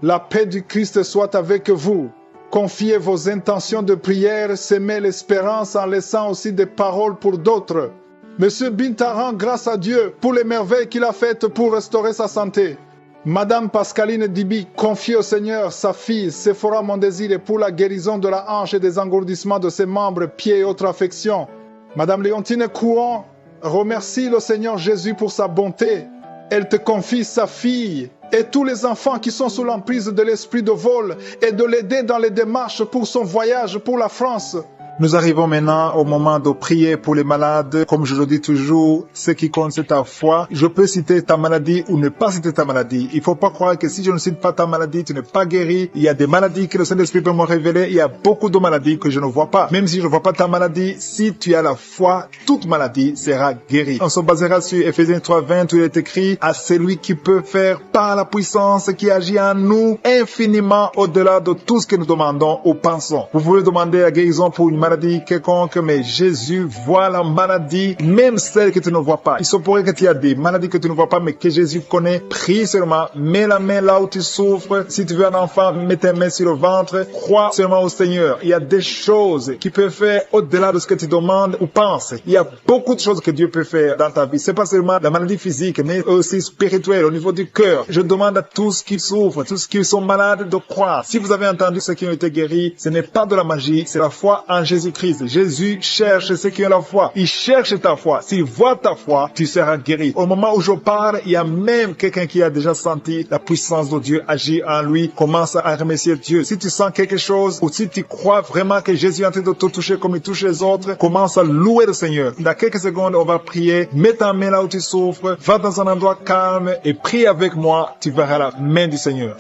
La paix du Christ soit avec vous. Confiez vos intentions de prière, semez l'espérance en laissant aussi des paroles pour d'autres. Monsieur Binta rend grâce à Dieu pour les merveilles qu'il a faites pour restaurer sa santé. Madame Pascaline Dibi confie au Seigneur sa fille Sephora Mondésir et pour la guérison de la hanche et des engourdissements de ses membres, pieds et autres affections. Madame Léontine Couron remercie le Seigneur Jésus pour sa bonté. Elle te confie sa fille et tous les enfants qui sont sous l'emprise de l'esprit de vol et de l'aider dans les démarches pour son voyage pour la France. Nous arrivons maintenant au moment de prier pour les malades. Comme je le dis toujours, ce qui compte, c'est ta foi. Je peux citer ta maladie ou ne pas citer ta maladie. Il ne faut pas croire que si je ne cite pas ta maladie, tu n'es pas guéri. Il y a des maladies que le Saint-Esprit peut me révéler. Il y a beaucoup de maladies que je ne vois pas. Même si je ne vois pas ta maladie, si tu as la foi, toute maladie sera guérie. On se basera sur Ephésiens 3:20 où il est écrit « À celui qui peut faire par la puissance qui agit en nous infiniment au-delà de tout ce que nous demandons ou pensons. » Vous pouvez demander la guérison pour une maladie quelconque, mais Jésus voit la maladie, même celle que tu ne vois pas. Il se pourrait que tu aies des maladies que tu ne vois pas, mais que Jésus connaît. Prie seulement, mets la main là où tu souffres. Si tu veux un enfant, mets tes mains sur le ventre. Crois seulement au Seigneur. Il y a des choses qu'il peut faire au-delà de ce que tu demandes ou penses. Il y a beaucoup de choses que Dieu peut faire dans ta vie. C'est pas seulement la maladie physique, mais aussi spirituelle, au niveau du cœur. Je demande à tous qui souffrent, tous qui sont malades, de croire. Si vous avez entendu ceux qui ont été guéris, ce n'est pas de la magie, c'est la foi en Jésus-Christ. Jésus cherche ceux qui ont la foi. Il cherche ta foi. S'il voit ta foi, tu seras guéri. Au moment où je parle, il y a même quelqu'un qui a déjà senti la puissance de Dieu agir en lui. Commence à remercier Dieu. Si tu sens quelque chose ou si tu crois vraiment que Jésus est en train de te toucher comme il touche les autres, commence à louer le Seigneur. Dans quelques secondes, on va prier. Mets ta main là où tu souffres. Va dans un endroit calme et prie avec moi. Tu verras la main du Seigneur.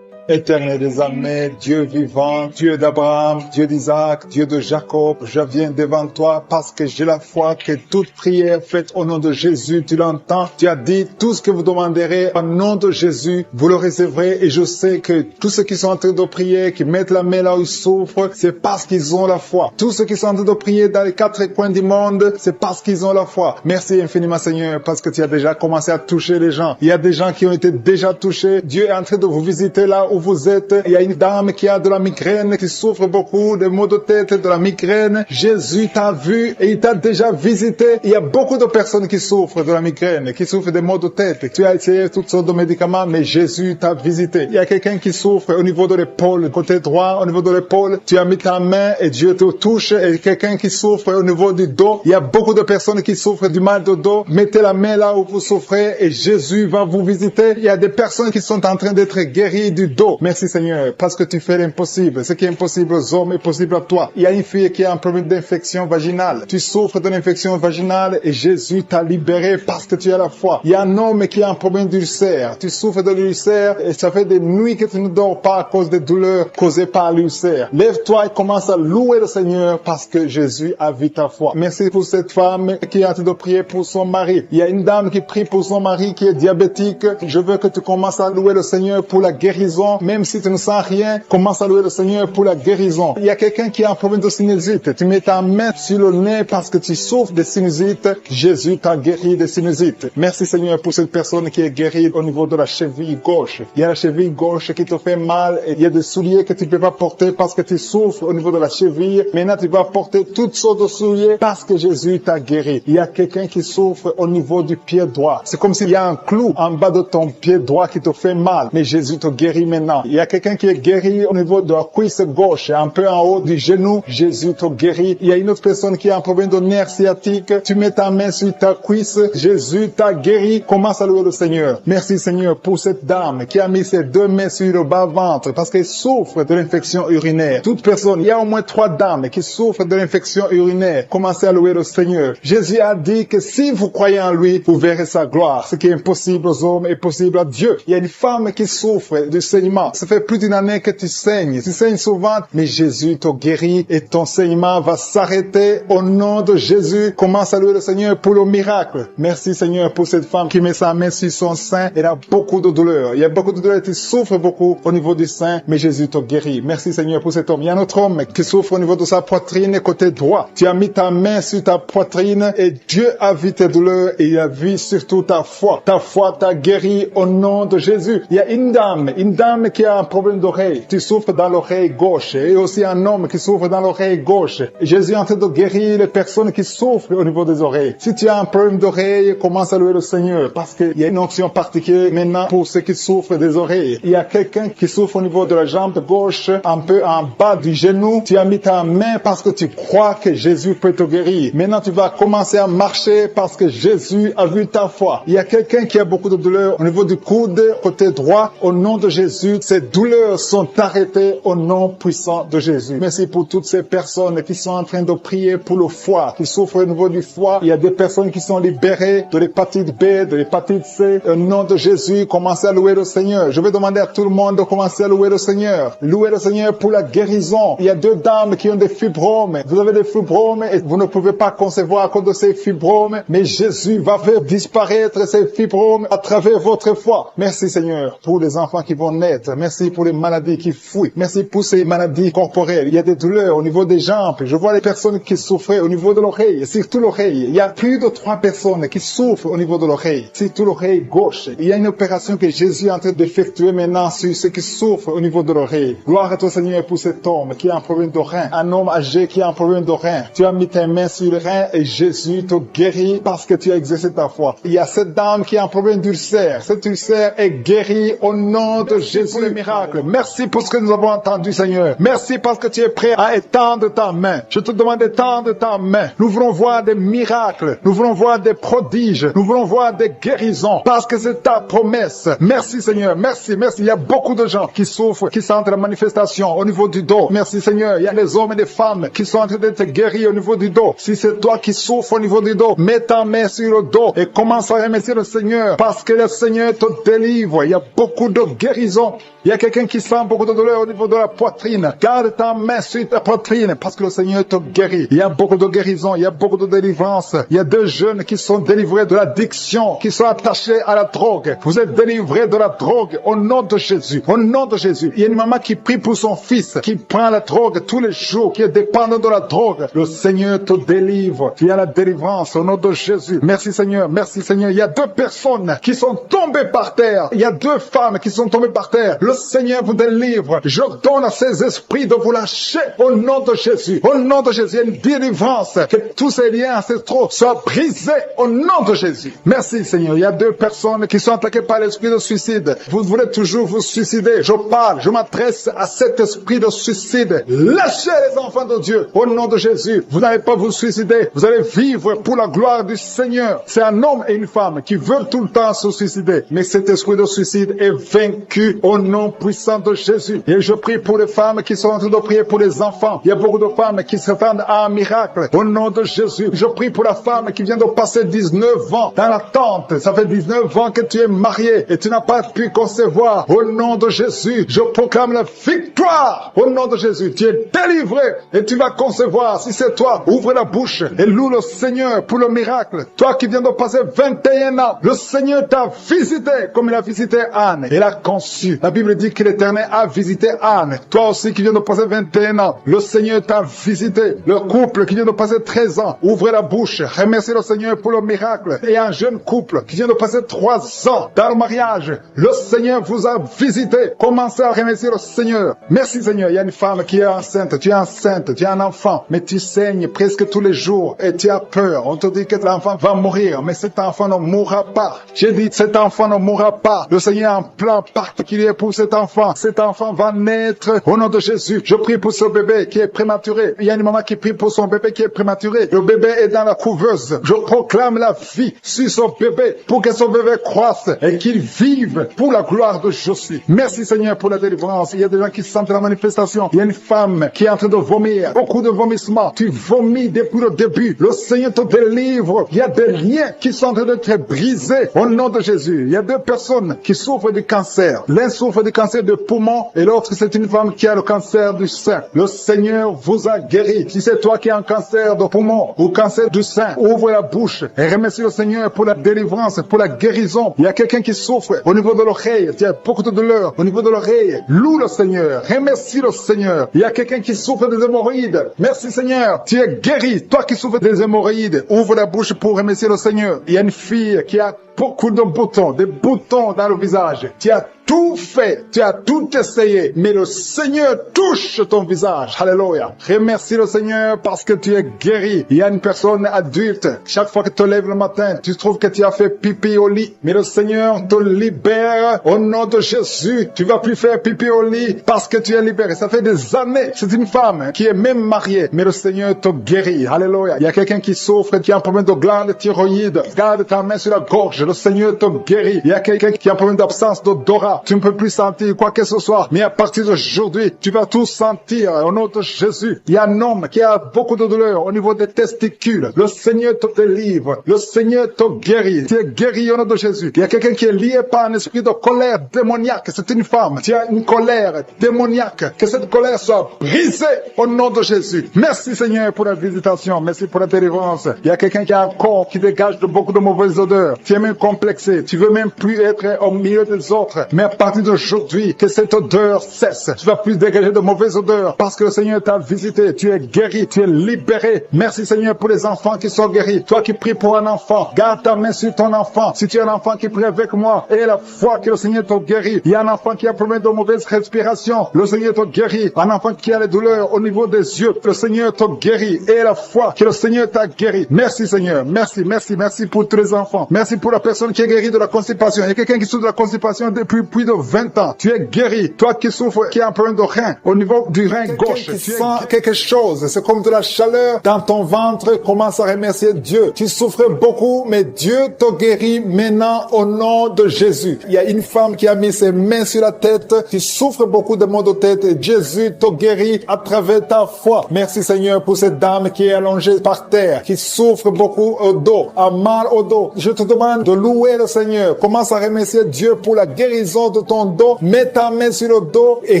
Éternel des armées, Dieu vivant, Dieu d'Abraham, Dieu d'Isaac, Dieu de Jacob, je viens devant toi parce que j'ai la foi que toute prière faite au nom de Jésus, tu l'entends. Tu as dit, tout ce que vous demanderez au nom de Jésus, vous le recevrez. Et je sais que tous ceux qui sont en train de prier, qui mettent la main là où ils souffrent, c'est parce qu'ils ont la foi. Tous ceux qui sont en train de prier dans les quatre coins du monde, c'est parce qu'ils ont la foi. Merci infiniment Seigneur, parce que tu as déjà commencé à toucher les gens. Il y a des gens qui ont été déjà touchés. Dieu est en train de vous visiter là où vous êtes. Il y a une dame qui a de la migraine, qui souffre beaucoup de maux de tête, de la migraine. Jésus t'a vu et il t'a déjà visité. Il y a beaucoup de personnes qui souffrent de la migraine, qui souffrent des maux de tête. Tu as essayé toutes sortes de médicaments, mais Jésus t'a visité. Il y a quelqu'un qui souffre au niveau de l'épaule, côté droit, au niveau de l'épaule. Tu as mis ta main et Dieu te touche. Et quelqu'un qui souffre au niveau du dos. Il y a beaucoup de personnes qui souffrent du mal de dos. Mettez la main là où vous souffrez et Jésus va vous visiter. Il y a des personnes qui sont en train d'être guéries du dos. Merci Seigneur, parce que tu fais l'impossible. Ce qui est impossible aux hommes est possible à toi. Il y a une fille qui a un problème d'infection vaginale. Tu souffres d'une infection vaginale et Jésus t'a libéré parce que tu as la foi. Il y a un homme qui a un problème d'ulcère. Tu souffres de l'ulcère et ça fait des nuits que tu ne dors pas à cause des douleurs causées par l'ulcère. Lève-toi et commence à louer le Seigneur parce que Jésus a vu ta foi. Merci pour cette femme qui est en train de prier pour son mari. Il y a une dame qui prie pour son mari qui est diabétique. Je veux que tu commences à louer le Seigneur pour la guérison. Même si tu ne sens rien, commence à louer le Seigneur pour la guérison. Il y a quelqu'un qui a un problème de sinusite. Tu mets ta main sur le nez parce que tu souffres de sinusite. Jésus t'a guéri de sinusite. Merci Seigneur pour cette personne qui est guérie au niveau de la cheville gauche. Il y a la cheville gauche qui te fait mal et il y a des souliers que tu ne peux pas porter parce que tu souffres au niveau de la cheville. Maintenant, tu vas porter toutes sortes de souliers parce que Jésus t'a guéri. Il y a quelqu'un qui souffre au niveau du pied droit. C'est comme s'il y a un clou en bas de ton pied droit qui te fait mal. Mais Jésus te guérit maintenant. Il y a quelqu'un qui est guéri au niveau de la cuisse gauche, un peu en haut du genou. Jésus te guérit. Il y a une autre personne qui a un problème de nerf sciatique. Tu mets ta main sur ta cuisse. Jésus t'a guéri. Commence à louer le Seigneur. Merci Seigneur pour cette dame qui a mis ses deux mains sur le bas-ventre parce qu'elle souffre de l'infection urinaire. Toute personne, il y a au moins 3 dames qui souffrent de l'infection urinaire. Commencez à louer le Seigneur. Jésus a dit que si vous croyez en lui, vous verrez sa gloire. Ce qui est impossible aux hommes est possible à Dieu. Il y a une femme qui souffre de saignement saignement. Ça fait plus d'une année que tu saignes. Tu saignes souvent, mais Jésus te guérit et ton saignement va s'arrêter au nom de Jésus. Commence à louer le Seigneur pour le miracle. Merci Seigneur pour cette femme qui met sa main sur son sein. Elle a beaucoup de douleur. Il y a beaucoup de douleur. Tu souffres beaucoup au niveau du sein, mais Jésus te guérit. Merci Seigneur pour cet homme. Il y a un autre homme qui souffre au niveau de sa poitrine côté droit. Tu as mis ta main sur ta poitrine et Dieu a vu tes douleurs et il a vu surtout ta foi. Ta foi t'a guéri au nom de Jésus. Il y a une dame qui a un problème d'oreille. Tu souffres dans l'oreille gauche et aussi un homme qui souffre dans l'oreille gauche. Jésus est en train de guérir les personnes qui souffrent au niveau des oreilles. Si tu as un problème d'oreille, commence à louer le Seigneur parce qu'il y a une onction particulière maintenant pour ceux qui souffrent des oreilles. Il y a quelqu'un qui souffre au niveau de la jambe gauche, un peu en bas du genou. Tu as mis ta main parce que tu crois que Jésus peut te guérir. Maintenant, tu vas commencer à marcher parce que Jésus a vu ta foi. Il y a quelqu'un qui a beaucoup de douleurs au niveau du coude, côté droit. Au nom de Jésus, ces douleurs sont arrêtées au nom puissant de Jésus. Merci pour toutes ces personnes qui sont en train de prier pour le foie, qui souffrent au niveau du foie. Il y a des personnes qui sont libérées de l'hépatite B, de l'hépatite C. Au nom de Jésus, commencez à louer le Seigneur. Je vais demander à tout le monde de commencer à louer le Seigneur. Louez le Seigneur pour la guérison. Il y a 2 dames qui ont des fibromes. Vous avez des fibromes et vous ne pouvez pas concevoir à cause de ces fibromes, mais Jésus va faire disparaître ces fibromes à travers votre foi. Merci Seigneur pour les enfants qui vont naître. Merci pour les maladies qui fuient. Merci pour ces maladies corporelles. Il y a des douleurs au niveau des jambes. Je vois les personnes qui souffraient au niveau de l'oreille, surtout l'oreille. Il y a plus de 3 personnes qui souffrent au niveau de l'oreille, surtout l'oreille gauche. Il y a une opération que Jésus est en train d'effectuer maintenant sur ceux qui souffrent au niveau de l'oreille. Gloire à toi Seigneur pour cet homme qui a un problème de rein, un homme âgé qui a un problème de rein. Tu as mis tes mains sur le rein et Jésus te guérit parce que tu as exercé ta foi. Il y a cette dame qui a un problème d'ulcère. Cet ulcère est guéri au nom de Jésus. Pour le miracle. Merci pour ce que nous avons entendu Seigneur. Merci parce que tu es prêt à étendre ta main. Je te demande d'étendre ta main. Nous voulons voir des miracles. Nous voulons voir des prodiges. Nous voulons voir des guérisons parce que c'est ta promesse. Merci Seigneur. Merci. Il y a beaucoup de gens qui souffrent, qui sentent la manifestation au niveau du dos. Merci Seigneur. Il y a des hommes et des femmes qui sont en train d'être guéris au niveau du dos. Si c'est toi qui souffres au niveau du dos, mets ta main sur le dos et commence à remercier le Seigneur parce que le Seigneur te délivre. Il y a beaucoup de guérisons. Il y a quelqu'un qui sent beaucoup de douleur au niveau de la poitrine. Garde ta main sur ta poitrine parce que le Seigneur te guérit. Il y a beaucoup de guérisons, il y a beaucoup de délivrance. Il y a 2 jeunes qui sont délivrés de l'addiction, qui sont attachés à la drogue. Vous êtes délivrés de la drogue au nom de Jésus. Au nom de Jésus. Il y a une maman qui prie pour son fils, qui prend la drogue tous les jours, qui est dépendant de la drogue. Le Seigneur te délivre. Il y a la délivrance au nom de Jésus. Merci Seigneur, merci Seigneur. Il y a 2 personnes qui sont tombées par terre. Il y a 2 femmes qui sont tombées par terre. Le Seigneur vous délivre. Je donne à ces esprits de vous lâcher au nom de Jésus. Au nom de Jésus, il y a une délivrance. Que tous ces liens ancestraux soient brisés au nom de Jésus. Merci Seigneur. Il y a 2 personnes qui sont attaquées par l'esprit de suicide. Vous voulez toujours vous suicider. Je m'adresse à cet esprit de suicide. Lâchez les enfants de Dieu au nom de Jésus. Vous n'allez pas vous suicider. Vous allez vivre pour la gloire du Seigneur. C'est un homme et une femme qui veulent tout le temps se suicider. Mais cet esprit de suicide est vaincu au nom puissant de Jésus. Et je prie pour les femmes qui sont en train de prier pour les enfants. Il y a beaucoup de femmes qui s'attendent à un miracle. Au nom de Jésus. Je prie pour la femme qui vient de passer 19 ans dans l'attente. Ça fait 19 ans que tu es marié et tu n'as pas pu concevoir. Au nom de Jésus, je proclame la victoire. Au nom de Jésus, tu es délivré et tu vas concevoir. Si c'est toi, ouvre la bouche et loue le Seigneur pour le miracle. Toi qui viens de passer 21 ans, le Seigneur t'a visité comme il a visité Anne. Il a conçu. La Bible dit que l'Éternel a visité Anne. Toi aussi qui viens de passer 21 ans, le Seigneur t'a visité. Le couple qui vient de passer 13 ans, ouvrez la bouche, remerciez le Seigneur pour le miracle. Et un jeune couple qui vient de passer 3 ans dans le mariage, le Seigneur vous a visité. Commencez à remercier le Seigneur. Merci Seigneur. Il y a une femme qui est enceinte, tu es un enfant, mais tu saignes presque tous les jours et tu as peur. On te dit que l'enfant va mourir, mais cet enfant ne mourra pas. J'ai dit cet enfant ne mourra pas. Le Seigneur a un plan particulier pour cet enfant. Cet enfant va naître au nom de Jésus. Je prie pour ce bébé qui est prématuré. Il y a une maman qui prie pour son bébé qui est prématuré. Le bébé est dans la couveuse. Je proclame la vie sur son bébé pour que son bébé croisse et qu'il vive pour la gloire de Jésus. Merci Seigneur pour la délivrance. Il y a des gens qui sentent la manifestation. Il y a une femme qui est en train de vomir. Beaucoup de vomissements. Tu vomis depuis le début. Le Seigneur te délivre. Il y a des liens qui sont en train d'être brisés au nom de Jésus. Il y a 2 personnes qui souffrent du cancer. L'un souffre du cancer de poumon et l'autre c'est une femme qui a le cancer du sein. Le Seigneur vous a guéri. Si c'est toi qui as un cancer de poumon ou cancer du sein, ouvre la bouche et remercie le Seigneur pour la délivrance, pour la guérison. Il y a quelqu'un qui souffre au niveau de l'oreille. Il y a beaucoup de douleur au niveau de l'oreille. Loue le Seigneur. Remercie le Seigneur. Il y a quelqu'un qui souffre des hémorroïdes. Merci Seigneur. Tu es guéri. Toi qui souffres des hémorroïdes, ouvre la bouche pour remercier le Seigneur. Il y a une fille qui a beaucoup de boutons, des boutons dans le visage. Tu as tout fait, tu as tout essayé, mais le Seigneur touche ton visage. Alléluia. Remercie le Seigneur parce que tu es guéri. Il y a une personne adulte, chaque fois que tu te lèves le matin, tu trouves que tu as fait pipi au lit, mais le Seigneur te libère au nom de Jésus. Tu vas plus faire pipi au lit parce que tu es libéré. Ça fait des années. C'est une femme qui est même mariée, mais le Seigneur te guérit. Alléluia. Il y a quelqu'un qui souffre, qui a un problème de glande thyroïde. Garde ta main sur la gorge. Le Seigneur te guérit. Il y a quelqu'un qui a un problème d'absence d'odorat. Tu ne peux plus sentir quoi que ce soit. Mais à partir d'aujourd'hui, tu vas tout sentir au nom de Jésus. Il y a un homme qui a beaucoup de douleur au niveau des testicules. Le Seigneur te délivre. Le Seigneur te guérit. Tu es guéri au nom de Jésus. Il y a quelqu'un qui est lié par un esprit de colère démoniaque. C'est une femme. Tu as une colère démoniaque. Que cette colère soit brisée au nom de Jésus. Merci Seigneur pour la visitation. Merci pour la délivrance. Il y a quelqu'un qui a un corps qui dégage de beaucoup de mauvaises odeurs. Tu es même complexé. Tu veux même plus être au milieu des autres. Mais à partir d'aujourd'hui, que cette odeur cesse. Tu vas plus dégager de mauvaises odeurs parce que le Seigneur t'a visité. Tu es guéri. Tu es libéré. Merci Seigneur pour les enfants qui sont guéris. Toi qui pries pour un enfant, garde ta main sur ton enfant. Si tu es un enfant qui prie avec moi, et la foi que le Seigneur te guérit. Il y a un enfant qui a problème de mauvaise respiration. Le Seigneur te guérit. Un enfant qui a les douleurs au niveau des yeux. Le Seigneur te guérit. Et la foi que le Seigneur t'a guéri. Merci Seigneur. Merci, merci, merci pour tous les enfants. Merci pour la personne qui est guérie de la constipation. Il y a quelqu'un qui souffre de la constipation depuis plus de 20 ans. Tu es guéri. Toi qui souffres, qui a un problème de rein, au niveau du rein gauche. Tu sens quelque chose. C'est comme de la chaleur dans ton ventre. Commence à remercier Dieu. Tu souffres beaucoup, mais Dieu te guérit maintenant au nom de Jésus. Il y a une femme qui a mis ses mains sur la tête. Tu souffres beaucoup de maux de tête et Jésus te guérit à travers ta foi. Merci Seigneur pour cette dame qui est allongée par terre, qui souffre beaucoup au dos, a mal au dos. Je te demande de louer le Seigneur. Commence à remercier Dieu pour la guérison de ton dos. Mets ta main sur le dos et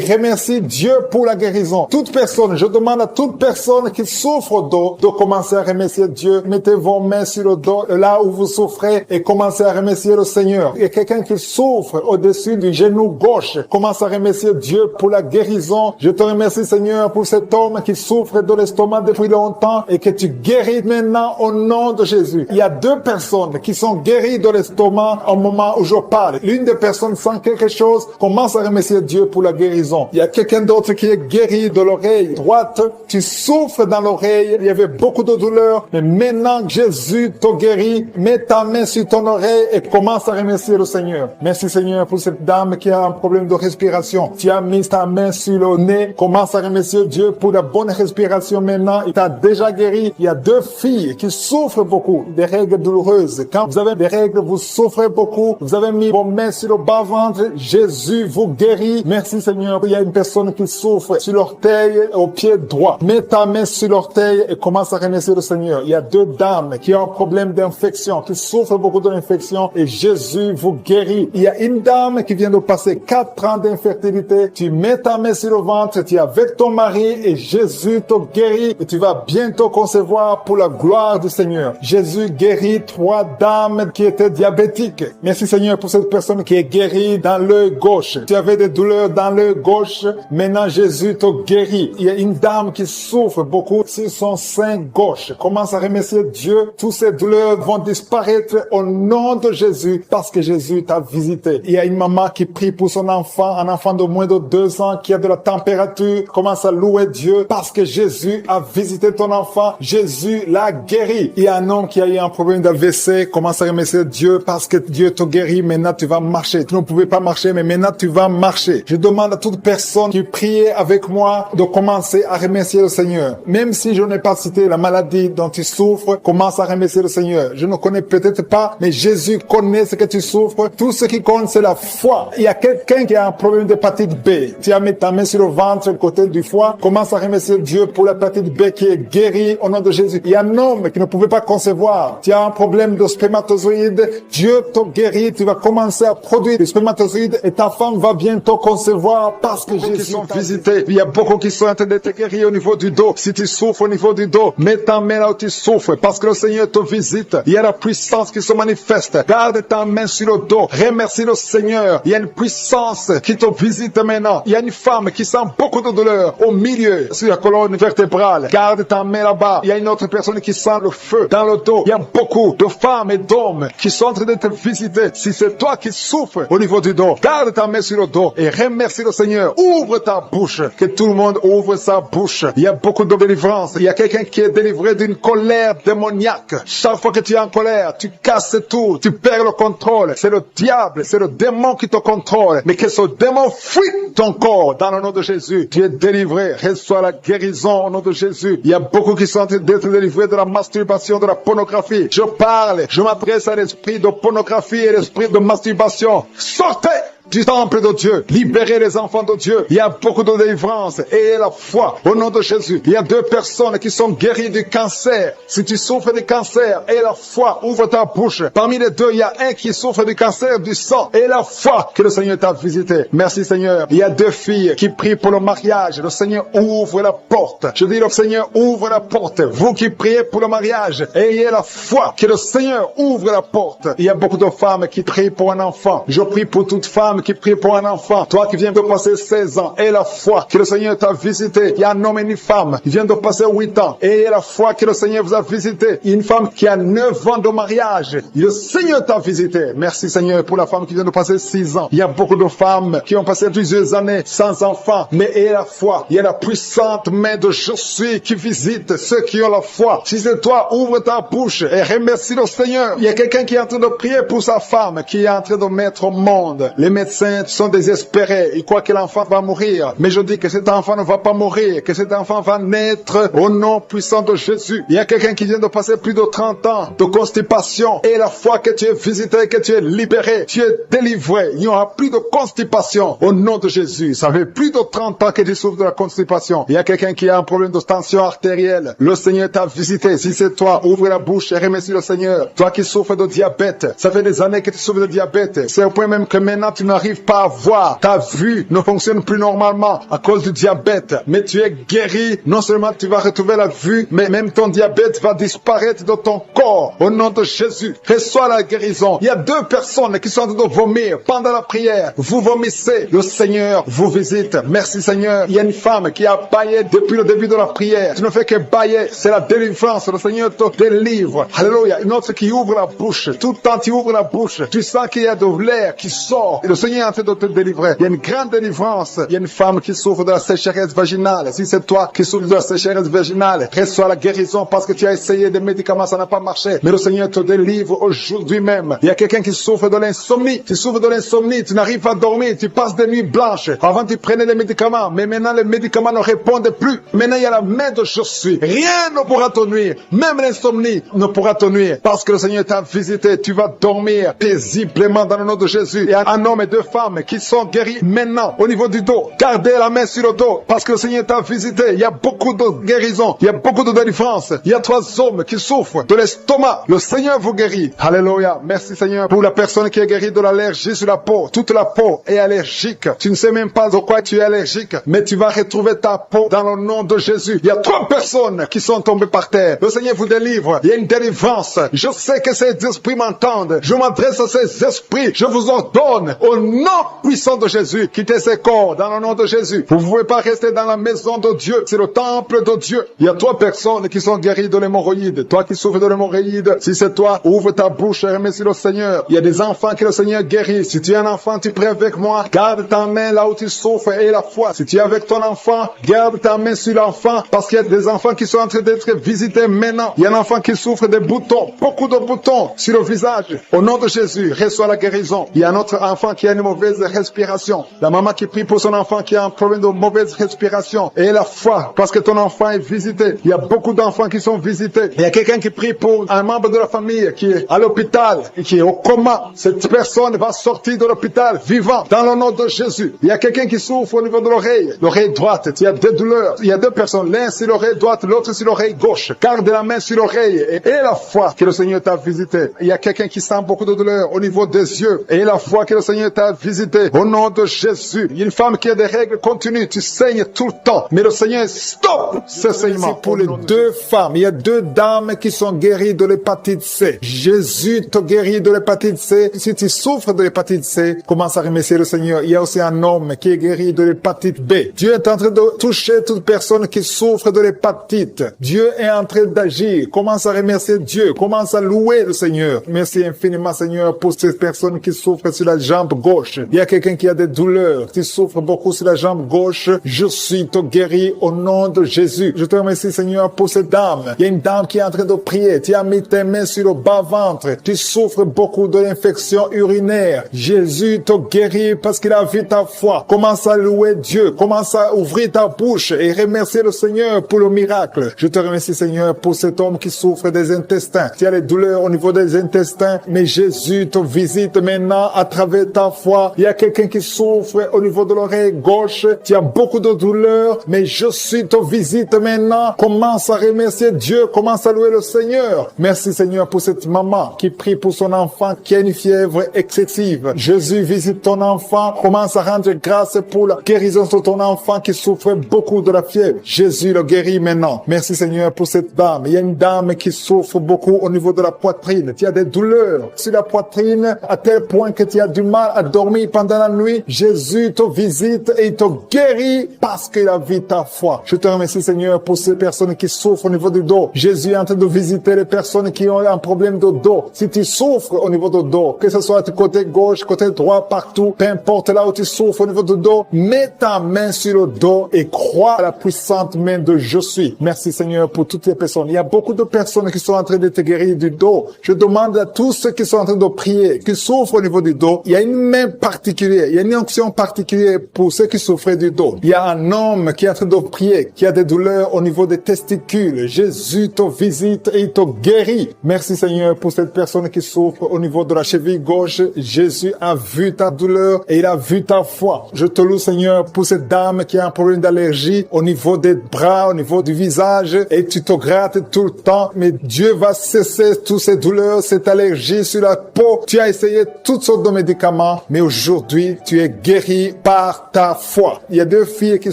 remercie Dieu pour la guérison. Toute personne, je demande à toute personne qui souffre au dos de commencer à remercier Dieu. Mettez vos mains sur le dos, là où vous souffrez, et commencez à remercier le Seigneur. Et quelqu'un qui souffre au-dessus du genou gauche, commence à remercier Dieu pour la guérison. Je te remercie Seigneur pour cet homme qui souffre de l'estomac depuis longtemps et que tu guéris maintenant au nom de Jésus. Il y a deux personnes qui sont guéries de l'estomac au moment où je parle. L'une des personnes sent quelque chose, commence à remercier Dieu pour la guérison. Il y a quelqu'un d'autre qui est guéri de l'oreille droite. Tu souffres dans l'oreille, il y avait beaucoup de douleur, mais maintenant Jésus te guérit. Mets ta main sur ton oreille et commence à remercier le Seigneur. Merci Seigneur pour cette dame qui a un problème de respiration. Tu as mis ta main sur le nez, commence à remercier Dieu pour la bonne respiration maintenant. Il t'a déjà guéri. Il y a deux filles qui souffrent beaucoup des règles douloureuses. Quand vous avez des règles, vous souffrez beaucoup. Vous avez mis vos mains sur le bas-ventre. Jésus vous guérit. Merci Seigneur. Il y a une personne qui souffre sur l'orteil au pied droit. Mets ta main sur l'orteil et commence à remercier le Seigneur. Il y a deux dames qui ont un problème d'infection, qui souffrent beaucoup de l'infection et Jésus vous guérit. Il y a une dame qui vient de passer 4 ans d'infertilité. Tu mets ta main sur le ventre, tu es avec ton mari et Jésus te guérit et tu vas bientôt concevoir pour la gloire du Seigneur. Jésus guérit 3 dames qui étaient diabétiques. Merci Seigneur pour cette personne qui est guérie dans l'œil gauche. Tu avais des douleurs dans l'œil gauche. Maintenant Jésus te guérit. Il y a une dame qui souffre beaucoup sur son sein gauche. Commence à remercier Dieu. Toutes ces douleurs vont disparaître au nom de Jésus parce que Jésus t'a visité. Il y a une maman qui prie pour son enfant, un enfant de moins de 2 ans qui a de la température. Commence à louer Dieu parce que Jésus a visité ton enfant. Jésus l'a guéri. Il y a un homme qui a eu un problème d'AVC. Commence à remercier Dieu parce que Dieu te guérit. Maintenant tu vas marcher. Tu ne pouvais pas marcher, mais maintenant tu vas marcher. Je demande à toute personne qui prie avec moi de commencer à remercier le Seigneur. Même si je n'ai pas cité la maladie dont tu souffres, commence à remercier le Seigneur. Je ne connais peut-être pas, mais Jésus connaît ce que tu souffres. Tout ce qui compte, c'est la foi. Il y a quelqu'un qui a un problème d'hépatite B. Tu as mis ta main sur le ventre, le côté du foie. Commence à remercier Dieu pour l'hépatite B qui est guérie au nom de Jésus. Il y a un homme qui ne pouvait pas concevoir. Tu as un problème de spermatozoïde. Dieu te guérit. Tu vas commencer à produire des spermatozoïdes l'hémorroïde et ta femme va bientôt concevoir parce que Jésus sont visités. Il y a beaucoup qui sont en train d'être guéris au niveau du dos. Si tu souffres au niveau du dos, mets ta main là où tu souffres parce que le Seigneur te visite. Il y a la puissance qui se manifeste. Garde ta main sur le dos. Remercie le Seigneur. Il y a une puissance qui te visite maintenant. Il y a une femme qui sent beaucoup de douleur au milieu, sur la colonne vertébrale. Garde ta main là-bas. Il y a une autre personne qui sent le feu dans le dos. Il y a beaucoup de femmes et d'hommes qui sont en train de te visiter. Si c'est toi qui souffres au niveau du dos, garde ta main sur le dos et remercie le Seigneur. Ouvre ta bouche. Que tout le monde ouvre sa bouche. Il y a beaucoup de délivrance. Il y a quelqu'un qui est délivré d'une colère démoniaque. Chaque fois que tu es en colère, tu casses tout. Tu perds le contrôle. C'est le diable, c'est le démon qui te contrôle. Mais que ce démon fuit ton corps dans le nom de Jésus. Tu es délivré. Reçois la guérison au nom de Jésus. Il y a beaucoup qui sont en train d'être délivrés de la masturbation, de la pornographie. Je parle, je m'adresse à l'esprit de pornographie et l'esprit de masturbation. Sortez du temple de Dieu, libérez les enfants de Dieu. Il y a beaucoup de délivrance et la foi au nom de Jésus. Il y a 2 personnes qui sont guéries du cancer. Si tu souffres du cancer et la foi, ouvre ta bouche. Parmi les 2, il y a un qui souffre du cancer du sang et la foi que le Seigneur t'a visité. Merci Seigneur. Il y a 2 filles qui prient pour le mariage. Le Seigneur ouvre la porte. Je dis le Seigneur ouvre la porte. Vous qui priez pour le mariage, ayez la foi que le Seigneur ouvre la porte. Il y a beaucoup de femmes qui prient pour un enfant. Je prie pour toute femme qui prie pour un enfant. Toi qui viens de passer 16 ans, et la foi que le Seigneur t'a visité. Il y a un homme et une femme qui vient de passer 8 ans. Et la foi que le Seigneur vous a visité. Il y a une femme qui a 9 ans de mariage. Le Seigneur t'a visité. Merci Seigneur pour la femme qui vient de passer 6 ans. Il y a beaucoup de femmes qui ont passé plusieurs années sans enfant. Mais et la foi. Il y a la puissante main de Jésus qui visite ceux qui ont la foi. Si c'est toi, ouvre ta bouche et remercie le Seigneur. Il y a quelqu'un qui est en train de prier pour sa femme qui est en train de mettre au monde. Les médecins sont désespérés. Ils croient que l'enfant va mourir. Mais je dis que cet enfant ne va pas mourir. Que cet enfant va naître au nom puissant de Jésus. Il y a quelqu'un qui vient de passer plus de 30 ans de constipation. Et la fois que tu es visité, que tu es libéré, tu es délivré. Il n'y aura plus de constipation au nom de Jésus. Ça fait plus de 30 ans que tu souffres de la constipation. Il y a quelqu'un qui a un problème de tension artérielle. Le Seigneur t'a visité. Si c'est toi, ouvre la bouche et remercie le Seigneur. Toi qui souffres de diabète. Ça fait des années que tu souffres de diabète. C'est au point même que maintenant tu n'arrives pas à voir. Ta vue ne fonctionne plus normalement à cause du diabète. Mais tu es guéri. Non seulement tu vas retrouver la vue, mais même ton diabète va disparaître de ton corps. Au nom de Jésus, reçois la guérison. Il y a 2 personnes qui sont en train de vomir pendant la prière. Vous vomissez. Le Seigneur vous visite. Merci Seigneur. Il y a une femme qui a baillé depuis le début de la prière. Tu ne fais que bailler. C'est la délivrance. Le Seigneur te délivre. Alléluia. Une autre qui ouvre la bouche. Tout le temps tu ouvres la bouche. Tu sens qu'il y a de l'air qui sort. Et le Seigneur est en train de te délivrer. Il y a une grande délivrance. Il y a une femme qui souffre de la sécheresse vaginale. Si c'est toi qui souffres de la sécheresse vaginale, reçois la guérison parce que tu as essayé des médicaments, ça n'a pas marché. Mais le Seigneur te délivre aujourd'hui même. Il y a quelqu'un qui souffre de l'insomnie. Tu souffres de l'insomnie, tu n'arrives pas à dormir, tu passes des nuits blanches. Avant tu prenais les médicaments, mais maintenant les médicaments ne répondent plus. Maintenant il y a la main de Jésus. Rien ne pourra te nuire. Même l'insomnie ne pourra te nuire. Parce que le Seigneur t'a visité, tu vas dormir paisiblement dans le nom de Jésus. Il y a un homme et 2 femmes qui sont guéris maintenant au niveau du dos. Gardez la main sur le dos parce que le Seigneur t'a visité. Il y a beaucoup de guérison, il y a beaucoup de délivrance. Il y a 3 hommes qui souffrent de l'estomac. Le Seigneur vous guérit. Alléluia. Merci Seigneur pour la personne qui est guérie de l'allergie sur la peau. Toute la peau est allergique. Tu ne sais même pas de quoi tu es allergique, mais tu vas retrouver ta peau dans le nom de Jésus. Il y a 3 personnes qui sont tombées par terre. Le Seigneur vous délivre. Il y a une délivrance. Je sais que ces esprits m'entendent. Je m'adresse à ces esprits. Je vous ordonne au nom puissant de Jésus, quittez ces corps dans le nom de Jésus. Vous ne pouvez pas rester dans la maison de Dieu. C'est le temple de Dieu. Il y a 3 personnes qui sont guéries de l'hémorroïde. Toi qui souffres de l'hémorroïde, si c'est toi, ouvre ta bouche et remercie le Seigneur. Il y a des enfants que le Seigneur guérit. Si tu es un enfant, tu pries avec moi. Garde ta main là où tu souffres et la foi. Si tu es avec ton enfant, garde ta main sur l'enfant parce qu'il y a des enfants qui sont en train d'être visités maintenant. Il y a un enfant qui souffre des boutons, beaucoup de boutons sur le visage. Au nom de Jésus, reçois la guérison. Il y a un autre enfant qui a une mauvaise respiration. La maman qui prie pour son enfant qui a un problème de mauvaise respiration. Et la foi, parce que ton enfant est visité. Il y a beaucoup d'enfants qui sont visités. Il y a quelqu'un qui prie pour un membre de la famille qui est à l'hôpital et qui est au coma. Cette personne va sortir de l'hôpital vivant dans le nom de Jésus. Il y a quelqu'un qui souffre au niveau de l'oreille droite. Il y a des douleurs. Il y a 2 personnes. L'un sur l'oreille droite, l'autre sur l'oreille gauche. Garde la main sur l'oreille et la foi que le Seigneur t'a visité. Il y a quelqu'un qui sent beaucoup de douleur au niveau des yeux. Et la foi que le Seigneur t'a t'a visité. Au nom de Jésus, il y a une femme qui a des règles continues, tu saignes tout le temps. Mais le Seigneur, stop ce saignement. Pour les deux femmes, il y a deux dames qui sont guéries de l'hépatite C. Jésus te guérit de l'hépatite C. Si tu souffres de l'hépatite C, commence à remercier le Seigneur. Il y a aussi un homme qui est guéri de l'hépatite B. Dieu est en train de toucher toute personne qui souffre de l'hépatite. Dieu est en train d'agir. Commence à remercier Dieu. Commence à louer le Seigneur. Merci infiniment, Seigneur, pour ces personnes qui souffrent sur la jambe gauche. Il y a quelqu'un qui a des douleurs, qui souffre beaucoup sur la jambe gauche. Je suis te guéri au nom de Jésus. Je te remercie, Seigneur, pour cette dame. Il y a une dame qui est en train de prier. Tu as mis tes mains sur le bas-ventre. Tu souffres beaucoup de l'infection urinaire. Jésus te guérit parce qu'il a vu ta foi. Commence à louer Dieu. Commence à ouvrir ta bouche et remercier le Seigneur pour le miracle. Je te remercie, Seigneur, pour cet homme qui souffre des intestins. Tu as les douleurs au niveau des intestins, mais Jésus te visite maintenant à travers ta foi. Il y a quelqu'un qui souffre au niveau de l'oreille gauche. Tu as beaucoup de douleurs, mais Jésus te visite maintenant. Commence à remercier Dieu. Commence à louer le Seigneur. Merci, Seigneur, pour cette maman qui prie pour son enfant qui a une fièvre excessive. Jésus visite ton enfant. Commence à rendre grâce pour la guérison de ton enfant qui souffre beaucoup de la fièvre. Jésus le guérit maintenant. Merci, Seigneur, pour cette dame. Il y a une dame qui souffre beaucoup au niveau de la poitrine. Tu as des douleurs sur la poitrine à tel point que tu as du mal à dormir pendant la nuit. Jésus te visite et il te guérit parce qu'il a vu ta foi. Je te remercie, Seigneur, pour ces personnes qui souffrent au niveau du dos. Jésus est en train de visiter les personnes qui ont un problème de dos. Si tu souffres au niveau du dos, que ce soit du côté gauche, côté droit, partout, peu importe là où tu souffres au niveau du dos, mets ta main sur le dos et crois à la puissante main de Je suis. Merci, Seigneur, pour toutes les personnes. Il y a beaucoup de personnes qui sont en train de te guérir du dos. Je demande à tous ceux qui sont en train de prier, qui souffrent au niveau du dos, il y a une main particulière, il y a une onction particulière pour ceux qui souffrent du dos. Il y a un homme qui est en train de prier, qui a des douleurs au niveau des testicules. Jésus te visite et il te guérit. Merci, Seigneur, pour cette personne qui souffre au niveau de la cheville gauche. Jésus a vu ta douleur et il a vu ta foi. Je te loue, Seigneur, pour cette dame qui a un problème d'allergie au niveau des bras, au niveau du visage, et tu te grattes tout le temps, mais Dieu va cesser toutes ces douleurs, cette allergie sur la peau. Tu as essayé toutes sortes de médicaments, mais aujourd'hui, tu es guéri par ta foi. Il y a deux filles qui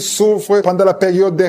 souffrent pendant la période des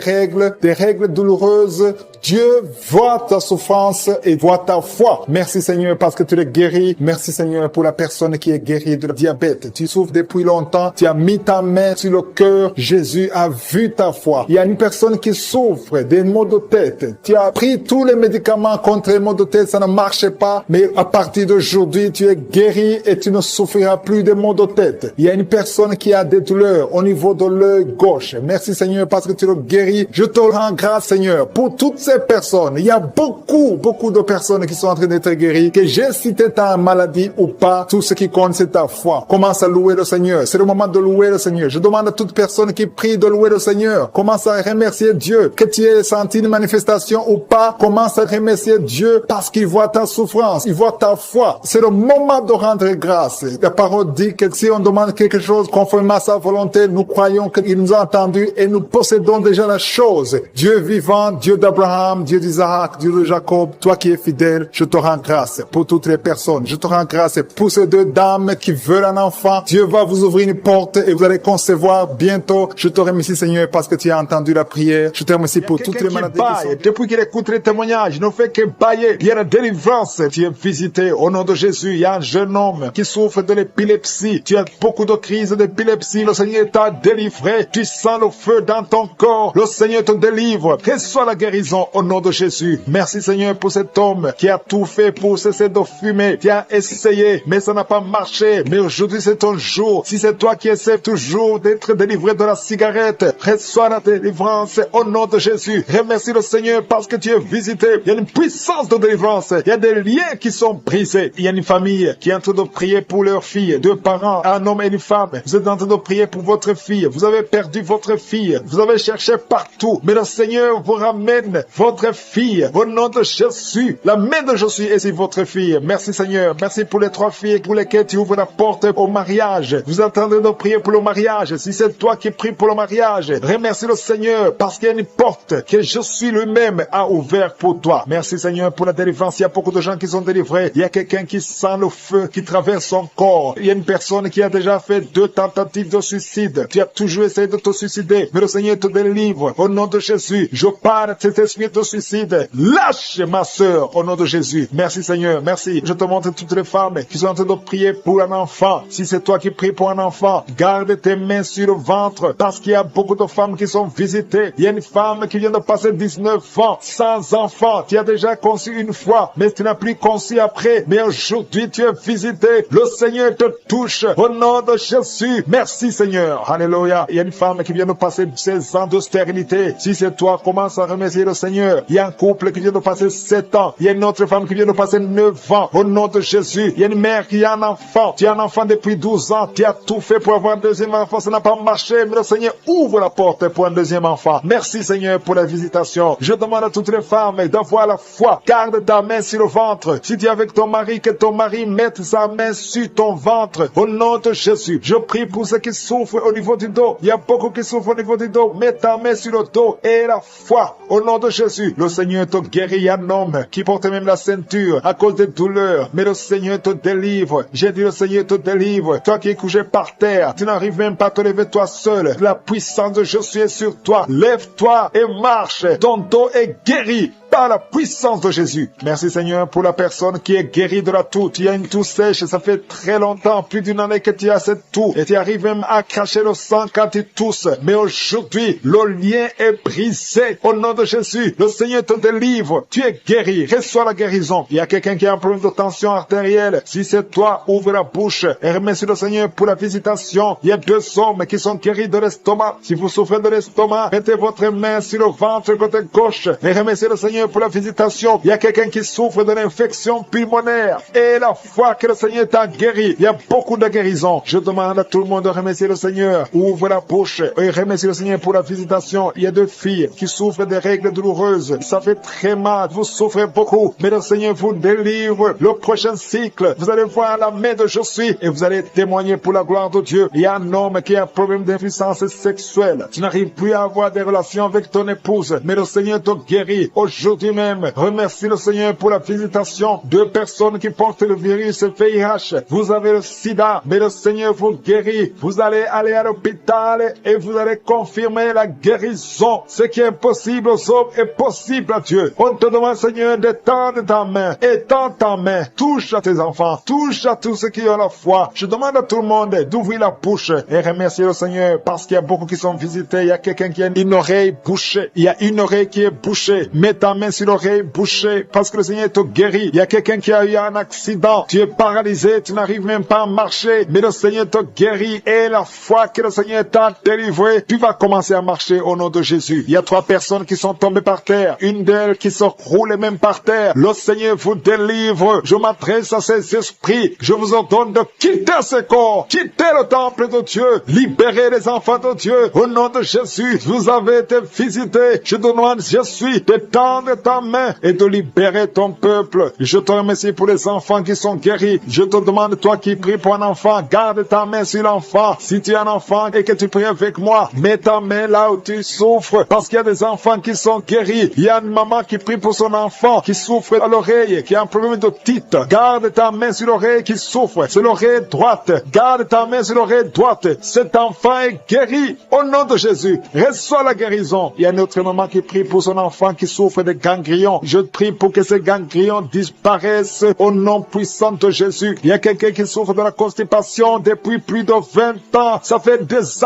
règles douloureuses. Dieu voit ta souffrance et voit ta foi. Merci, Seigneur, parce que tu es guéri. Merci, Seigneur, pour la personne qui est guérie de diabète. Tu souffres depuis longtemps. Tu as mis ta main sur le cœur. Jésus a vu ta foi. Il y a une personne qui souffre des maux de tête. Tu as pris tous les médicaments contre les maux de tête. Ça ne marchait pas. Mais à partir d'aujourd'hui, tu es guéri et tu ne souffriras plus des maux de tête. Il y a une personne qui a des douleurs au niveau de l'œil gauche. Merci, Seigneur, parce que tu le guéris. Je te rends grâce, Seigneur, pour toutes ces personnes. Il y a beaucoup de personnes qui sont en train d'être guéries, que j'ai cité ta maladie ou pas, tout ce qui compte, c'est ta foi. Commence à louer le Seigneur. C'est le moment de louer le Seigneur. Je demande à toute personne qui prie de louer le Seigneur. Commence à remercier Dieu. Que tu aies senti une manifestation ou pas, commence à remercier Dieu parce qu'il voit ta souffrance, il voit ta foi. C'est le moment de rendre grâce. La parole dit que si on demande quelque chose conformément à sa volonté, nous croyons qu'il nous a entendus et nous possédons déjà la chose. Dieu vivant, Dieu d'Abraham, Dieu d'Isaac, Dieu de Jacob, toi qui es fidèle, je te rends grâce pour toutes les personnes. Je te rends grâce pour ces deux dames qui veulent un enfant. Dieu va vous ouvrir une porte et vous allez concevoir bientôt. Je te remercie, Seigneur, parce que tu as entendu la prière. Je te remercie pour toutes les maladies qui sont... Depuis qu'il écoute les témoignages, il ne fait que bailler. Il y a la délivrance. Tu es visité au nom de Jésus. Il y a un jeune homme qui souffre de l'épilepsie. Tu as beaucoup de crises d'épilepsie. Le Seigneur t'a délivré. Tu sens le feu dans ton corps. Le Seigneur te délivre. Reçois la guérison au nom de Jésus. Merci, Seigneur, pour cet homme qui a tout fait pour cesser de fumer. Tu as essayé, mais ça n'a pas marché. Mais aujourd'hui, c'est ton jour. Si c'est toi qui essaies toujours d'être délivré de la cigarette, reçois la délivrance au nom de Jésus. Remercie le Seigneur parce que tu es visité. Il y a une puissance de délivrance. Il y a des liens qui sont brisés. Il y a une famille qui est en train de prier pour leur fille. Deux parents, un homme et une femme. Vous êtes en train de prier pour votre fille. Vous avez perdu votre fille. Vous avez cherché partout. Mais le Seigneur vous ramène votre fille. Au nom de Jésus. La main de Jésus est sur votre fille. Merci, Seigneur. Merci pour les trois filles pour lesquelles tu ouvres la porte au mariage. Vous êtes en train de prier pour le mariage. Si c'est toi qui pries pour le mariage, remercie le Seigneur parce qu'il y a une porte que Jésus lui-même a ouverte pour toi. Merci, Seigneur, pour la délivrance. Il y a beaucoup de gens qui sont délivrés. Il y a quelqu'un qui sent le feu qui traverse son corps. Il y a une personne qui a déjà fait 2 tentatives de suicide. Tu as toujours essayé de te suicider, mais le Seigneur te délivre. Au nom de Jésus, je parle de cet esprit de suicide. Lâche ma sœur, au nom de Jésus. Merci Seigneur, merci. Je te montre toutes les femmes qui sont en train de prier pour un enfant. Si c'est toi qui pries pour un enfant, garde tes mains sur le ventre, parce qu'il y a beaucoup de femmes qui sont visitées. Il y a une femme qui vient de passer 19 ans sans enfant. Tu as déjà conçu une fois, mais tu n'as plus conçu après. Mais aujourd'hui, tu es visité. Le Seigneur te touche au nom de Jésus. Merci Seigneur. Alléluia. Il y a une femme qui vient de passer 16 ans de stérilité. Si c'est toi, commence à remercier le Seigneur. Il y a un couple qui vient de passer 7 ans. Il y a une autre femme qui vient de passer 9 ans. Au nom de Jésus. Il y a une mère qui a un enfant. Tu as un enfant depuis 12 ans. Tu as tout fait pour avoir un deuxième enfant. Ça n'a pas marché. Mais le Seigneur ouvre la porte pour un deuxième enfant. Merci Seigneur pour la visitation. Je demande à toutes les femmes d'avoir la foi. Garde ta main sur le ventre. Si tu es avec ton mari, que ton mari mette sa main sur ton ventre. Au nom de Jésus. Je prie pour ceux qui souffrent au niveau du dos. Il y a beaucoup qui souffrent au niveau du dos. Mets ta main sur le dos et la foi. Au nom de Jésus. Le Seigneur te guérit. Il y a un homme qui porte même la ceinture à cause des douleurs. Mais le Seigneur te délivre. J'ai dit le Seigneur te délivre. Toi qui es couché par terre. Tu n'arrives même pas à te lever toi seul. La puissance de Jésus est sur toi. Lève-toi et marche. Ton dos est guéri par la puissance de Jésus. Merci Seigneur pour la personne qui est guérie de la toux. Tu as une toux sèche, ça fait très longtemps, plus d'une année que tu as cette toux. Et tu arrives même à cracher le sang quand tu tousses. Mais aujourd'hui, le lien est brisé. Au nom de Jésus, le Seigneur te délivre. Tu es guéri. Reçois la guérison. Il y a quelqu'un qui a un problème de tension artérielle. Si c'est toi, ouvre la bouche et remercie le Seigneur pour la visitation. Il y a 2 hommes qui sont guéris de l'estomac. Si vous souffrez de l'estomac, mettez votre main sur le ventre côté gauche et remerciez le Seigneur pour la visitation. Il y a quelqu'un qui souffre de l'infection pulmonaire et la foi que le Seigneur t'a guéri. Il y a beaucoup de guérisons. Je demande à tout le monde de remercier le Seigneur. Ouvre la bouche et remercie le Seigneur pour la visitation. Il y a 2 filles qui souffrent des règles douloureuses. Ça fait très mal. Vous souffrez beaucoup. Mais le Seigneur vous délivre. Le prochain cycle, vous allez voir la main de Jésus et vous allez témoigner pour la gloire de Dieu. Il y a un homme qui a un problème d'impuissance sexuelle. Tu n'arrives plus à avoir des relations avec ton épouse. Mais le Seigneur te guérit. Aujourd'hui même, remercie le Seigneur pour la visitation. 2 personnes qui portent le virus VIH. Vous avez le sida, mais le Seigneur vous guérit. Vous allez aller à l'hôpital et vous allez confirmer la guérison. Ce qui est impossible aux hommes est possible à Dieu. On te demande, Seigneur, d'étendre ta main. Étends ta main. Touche à tes enfants. Touche à tous ceux qui ont la foi. Je demande à tout le monde d'ouvrir la bouche et remercier le Seigneur parce qu'il y a beaucoup qui sont visités. Il y a quelqu'un qui a une oreille bouchée. Il y a une oreille qui est bouchée. Mets ta main sur l'oreille bouchée parce que le Seigneur te guérit. Il y a quelqu'un qui a eu un accident. Tu es paralysé. Tu n'arrives même pas à marcher. Mais le Seigneur te guérit et la foi que le Seigneur t'a délivré, tu vas commencer à marcher au nom de Jésus. Il y a 3 personnes qui sont tombées par terre. Une d'elles qui se roule même par terre. Le Seigneur vous délivre. Je m'adresse à ces esprits. Je vous ordonne de quitter ce corps. Quitter le temple de Dieu. Libérez les enfants de Dieu. Au nom de Jésus, vous avez été visités. Je te demande, Jésus, d'étendre ta main et de libérer ton peuple. Je te remercie pour les enfants qui sont guéris. Je te demande, toi qui pries pour un enfant, garde ta main sur l'enfant. Si tu es un enfant et que tu pries avec moi, mets ta main là où tu souffres, parce qu'il y a des enfants qui sont guéris. Il y a une maman qui prie pour son enfant, qui souffre à l'oreille, qui a un problème d'otite. Garde ta main sur l'oreille qui souffre. C'est l'oreille droite. Garde ta main sur l'oreille droite. Cet enfant est guéri. Au nom de Jésus, reçois la guérison. Il y a une autre maman qui prie pour son enfant qui souffre de ganglions. Je prie pour que ces ganglions disparaissent au nom puissant de Jésus. Il y a quelqu'un qui souffre de la constipation depuis plus de 20 ans. Ça fait des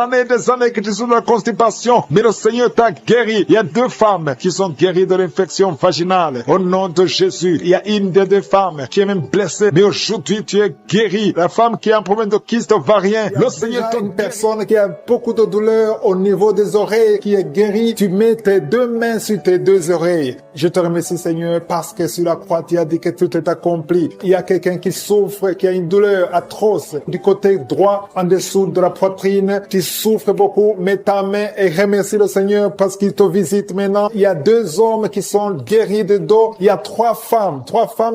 années que tu souffres de la constipation. Mais le Seigneur t'a guéri. Il y a 2 femmes qui sont guéries de l'infection vaginale. Au nom de Jésus. Il y a une des 2 femmes qui est même blessée. Mais aujourd'hui, tu es guéri. La femme qui a un problème de kyste ovarien. Le Seigneur t'a une personne qui a beaucoup de douleur au niveau des oreilles qui est guérie. Tu mets tes 2 mains sur tes 2 oreilles. Je te remercie, Seigneur, parce que sur la croix, tu as dit que tout est accompli. Il y a quelqu'un qui souffre, qui a une douleur atroce du côté droit, en dessous de la poitrine. Tu souffres beaucoup. Mets ta main et remercie le Seigneur parce qu'il te visite maintenant. Il y a 2 hommes qui sont guéris de dos. Il y a 3 femmes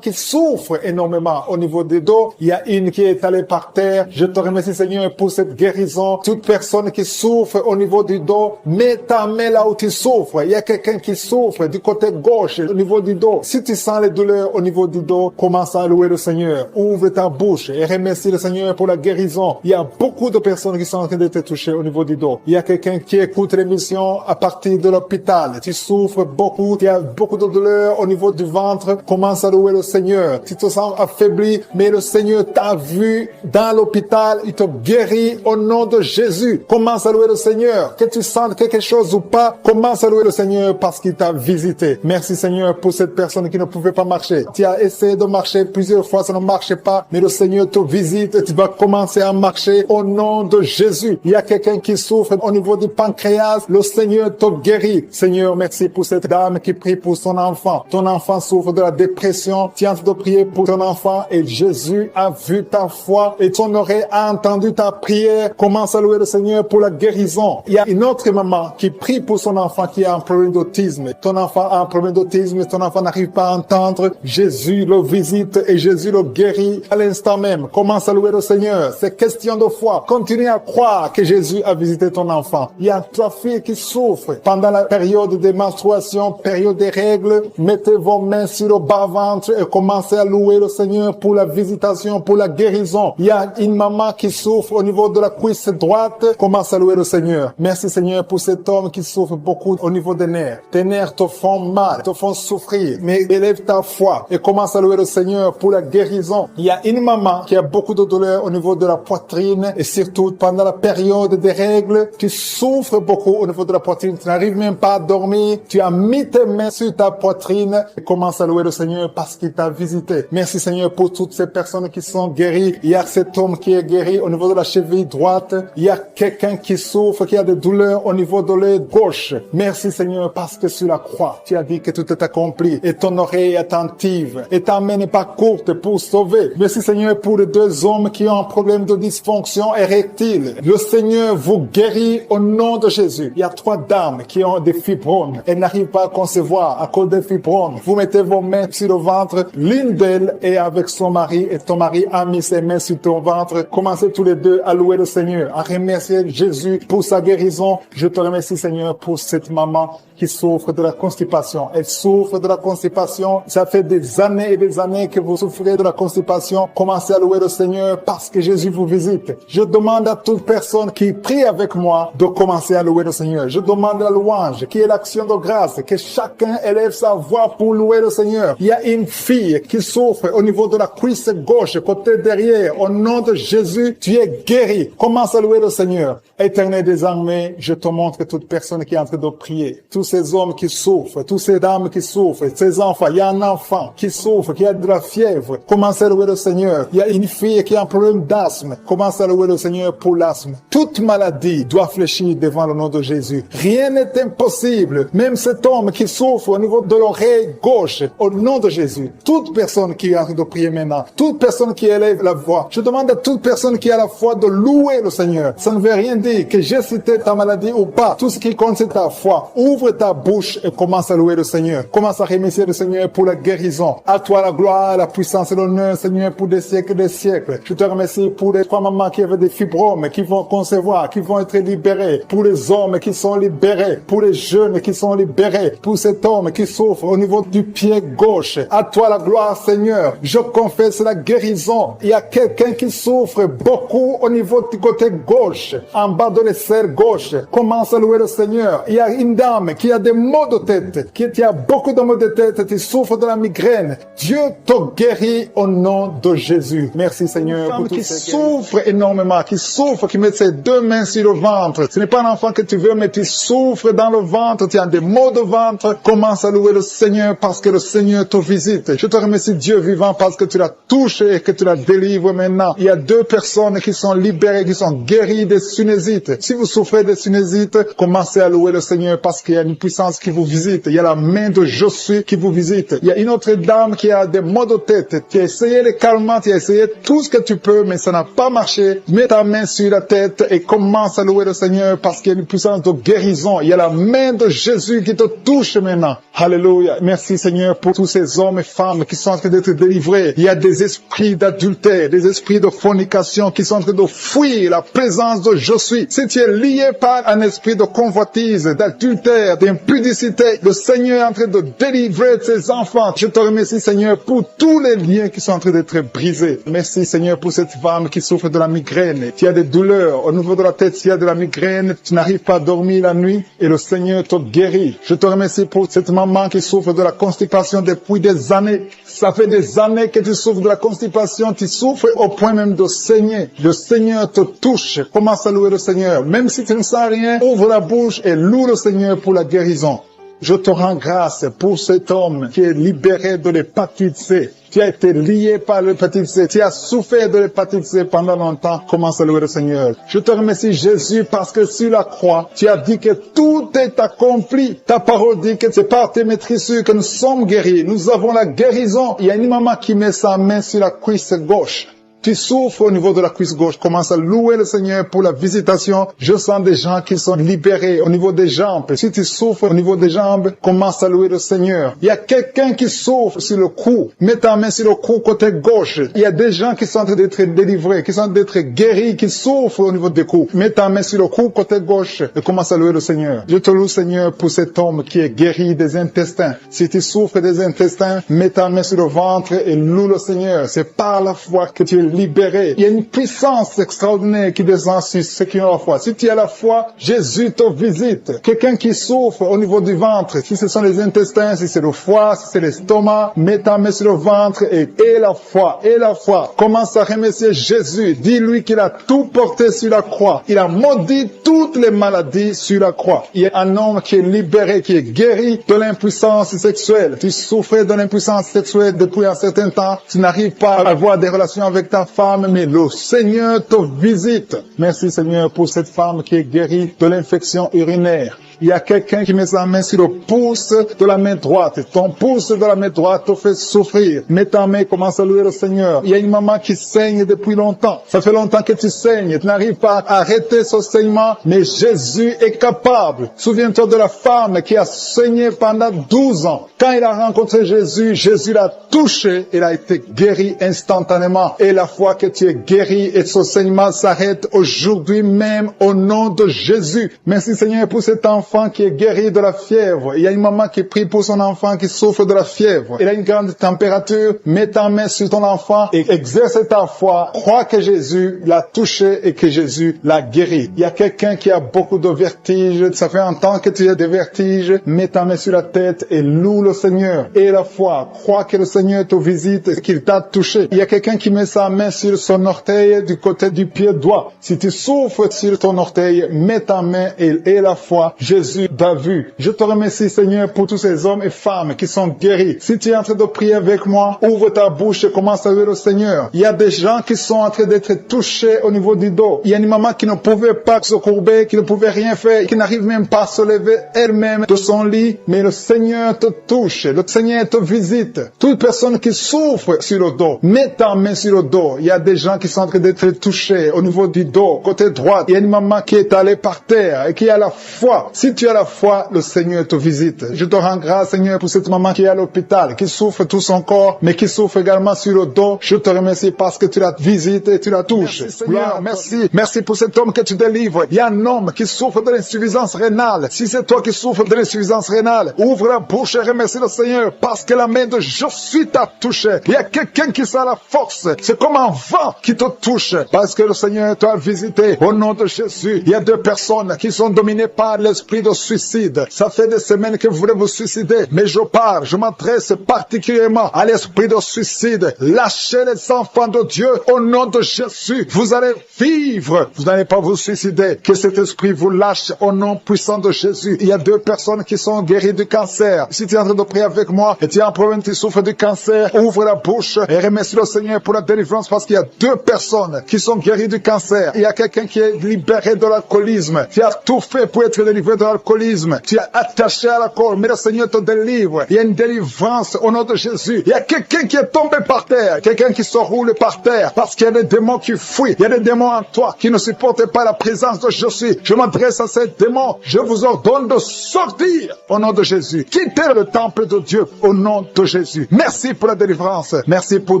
qui souffrent énormément au niveau des dos. Il y a une qui est allée par terre. Je te remercie, Seigneur, pour cette guérison. Toute personne qui souffre au niveau du dos, mets ta main là où tu souffres. Il y a quelqu'un qui souffre du côté côté gauche, au niveau du dos. Si tu sens les douleurs au niveau du dos, commence à louer le Seigneur. Ouvre ta bouche et remercie le Seigneur pour la guérison. Il y a beaucoup de personnes qui sont en train de te toucher au niveau du dos. Il y a quelqu'un qui écoute l'émission à partir de l'hôpital. Tu souffres beaucoup, tu as beaucoup de douleurs au niveau du ventre. Commence à louer le Seigneur. Tu te sens affaibli, mais le Seigneur t'a vu dans l'hôpital. Il te guérit au nom de Jésus. Commence à louer le Seigneur. Que tu sentes quelque chose ou pas, commence à louer le Seigneur parce qu'il t'a visité. Merci Seigneur pour cette personne qui ne pouvait pas marcher. Tu as essayé de marcher plusieurs fois, ça ne marchait pas, mais le Seigneur te visite et tu vas commencer à marcher au nom de Jésus. Il y a quelqu'un qui souffre au niveau du pancréas, le Seigneur te guérit. Seigneur, merci pour cette dame qui prie pour son enfant. Ton enfant souffre de la dépression, tu es en train de prier pour ton enfant et Jésus a vu ta foi et ton oreille a entendu ta prière. Commence à louer le Seigneur pour la guérison. Il y a une autre maman qui prie pour son enfant qui a un problème d'autisme. Ton enfant a un problème d'autisme, ton enfant n'arrive pas à entendre. Jésus le visite et Jésus le guérit à l'instant même. Commence à louer le Seigneur. C'est question de foi. Continue à croire que Jésus a visité ton enfant. Il y a trois filles qui souffrent pendant la période des menstruations, période des règles. Mettez vos mains sur le bas-ventre et commencez à louer le Seigneur pour la visitation, pour la guérison. Il y a une maman qui souffre au niveau de la cuisse droite. Commence à louer le Seigneur. Merci Seigneur pour cet homme qui souffre beaucoup au niveau des nerfs. Tes nerfs te font mal, te font souffrir. Mais élève ta foi et commence à louer le Seigneur pour la guérison. Il y a une maman qui a beaucoup de douleur au niveau de la poitrine et surtout pendant la période des règles, tu souffres beaucoup au niveau de la poitrine. Tu n'arrives même pas à dormir. Tu as mis tes mains sur ta poitrine et commence à louer le Seigneur parce qu'il t'a visité. Merci Seigneur pour toutes ces personnes qui sont guéries. Il y a cet homme qui est guéri au niveau de la cheville droite. Il y a quelqu'un qui souffre, qui a des douleurs au niveau de l'œil gauche. Merci Seigneur parce que sur la croix, tu as dit que tout est accompli et ton oreille est attentive et ta main n'est pas courte pour sauver. Merci Seigneur pour les deux hommes qui ont un problème de dysfonction érectile. Le Seigneur vous guérit au nom de Jésus. Il y a trois dames qui ont des fibromes. Elles n'arrivent pas à concevoir à cause des fibromes. Vous mettez vos mains sur le ventre. L'une d'elles est avec son mari et ton mari a mis ses mains sur ton ventre. Commencez tous les deux à louer le Seigneur, à remercier Jésus pour sa guérison. Je te remercie Seigneur pour cette maman qui souffre de la constipation. Elle souffre de la constipation. Ça fait des années et des années que vous souffrez de la constipation. Commencez à louer le Seigneur parce que Jésus vous visite. Je demande à toute personne qui prie avec moi de commencer à louer le Seigneur. Je demande la louange, qui est l'action de grâce, que chacun élève sa voix pour louer le Seigneur. Il y a une fille qui souffre au niveau de la cuisse gauche, côté derrière. Au nom de Jésus, tu es guéri. Commence à louer le Seigneur. Éternel des armées, je te montre toute personne qui est en train de prier. Tous ces hommes qui souffrent, toutes ces dames qui souffrent, ces enfants. Il y a un enfant qui souffre, qui a de la fièvre. Commence à louer le Seigneur. Il y a une fille qui a un problème d'asthme. Commence à louer le Seigneur pour l'asthme. Toute maladie doit fléchir devant le nom de Jésus. Rien n'est impossible. Même cet homme qui souffre au niveau de l'oreille gauche, au nom de Jésus. Toute personne qui est en train de prier maintenant, toute personne qui élève la voix, je demande à toute personne qui a la foi de louer le Seigneur. Ça ne veut rien dire que j'ai cité ta maladie ou pas. Tout ce qui compte, c'est ta foi. Ouvre ta bouche et commence à louer le Seigneur. Commence à remercier le Seigneur pour la guérison. À toi la gloire, la puissance et l'honneur, Seigneur, pour des siècles et des siècles. Je te remercie pour les trois mamans qui avaient des fibromes, qui vont concevoir, qui vont être libérés. Pour les hommes qui sont libérés. Pour les jeunes qui sont libérés. Pour cet homme qui souffre au niveau du pied gauche. À toi la gloire, Seigneur. Je confesse la guérison. Il y a quelqu'un qui souffre beaucoup au niveau du côté gauche, en bas de l'aisselle gauche. Commence à louer le Seigneur. Il y a une dame qui a des maux de tête, qui a beaucoup de maux de tête, qui souffre de la migraine. Dieu te guérit au nom de Jésus. Merci Seigneur. Une femme qui souffre énormément, qui souffre, qui met ses deux mains sur le ventre. Ce n'est pas un enfant que tu veux, mais tu souffres dans le ventre, tu as des maux de ventre. Commence à louer le Seigneur parce que le Seigneur te visite. Je te remercie Dieu vivant parce que tu l'as touché et que tu la délivres maintenant. Il y a deux personnes qui sont libérées, qui sont guéries des sinusites. Si vous souffrez des sinusites, commencez à louer le Seigneur parce qu'il y a une puissance qui vous visite. Il y a la main de Josué qui vous visite. Il y a une autre dame qui a des maux de tête. Tu as essayé les calmants, tu as essayé tout ce que tu peux, mais ça n'a pas marché. Mets ta main sur la tête et commence à louer le Seigneur parce qu'il y a une puissance de guérison. Il y a la main de Jésus qui te touche maintenant. Alléluia. Merci Seigneur pour tous ces hommes et femmes qui sont en train d'être délivrés. Il y a des esprits d'adultère, des esprits de fornication qui sont en train de fuir la présence de Josué. Si tu es lié par un esprit de convoitise, d'adultère, d'impudicité, le Seigneur Seigneur est en train de délivrer ses enfants. Je te remercie, Seigneur, pour tous les liens qui sont en train d'être brisés. Merci, Seigneur, pour cette femme qui souffre de la migraine. Tu as des douleurs au niveau de la tête, tu as de la migraine, tu n'arrives pas à dormir la nuit et le Seigneur te guérit. Je te remercie pour cette maman qui souffre de la constipation depuis des années. Ça fait des années que tu souffres de la constipation, tu souffres au point même de saigner. Le Seigneur te touche. Commence à louer le Seigneur. Même si tu ne sens rien, ouvre la bouche et loue le Seigneur pour la guérison. Je te rends grâce pour cet homme qui est libéré de l'hépatite C. Tu as été lié par l'hépatite C. Tu as souffert de l'hépatite C pendant longtemps. Commence à louer le Seigneur. Je te remercie, Jésus, parce que sur la croix, tu as dit que tout est accompli. Ta parole dit que c'est par tes maîtrisures que nous sommes guéris. Nous avons la guérison. Il y a une maman qui met sa main sur la cuisse gauche. Tu souffres au niveau de la cuisse gauche. Commence à louer le Seigneur pour la visitation. Je sens des gens qui sont libérés au niveau des jambes. Si tu souffres au niveau des jambes, commence à louer le Seigneur. Il y a quelqu'un qui souffre sur le cou. Mets ta main sur le cou côté gauche. Il y a des gens qui sont en train d'être délivrés, qui sont en train d'être guéris, qui souffrent au niveau des coups. Mets ta main sur le cou côté gauche et commence à louer le Seigneur. Je te loue, Seigneur, pour cet homme qui est guéri des intestins. Si tu souffres des intestins, mets ta main sur le ventre et loue le Seigneur. C'est par la foi que tu es libéré. Il y a une puissance extraordinaire qui descend sur ceux qui ont la foi. Si tu as la foi, Jésus te visite. Quelqu'un qui souffre au niveau du ventre, si ce sont les intestins, si c'est le foie, si c'est l'estomac, mets ta main sur le ventre et la foi, et la foi. Commence à remercier Jésus. Dis-lui qu'il a tout porté sur la croix. Il a maudit toutes les maladies sur la croix. Il y a un homme qui est libéré, qui est guéri de l'impuissance sexuelle. Tu souffrais de l'impuissance sexuelle depuis un certain temps. Tu n'arrives pas à avoir des relations avec ta femme, mais le Seigneur te visite. Merci, Seigneur, pour cette femme qui est guérie de l'infection urinaire. Il y a quelqu'un qui met sa main sur le pouce de la main droite. Ton pouce de la main droite te fait souffrir. Mets ta main, commence à louer le Seigneur. Il y a une maman qui saigne depuis longtemps. Ça fait longtemps que tu saignes. Tu n'arrives pas à arrêter ce saignement, mais Jésus est capable. Souviens-toi de la femme qui a saigné pendant 12 ans. Quand il a rencontré Jésus, Jésus l'a touché. Il a été guéri instantanément. Et la fois que tu es guéri et ce saignement s'arrête aujourd'hui même au nom de Jésus. Merci, Seigneur, pour cet enfant qui est guéri de la fièvre. Il y a une maman qui prie pour son enfant qui souffre de la fièvre. Il a une grande température. Mets ta main sur ton enfant et exerce ta foi. Crois que Jésus l'a touché et que Jésus l'a guéri. Il y a quelqu'un qui a beaucoup de vertiges. Ça fait un temps que tu as des vertiges. Mets ta main sur la tête et loue le Seigneur. Et la foi. Crois que le Seigneur te visite et qu'il t'a touché. Il y a quelqu'un qui met sa main sur son orteil du côté du pied droit. Si tu souffres sur ton orteil, mets ta main et la foi. Jésus t'a vu. Je te remercie, Seigneur, pour tous ces hommes et femmes qui sont guéris. Si tu es en train de prier avec moi, ouvre ta bouche et commence à louer le Seigneur. Il y a des gens qui sont en train d'être touchés au niveau du dos. Il y a une maman qui ne pouvait pas se courber, qui ne pouvait rien faire, qui n'arrive même pas à se lever elle-même de son lit. Mais le Seigneur te touche. Le Seigneur te visite. Toute personne qui souffre sur le dos, mets ta main sur le dos. Il y a des gens qui sont en train d'être touchés au niveau du dos, côté droit. Il y a une maman qui est allée par terre et qui a la foi. Si tu as la foi, le Seigneur te visite. Je te rends grâce, Seigneur, pour cette maman qui est à l'hôpital, qui souffre tout son corps, mais qui souffre également sur le dos. Je te remercie parce que tu la visites et tu la touches. Merci, Seigneur. Merci. Merci pour cet homme que tu délivres. Il y a un homme qui souffre de l'insuffisance rénale. Si c'est toi qui souffres de l'insuffisance rénale, ouvre la bouche et remercie le Seigneur parce que la main de Jésus t'a touché. Il y a quelqu'un qui sent la force. C'est comme un vent qui te touche parce que le Seigneur t'a visité. Au nom de Jésus, il y a 2 personnes qui sont dominées par l'esprit de suicide. Ça fait des semaines que vous voulez vous suicider, mais je m'adresse particulièrement à l'esprit de suicide. Lâchez les enfants de Dieu au nom de Jésus. Vous allez vivre. Vous n'allez pas vous suicider. Que cet esprit vous lâche au nom puissant de Jésus. Il y a 2 personnes qui sont guéries du cancer. Si tu es en train de prier avec moi et tu as un problème, tu souffres du cancer, ouvre la bouche et remercie le Seigneur pour la délivrance parce qu'il y a 2 personnes qui sont guéries du cancer. Il y a quelqu'un qui est libéré de l'alcoolisme. Tu as tout fait pour être délivré de l'alcoolisme. Tu es attaché à l'alcool, mais le Seigneur te délivre. Il y a une délivrance au nom de Jésus. Il y a quelqu'un qui est tombé par terre, quelqu'un qui se roule par terre parce qu'il y a des démons qui fuient. Il y a des démons en toi qui ne supportent pas la présence de Jésus. Je m'adresse à ces démons. Je vous ordonne de sortir au nom de Jésus. Quittez le temple de Dieu au nom de Jésus. Merci pour la délivrance. Merci pour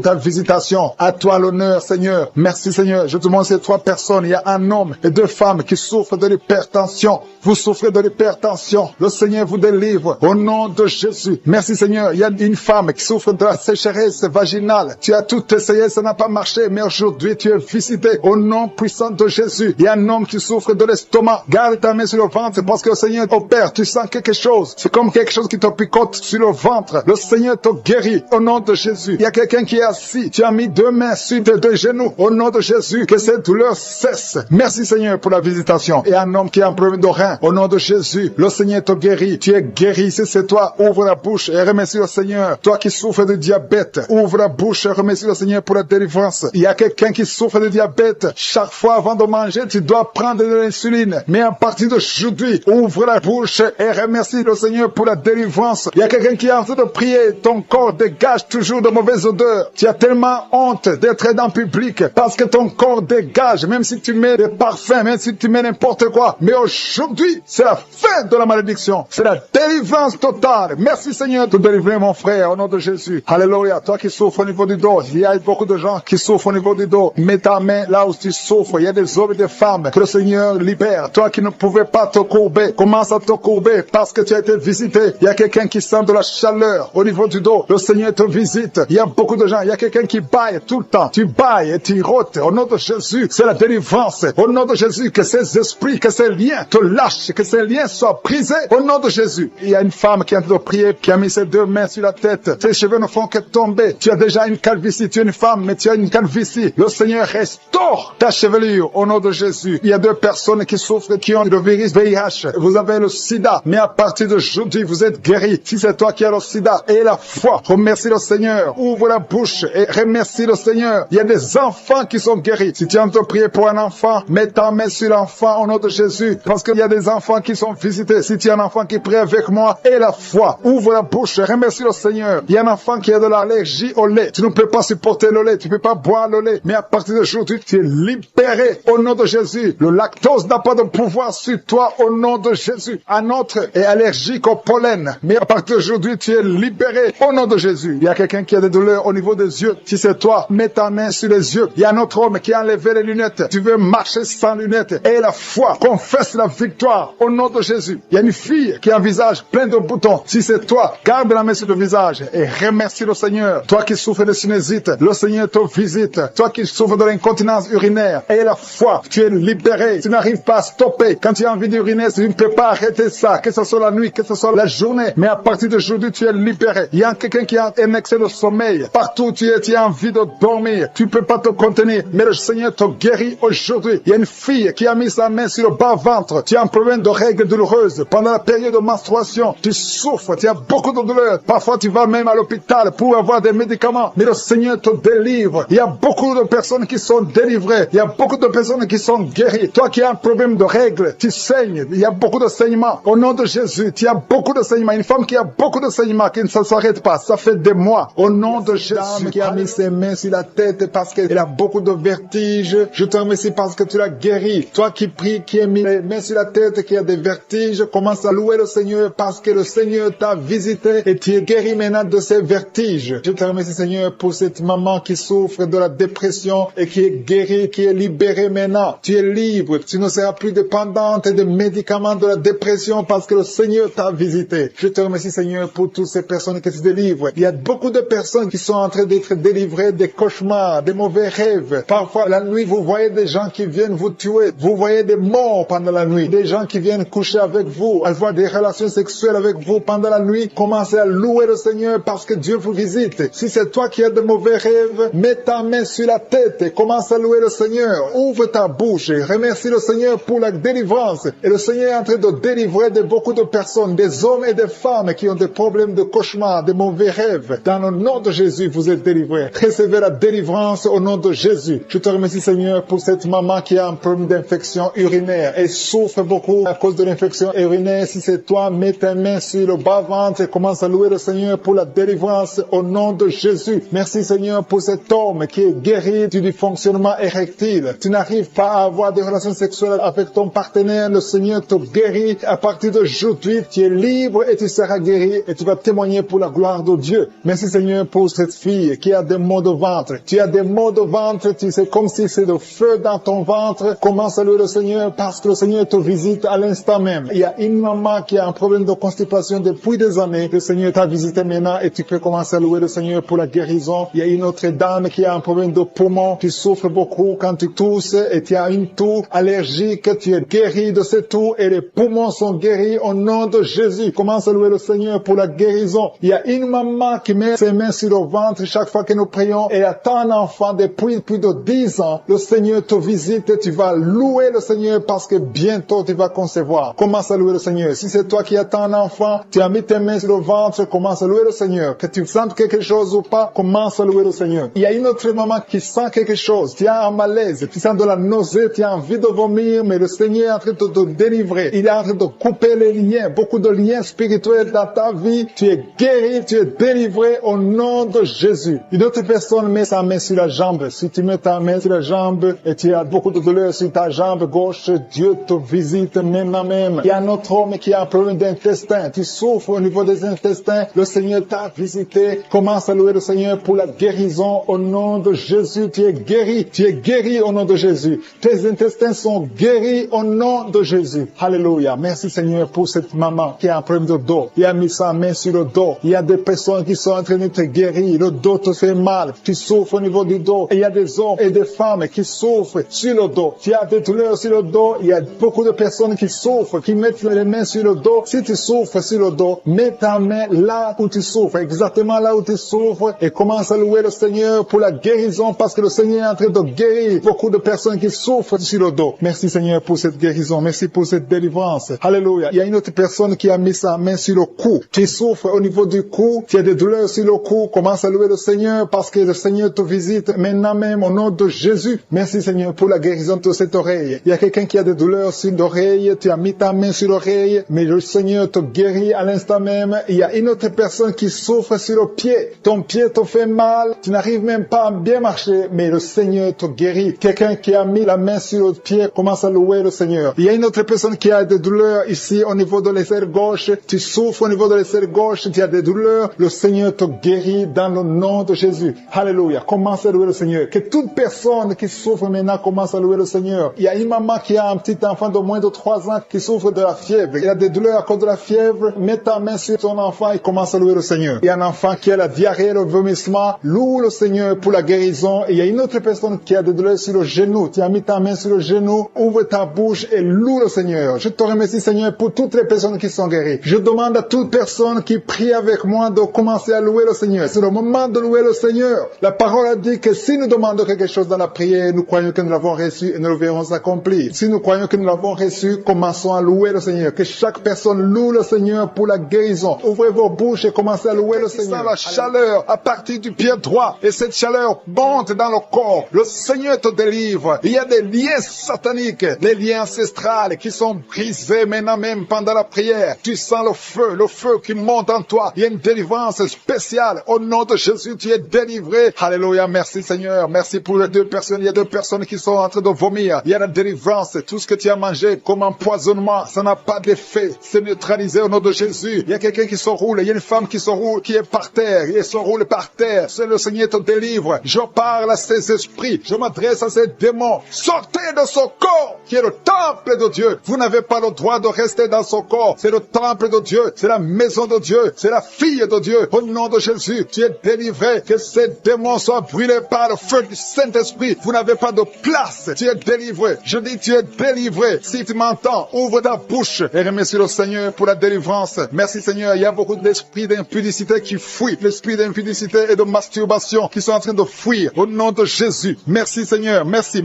ta visitation. À toi l'honneur, Seigneur. Merci, Seigneur. Je te demande ces 3 personnes. Il y a un homme et 2 femmes qui souffrent de l'hypertension. Vous souffrez de l'hypertension. Le Seigneur vous délivre au nom de Jésus. Merci Seigneur. Il y a une femme qui souffre de la sécheresse vaginale. Tu as tout essayé, ça n'a pas marché, mais aujourd'hui tu es visité au nom puissant de Jésus. Il y a un homme qui souffre de l'estomac. Garde ta main sur le ventre parce que le Seigneur opère. Tu sens quelque chose. C'est comme quelque chose qui te picote sur le ventre. Le Seigneur te guérit au nom de Jésus. Il y a quelqu'un qui est assis. Tu as mis 2 mains sur tes 2 genoux au nom de Jésus. Que cette douleur cesse. Merci Seigneur pour la visitation. Et un homme qui a un problème de rein au nom de Jésus. Le Seigneur te guérit. Tu es guéri. Si c'est toi, ouvre la bouche et remercie le Seigneur. Toi qui souffres de diabète, ouvre la bouche et remercie le Seigneur pour la délivrance. Il y a quelqu'un qui souffre de diabète. Chaque fois avant de manger, tu dois prendre de l'insuline. Mais à partir d'aujourd'hui, ouvre la bouche et remercie le Seigneur pour la délivrance. Il y a quelqu'un qui est en train de prier. Ton corps dégage toujours de mauvaises odeurs. Tu as tellement honte d'être dans le public parce que ton corps dégage, même si tu mets des parfums, même si tu mets n'importe quoi. Mais aujourd'hui, c'est la fin de la malédiction. C'est la délivrance totale. Merci Seigneur de délivrer mon frère au nom de Jésus. Alléluia. Toi qui souffres au niveau du dos, il y a beaucoup de gens qui souffrent au niveau du dos. Mets ta main là où tu souffres. Il y a des hommes et des femmes que le Seigneur libère. Toi qui ne pouvais pas te courber, commence à te courber parce que tu as été visité. Il y a quelqu'un qui sent de la chaleur au niveau du dos. Le Seigneur te visite. Il y a beaucoup de gens. Il y a quelqu'un qui baille tout le temps. Tu bailles et tu rôtes. Au nom de Jésus, c'est la délivrance. Au nom de Jésus, que ces esprits, que ces liens te lâchent, que ces liens soient brisés. Au nom de Jésus. Il y a une femme qui est en train de prier, qui a mis ses 2 mains sur la tête. Ses cheveux ne font que tomber. Tu as déjà une calvitie. Tu es une femme, mais tu as une calvitie. Le Seigneur restaure ta chevelure au nom de Jésus. Il y a 2 personnes qui souffrent, qui ont le virus VIH. Vous avez le sida, mais à partir d'aujourd'hui, vous êtes guéris. Si c'est toi qui as le sida et la foi, remercie le Seigneur. Ouvre la bouche et remercie le Seigneur. Il y a des enfants qui sont guéris. Si tu es en train de prier pour un enfant, mets ta main sur l'enfant au nom de Jésus, parce qu'il y a des enfants qui sont visités. Si tu as un enfant qui prie avec moi et la foi, ouvre la bouche et remercie le Seigneur. Il y a un enfant qui a de l'allergie au lait. Tu ne peux pas supporter le lait, tu ne peux pas boire le lait, mais à partir d'aujourd'hui, tu es libéré au nom de Jésus. Le lactose n'a pas de pouvoir sur toi au nom de Jésus. Un autre est allergique au pollen, mais à partir d'aujourd'hui, tu es libéré au nom de Jésus. Il y a quelqu'un qui a des douleurs au niveau des yeux. Si c'est toi, mets ta main sur les yeux. Il y a un autre homme qui a enlevé les lunettes. Tu veux marcher sans lunettes. Et la foi, confesse la victoire au nom de Jésus. Il y a une fille qui a un visage plein de boutons. Si c'est toi, garde la main sur le visage et remercie le Seigneur. Toi qui souffres de sinusite, le Seigneur te visite. Toi qui souffres de l'incontinence urinaire, et la foi, tu es libéré. Tu n'arrives pas à stopper. Quand tu as envie d'uriner, tu ne peux pas arrêter ça, que ce soit la nuit, que ce soit la journée. Mais à partir d'aujourd'hui, tu es libéré. Il y a quelqu'un qui a un excès de sommeil. Partout où tu as envie de dormir. Tu ne peux pas te contenir. Mais le Seigneur te guérit aujourd'hui. Il y a une fille qui a mis sa main sur le bas-ventre. Tu as un problème de règles douloureuses. Pendant la période de menstruation, tu souffres. Tu as beaucoup de douleurs. Parfois, tu vas même à l'hôpital pour avoir des médicaments. Mais le Seigneur te délivre. Il y a beaucoup de personnes qui sont délivrées. Il y a beaucoup de personnes qui sont guéries. Toi qui as un problème de règles, tu saignes. Il y a beaucoup de saignements. Au nom de Jésus, tu as beaucoup de saignements. Une femme qui a beaucoup de saignements, qui ne s'arrête pas. Ça fait des mois. Au nom de Jésus, qui a mis ses mains sur la tête parce qu'elle a beaucoup de vertiges. Je te remercie parce que tu l'as guéri. Toi qui pries, qui a mis les mains sur la tête, qui a des vertiges, commence à louer le Seigneur parce que le Seigneur t'a visité et tu es guéri maintenant de ces vertiges. Je te remercie Seigneur pour cette maman qui souffre de la dépression et qui est guérie, qui est libérée maintenant. Tu es libre. Tu ne seras plus dépendante des médicaments de la dépression parce que le Seigneur t'a visité. Je te remercie Seigneur pour toutes ces personnes qui se délivrent. Il y a beaucoup de personnes qui sont en train d'être délivrées des cauchemars, des mauvais rêves. Parfois, la nuit, vous voyez des gens qui viennent vous tuer. Vous voyez des morts pendant la nuit. Des gens qui viennent coucher avec vous, avoir des relations sexuelles avec vous pendant la nuit. Commencez à louer le Seigneur parce que Dieu vous visite. Si c'est toi qui as de mauvais rêves, mets ta main sur la tête et commence à louer le Seigneur. Ouvre ta bouche et remercie le Seigneur pour la délivrance. Et le Seigneur est en train de délivrer de beaucoup de personnes, des hommes et des femmes qui ont des problèmes de cauchemar, de mauvais rêves. Dans le nom de Jésus, vous êtes délivrés. Recevez la délivrance au nom de Jésus. Je te remercie Seigneur pour cette maman qui a un problème d'infection urinaire et souffre beaucoup à cause de l'infection urinaire. Si c'est toi, mets ta main sur le bas-ventre et commence à louer le Seigneur pour la délivrance au nom de Jésus. Merci Seigneur pour cet homme qui est guéri du dysfonctionnement érectile. Tu n'arrives pas à avoir des relations sexuelles avec ton partenaire. Le Seigneur te guérit. À partir d'aujourd'hui, tu es libre et tu seras guéri et tu vas témoigner pour la gloire de Dieu. Merci Seigneur pour cette fille qui a des maux de ventre. Tu as des maux de ventre, tu sais, comme si c'est le feu dans ton ventre. Commence à louer le Seigneur parce que le Seigneur te visite à l'instant. l'instant même. Il y a une maman qui a un problème de constipation depuis des années. Le Seigneur t'a visité maintenant et tu peux commencer à louer le Seigneur pour la guérison. Il y a une autre dame qui a un problème de poumon. Tu souffres beaucoup quand tu tousses et tu as une toux allergique. Tu es guéri de cette toux et les poumons sont guéris au nom de Jésus. Commence à louer le Seigneur pour la guérison. Il y a une maman qui met ses mains sur le ventre chaque fois que nous prions et attend un enfant depuis plus de 10 ans. Le Seigneur te visite et tu vas louer le Seigneur parce que bientôt tu vas concevoir. Commence à louer le Seigneur. Si c'est toi qui attends un enfant, tu as mis tes mains sur le ventre, commence à louer le Seigneur. Que tu sentes quelque chose ou pas, commence à louer le Seigneur. Il y a une autre maman qui sent quelque chose. Tu as un malaise, tu sens de la nausée, tu as envie de vomir, mais le Seigneur est en train de te délivrer. Il est en train de couper les liens, beaucoup de liens spirituels dans ta vie. Tu es guéri, tu es délivré au nom de Jésus. Une autre personne met sa main sur la jambe. Si tu mets ta main sur la jambe et tu as beaucoup de douleur sur ta jambe gauche, Dieu te visite maintenant même. Il y a un autre homme qui a un problème d'intestin. Tu souffres au niveau des intestins. Le Seigneur t'a visité. Commence à louer le Seigneur pour la guérison au nom de Jésus. Tu es guéri. Tu es guéri au nom de Jésus. Tes intestins sont guéris au nom de Jésus. Alléluia. Merci Seigneur pour cette maman qui a un problème de dos. Il a mis sa main sur le dos. Il y a des personnes qui sont en train d'être guéries. Le dos te fait mal. Tu souffres au niveau du dos. Et il y a des hommes et des femmes qui souffrent sur le dos. Tu as des douleurs sur le dos. Il y a beaucoup de personnes qui souffrent, qui mettent les mains sur le dos. Si tu souffres sur le dos, mets ta main là où tu souffres, exactement là où tu souffres, et commence à louer le Seigneur pour la guérison, parce que le Seigneur est en train de guérir beaucoup de personnes qui souffrent sur le dos. Merci Seigneur pour cette guérison. Merci pour cette délivrance. Alléluia. Il y a une autre personne qui a mis sa main sur le cou. Tu souffres au niveau du cou. Tu as des douleurs sur le cou. Commence à louer le Seigneur parce que le Seigneur te visite maintenant même au nom de Jésus. Merci Seigneur pour la guérison de cette oreille. Il y a quelqu'un qui a des douleurs sur l'oreille. Tu as mis ta main sur l'oreille, mais le Seigneur te guérit à l'instant même. Il y a une autre personne qui souffre sur le pied. Ton pied te fait mal. Tu n'arrives même pas à bien marcher, mais le Seigneur te guérit. Quelqu'un qui a mis la main sur le pied commence à louer le Seigneur. Il y a une autre personne qui a des douleurs ici au niveau de l'aisselle gauche. Tu souffres au niveau de l'aisselle gauche. Tu as des douleurs. Le Seigneur te guérit dans le nom de Jésus. Alléluia. Commence à louer le Seigneur. Que toute personne qui souffre maintenant commence à louer le Seigneur. Il y a une maman qui a un petit enfant de moins de 3 ans qui souffre de la fièvre. Il a des douleurs à cause de la fièvre. Mets ta main sur ton enfant et commence à louer le Seigneur. Il y a un enfant qui a la diarrhée, le vomissement. Loue le Seigneur pour la guérison. Et il y a une autre personne qui a des douleurs sur le genou. Tu as mis ta main sur le genou. Ouvre ta bouche et loue le Seigneur. Je te remercie Seigneur pour toutes les personnes qui sont guéries. Je demande à toute personne qui prie avec moi de commencer à louer le Seigneur. C'est le moment de louer le Seigneur. La parole a dit que si nous demandons quelque chose dans la prière, nous croyons que nous l'avons reçu et nous le verrons s'accomplir. Si nous croyons que nous l'avons reçu, commençons à louer le Seigneur. Que chaque personne loue le Seigneur pour la guérison. Ouvrez vos bouches et commencez à louer le Seigneur. Sens la chaleur à partir du pied droit et cette chaleur monte dans le corps. Le Seigneur te délivre. Il y a des liens sataniques, des liens ancestrales qui sont brisés maintenant même pendant la prière. Tu sens le feu qui monte en toi. Il y a une délivrance spéciale. Au nom de Jésus, tu es délivré. Alléluia. Merci Seigneur. Merci pour les 2 personnes. Il y a 2 personnes qui sont en train de vomir. Il y a la délivrance. Tout ce que tu as mangé comme empoisonnement, ça n'a pas d'effet. C'est neutralisé au nom de Jésus. Il y a quelqu'un qui se roule. Il y a une femme qui se roule, qui est par terre. Il se roule par terre. C'est le Seigneur te délivre. Je parle à ces esprits. Je m'adresse à ces démons. Sortez de ce corps qui est le temple de Dieu. Vous n'avez pas le droit de rester dans ce corps. C'est le temple de Dieu. C'est la maison de Dieu. C'est la fille de Dieu. Au nom de Jésus, tu es délivré. Que ces démons soient brûlés par le feu du Saint-Esprit. Vous n'avez pas de place. Tu es délivré. Je dis tu es délivré. Si tu m'entends, ouvre ta bouche et remercie le Seigneur pour la délivrance. Merci Seigneur. Il y a beaucoup d'esprits d'impudicité qui fuient. L'esprit d'impudicité et de masturbation qui sont en train de fuir. Au nom de Jésus. Merci Seigneur. Merci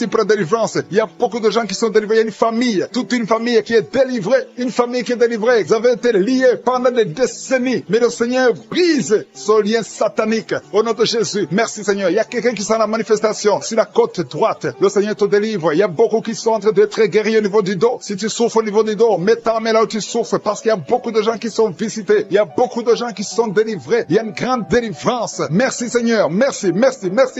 pour la délivrance. Il y a beaucoup de gens qui sont délivrés. Il y a une famille, toute une famille qui est délivrée. Une famille qui est délivrée. Vous avez été liés pendant des décennies. Mais le Seigneur brise ce lien satanique. Au nom de Jésus. Merci Seigneur. Il y a quelqu'un qui sent la manifestation sur la côte droite. Le Seigneur te délivre. Il y a beaucoup qui sont en train d'être guéris au niveau du dos. Si tu souffres au niveau du dos, mets ta main là où tu souffres parce qu'il y a beaucoup de gens qui sont visités. Il y a beaucoup de gens qui sont délivrés. Il y a une grande délivrance. Merci Seigneur. Merci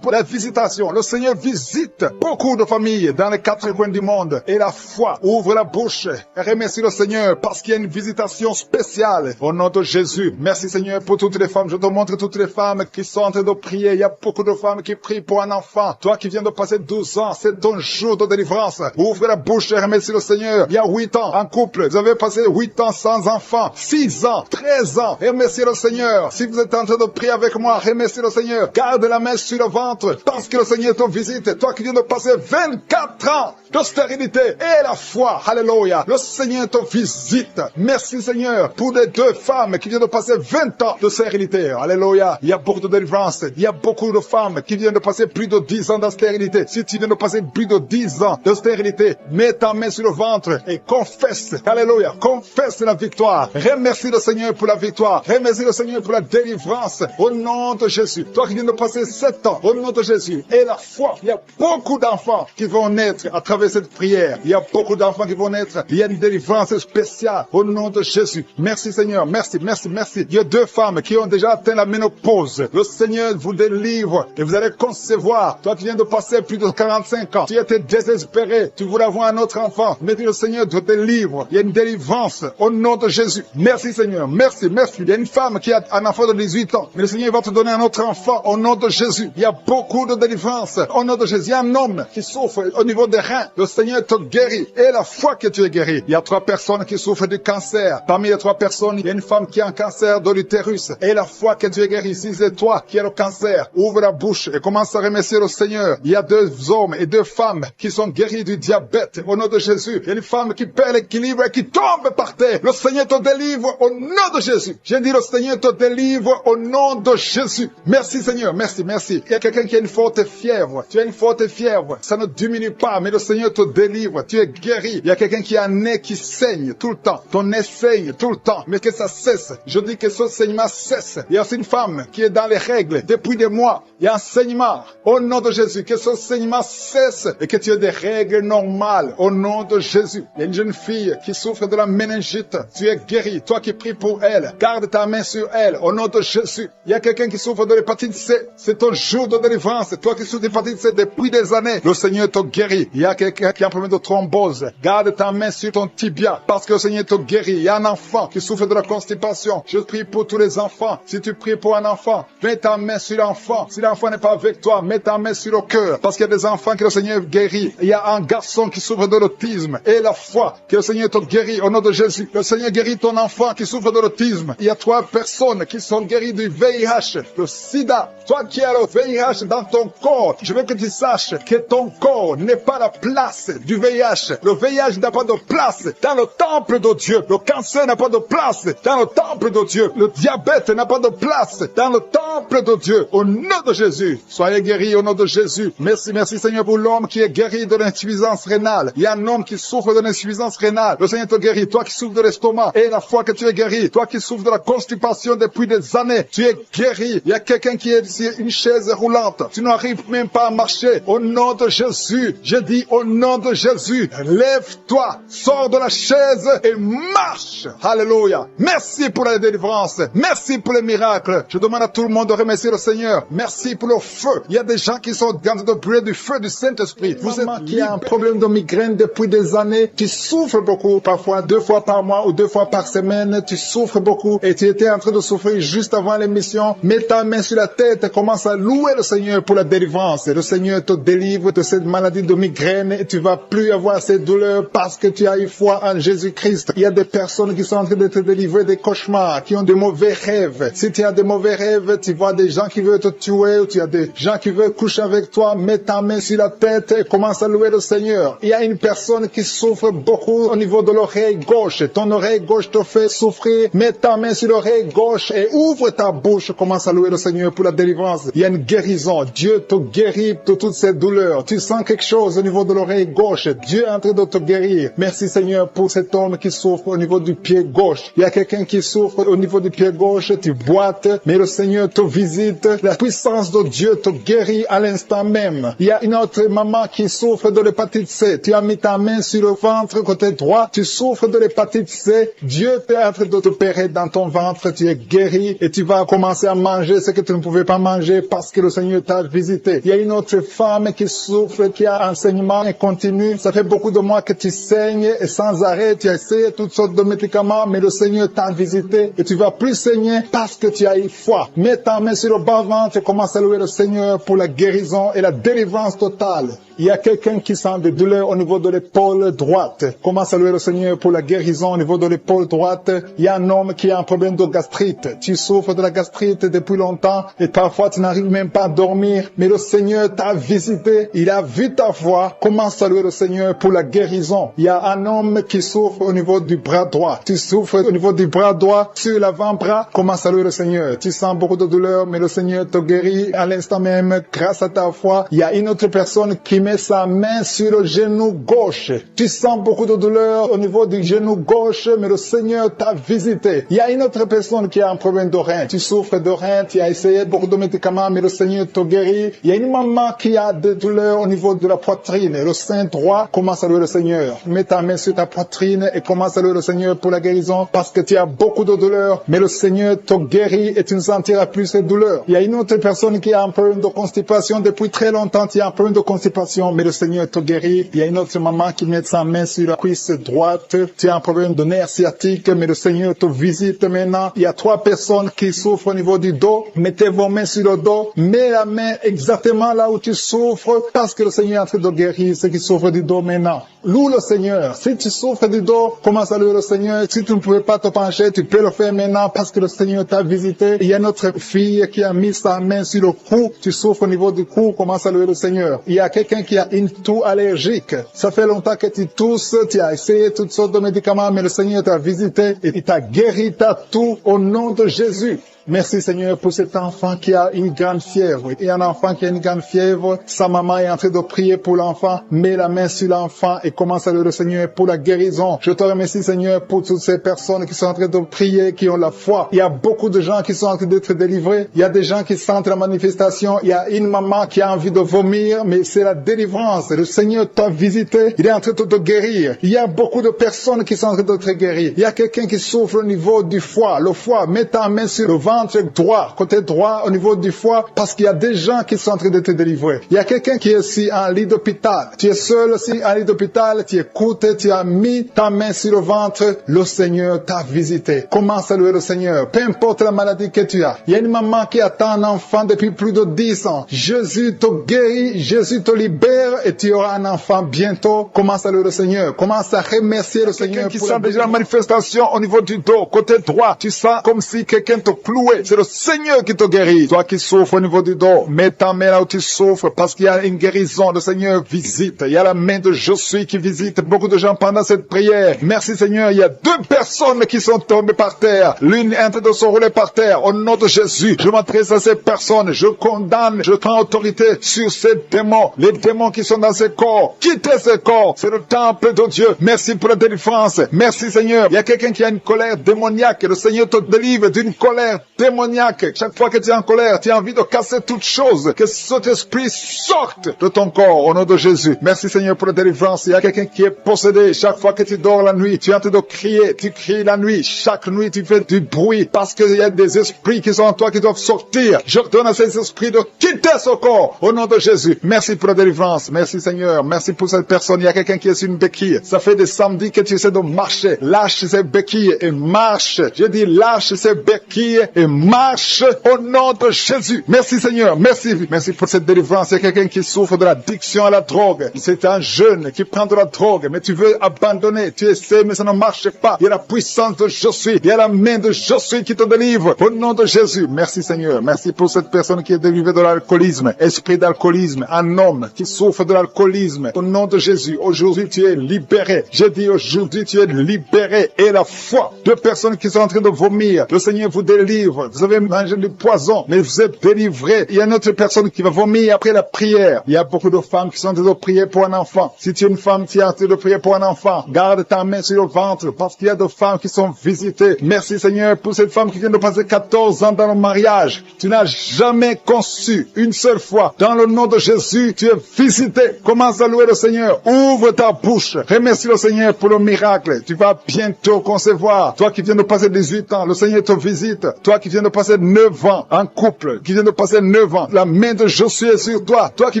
pour la visitation. Le Seigneur visite beaucoup de familles dans les 4 coins du monde. Et la foi ouvre la bouche et remercie le Seigneur parce qu'il y a une visitation spéciale au nom de Jésus. Merci Seigneur pour toutes les femmes. Je te montre toutes les femmes qui sont en train de prier. Il y a beaucoup de femmes qui prient pour un enfant. Toi qui viens de passer 12 ans, c'est ton jour de délivrance. Ouvre la bouche et remercie le Seigneur Seigneur, il y a 8 ans en couple, vous avez passé 8 ans sans enfant, 6 ans, 13 ans, remerciez le Seigneur. Si vous êtes en train de prier avec moi, remerciez le Seigneur. Garde la main sur le ventre, parce que le Seigneur te visite. Toi qui viens de passer 24 ans de stérilité et la foi, alléluia, le Seigneur te visite. Merci Seigneur pour les 2 femmes qui viennent de passer 20 ans de stérilité, alléluia. Il y a beaucoup de délivrance, il y a beaucoup de femmes qui viennent de passer plus de 10 ans de stérilité. Si tu viens de passer plus de 10 ans de stérilité, mets ta main sur le ventre et confesse, alléluia, confesse la victoire. Remercie le Seigneur pour la victoire, remercie le Seigneur pour la délivrance, au nom de Jésus. Toi qui viens de passer 7 ans, au nom de Jésus, et la foi, il y a beaucoup d'enfants qui vont naître à travers cette prière. Il y a beaucoup d'enfants qui vont naître. Il y a une délivrance spéciale au nom de Jésus. Merci Seigneur, merci, merci, merci. Il y a 2 femmes qui ont déjà atteint la ménopause. Le Seigneur vous délivre et vous allez concevoir. Toi qui viens de passer plus de 45 ans, tu étais désespéré, tu voulais avoir un autre enfant, mais le Seigneur te délivre. Il y a une délivrance au nom de Jésus. Merci Seigneur, merci, merci. Il y a une femme qui a un enfant de 18 ans, mais le Seigneur va te donner un autre enfant au nom de Jésus. Il y a beaucoup de délivrance au nom de Jésus. Il y a un homme qui souffre au niveau des reins. Le Seigneur te guérit et la foi que tu es guéri. Il y a 3 personnes qui souffrent du cancer. Parmi les 3 personnes, il y a une femme qui a un cancer de l'utérus et la foi que tu es guéri. Si c'est toi qui as le cancer, ouvre la bouche et commence à remercier le Seigneur. Il y a 2 hommes et 2 femmes qui sont guéris du diabète au nom de Jésus. Il y a une femme qui perd l'équilibre et qui tombe par terre. Le Seigneur te délivre au nom de Jésus. J'ai dit le Seigneur te délivre au nom de Jésus. Merci Seigneur, merci, merci. Il y a quelqu'un qui a une forte fièvre. Tu as une forte fièvre. Ça ne diminue pas, mais le Seigneur te délivre. Tu es guéri. Il y a quelqu'un qui a un nez qui saigne tout le temps. Ton nez saigne tout le temps, mais que ça cesse. Je dis que ce saignement cesse. Il y a aussi une femme qui est dans les règles depuis des mois. Il y a un saignement. Au nom de Jésus, que ce saignement cesse et que tu aies des règles normales. Au nom de Jésus. Il y a une jeune fille qui souffre de la méningite. Tu es guéri. Toi qui pries pour elle, garde ta main sur elle. Au nom de Jésus. Il y a quelqu'un qui souffre de l'hépatite C. C'est ton jour de délivrance. Toi qui souffres de l'hépatite C depuis des années, le Seigneur te guérit. Il y a quelqu'un qui a un problème de thrombose. Garde ta main sur ton tibia parce que le Seigneur te guérit. Il y a un enfant qui souffre de la constipation. Je prie pour tous les enfants. Si tu pries pour un enfant, mets ta main sur l'enfant. Si l'enfant n'est pas avec toi, mets ta main sur le cœur parce qu'il y a des enfants que le Seigneur guérit. Il y a un garçon qui souffre de l'autisme et la foi que le Seigneur te guérit au nom de Jésus. Le Seigneur guérit ton enfant qui souffre de l'autisme. Il y a 3 personnes qui sont guéries du VIH, le sida. Toi qui as le VIH dans ton corps, je veux que tu saches que ton corps n'est pas la place du VIH. Le VIH n'a pas de place dans le temple de Dieu. Le cancer n'a pas de place dans le temple de Dieu. Le diabète n'a pas de place dans le temple de Dieu. Au nom de Jésus, soyez guéris au nom de Jésus. Merci, merci Seigneur pour l'homme qui est guéri de l'insuffisance rénale. Il y a un homme qui souffre de l'insuffisance rénale. Le Seigneur te guérit. Toi qui souffres de l'estomac et la foi que tu es guéri. Toi qui souffres de la constipation depuis des années, tu es guéri. Il y a quelqu'un qui est sur une chaise roulante. Tu n'arrives même pas à marcher. Au nom de Jésus, je dis au nom de Jésus, lève-toi, sors de la chaise et marche. Alléluia. Merci pour la délivrance. Merci pour les miracles. Je demande à tout le monde de remercier le Seigneur. Merci pour le feu. Il y a des gens qui sont en train de brûler du feu du Saint-Esprit. Vous êtes qui a un problème de migraine depuis des années, tu souffres beaucoup, parfois 2 fois par mois ou 2 fois par semaine, tu souffres beaucoup et tu étais en train de souffrir juste avant l'émission. Mets ta main sur la tête et commence à louer le Seigneur pour la délivrance. Et le Seigneur te délivre de cette maladie de migraine et tu vas plus avoir ces douleurs parce que tu as eu foi en Jésus-Christ. Il y a des personnes qui sont en train de te délivrer des cauchemars, qui ont de mauvais rêves. Si tu as de mauvais rêves, tu vois des gens qui veulent te tuer ou tu as des gens qui veulent coucher avec toi, mets ta main sur la tête et commence à louer le Seigneur. Il y a une personne qui souffre beaucoup au niveau de l'oreille gauche. Ton oreille gauche te fait souffrir. Mets ta main sur l'oreille gauche et ouvre ta bouche. Commence à louer le Seigneur pour la délivrance. Il y a une guérison. Dieu te guérit de toutes ces douleurs. Tu sens quelque chose au niveau de l'oreille gauche. Dieu est en train de te guérir. Merci Seigneur pour cet homme qui souffre au niveau du pied gauche. Il y a quelqu'un qui souffre au niveau du pied gauche. Tu boites, mais le Seigneur te visite. La puissance de Dieu te guérit à l'instant même. Il y a une autre maman qui souffre de l'hépatite C. Tu as mis ta main sur le ventre côté droit. Tu souffres de l'hépatite C. Dieu est en train de t'opérer dans ton ventre. Tu es guéri et tu vas commencer à manger ce que tu ne pouvais pas manger parce que le Seigneur t'a visité. Il y a une autre femme qui souffre, qui a un saignement continu. Ça fait beaucoup de mois que tu saignes et sans arrêt. Tu as essayé toutes sortes de médicaments, mais le Seigneur t'a visité et tu vas plus saigner parce que tu as eu foi. Mets ta main sur le bas-ventre et commence à louer le Seigneur pour la guérison et la délivrance totale. Il y a quelqu'un qui sent des douleurs au niveau de l'épaule droite. Commence à louer le Seigneur pour la guérison au niveau de l'épaule droite. Il y a un homme qui a un problème de gastrite. Tu souffres de la gastrite depuis longtemps et parfois tu n'arrives même pas à dormir. Mais le Seigneur t'a visité. Il a vu ta foi. Commence à louer le Seigneur pour la guérison. Il y a un homme qui souffre au niveau du bras droit. Tu souffres au niveau du bras droit, sur l'avant-bras. Commence à louer le Seigneur. Tu sens beaucoup de douleur, mais le Seigneur te guérit à l'instant même grâce à ta foi. Il y a une autre personne qui met sa main sur le genou gauche. Tu sens beaucoup de douleur au niveau du genou gauche, mais le Seigneur t'a visité. Il y a une autre personne qui a un problème de rein. Tu souffres de rein, tu as essayé beaucoup de médicaments, mais le Seigneur te guérit. Il y a une maman qui a des douleurs au niveau de la poitrine. Le sein droit, commence à louer le Seigneur. Mets ta main sur ta poitrine et commence à louer le Seigneur pour la guérison parce que tu as beaucoup de douleurs, mais le Seigneur te guérit et tu ne sentiras plus ces douleurs. Il y a une autre personne qui a un problème de constipation depuis très longtemps. Tu as un problème de constipation, mais le Seigneur te guérit. Il y a une autre maman qui met sa main sur la cuisse droite. Tu as un problème de nerf sciatique, mais le Seigneur te visite maintenant. Il y a 3 personnes qui souffrent au niveau du dos. Mettez vos mains sur le dos. Mets la main exactement là où tu souffres parce que le Seigneur est en train de guérir ceux qui souffrent du dos maintenant. Loue le Seigneur. Si tu souffres du dos, commence à louer le Seigneur. Si tu ne pouvais pas te pencher, tu peux le faire maintenant parce que le Seigneur t'a visité. Il y a notre fille qui a mis sa main sur le cou. Tu souffres au niveau du cou, commence à louer le Seigneur. Il y a quelqu'un qui a une toux allergique. Ça fait longtemps que tu tousses, tu as essayé toutes sortes de médicaments, mais le Seigneur t'a visité et il t'a guéri ta toux au nom de Jésus. Merci Seigneur pour cet enfant qui a une grande fièvre. Il y a un enfant qui a une grande fièvre. Sa maman est en train de prier pour l'enfant. Mets la main sur l'enfant et commence à louer le Seigneur pour la guérison. Je te remercie Seigneur pour toutes ces personnes qui sont en train de prier, qui ont la foi. Il y a beaucoup de gens qui sont en train d'être délivrés. Il y a des gens qui sentent la manifestation. Il y a une maman qui a envie de vomir, mais c'est la délivrance. Le Seigneur t'a visité. Il est en train de te guérir. Il y a beaucoup de personnes qui sont en train de te guérir. Il y a quelqu'un qui souffre au niveau du foie. Le foie, mets ta main sur le ventre droit, côté droit au niveau du foie, parce qu'il y a des gens qui sont en train de te délivrer. Il y a quelqu'un qui est ici en lit d'hôpital. Tu es seul aussi en lit d'hôpital, tu écoutes, tu as mis ta main sur le ventre, le Seigneur t'a visité. Commence à louer le Seigneur, peu importe la maladie que tu as. Il y a une maman qui attend un enfant depuis plus de 10 ans. Jésus te guérit, Jésus te libère et tu auras un enfant bientôt. Commence à louer le Seigneur, commence à remercier le Seigneur. Qui sent déjà la manifestation au niveau du dos, côté droit, tu sens comme si quelqu'un te clouait. C'est le Seigneur qui te guérit. Toi qui souffres au niveau du dos, mets ta main là où tu souffres parce qu'il y a une guérison. Le Seigneur visite. Il y a la main de Je suis qui visite beaucoup de gens pendant cette prière. Merci Seigneur. Il y a 2 personnes qui sont tombées par terre. L'une est en train de se rouler par terre. Au nom de Jésus, je m'adresse à ces personnes. Je condamne, je prends autorité sur ces démons. Les démons qui sont dans ces corps. Quittez ces corps. C'est le temple de Dieu. Merci pour la délivrance. Merci Seigneur. Il y a quelqu'un qui a une colère démoniaque. Le Seigneur te délivre d'une colère démoniaque. Chaque fois que tu es en colère, tu as envie de casser toute chose. Que cet esprit sorte de ton corps au nom de Jésus. Merci Seigneur pour la délivrance. Il y a quelqu'un qui est possédé. Chaque fois que tu dors la nuit, tu es en train de crier. Tu cries la nuit. Chaque nuit, tu fais du bruit parce qu'il y a des esprits qui sont en toi qui doivent sortir. J'ordonne à ces esprits de quitter ce corps au nom de Jésus. Merci pour la délivrance. Merci Seigneur. Merci pour cette personne. Il y a quelqu'un qui est sur une béquille. Ça fait des samedis que tu essaies de marcher. Lâche ces béquilles et marche. Je dis lâche ces béquilles et marche au nom de Jésus. Merci Seigneur, merci. Merci pour cette délivrance. Il y a quelqu'un qui souffre de l'addiction à la drogue. C'est un jeune qui prend de la drogue, mais tu veux abandonner. Tu essaies, mais ça ne marche pas. Il y a la puissance de Je suis. Il y a la main de Je suis qui te délivre. Au nom de Jésus. Merci Seigneur. Merci pour cette personne qui est délivrée de l'alcoolisme. Esprit d'alcoolisme. Un homme qui souffre de l'alcoolisme. Au nom de Jésus. Aujourd'hui, tu es libéré. J'ai dit aujourd'hui, tu es libéré. Et la foi. 2 personnes qui sont en train de vomir. Le Seigneur vous délivre. Vous avez mangé du poison, mais vous êtes délivré. Il y a une autre personne qui va vomir après la prière. Il y a beaucoup de femmes qui sont en train de prier pour un enfant. Si tu es une femme qui est en train de prier pour un enfant, garde ta main sur le ventre parce qu'il y a des femmes qui sont visitées. Merci Seigneur pour cette femme qui vient de passer 14 ans dans le mariage. Tu n'as jamais conçu une seule fois. Dans le nom de Jésus, tu es visité. Commence à louer le Seigneur. Ouvre ta bouche. Remercie le Seigneur pour le miracle. Tu vas bientôt concevoir. Toi qui viens de passer 18 ans, le Seigneur te visite. Toi qui qui viens de passer 9 ans en couple, qui vient de passer 9 ans, la main de Josué est sur toi. Toi qui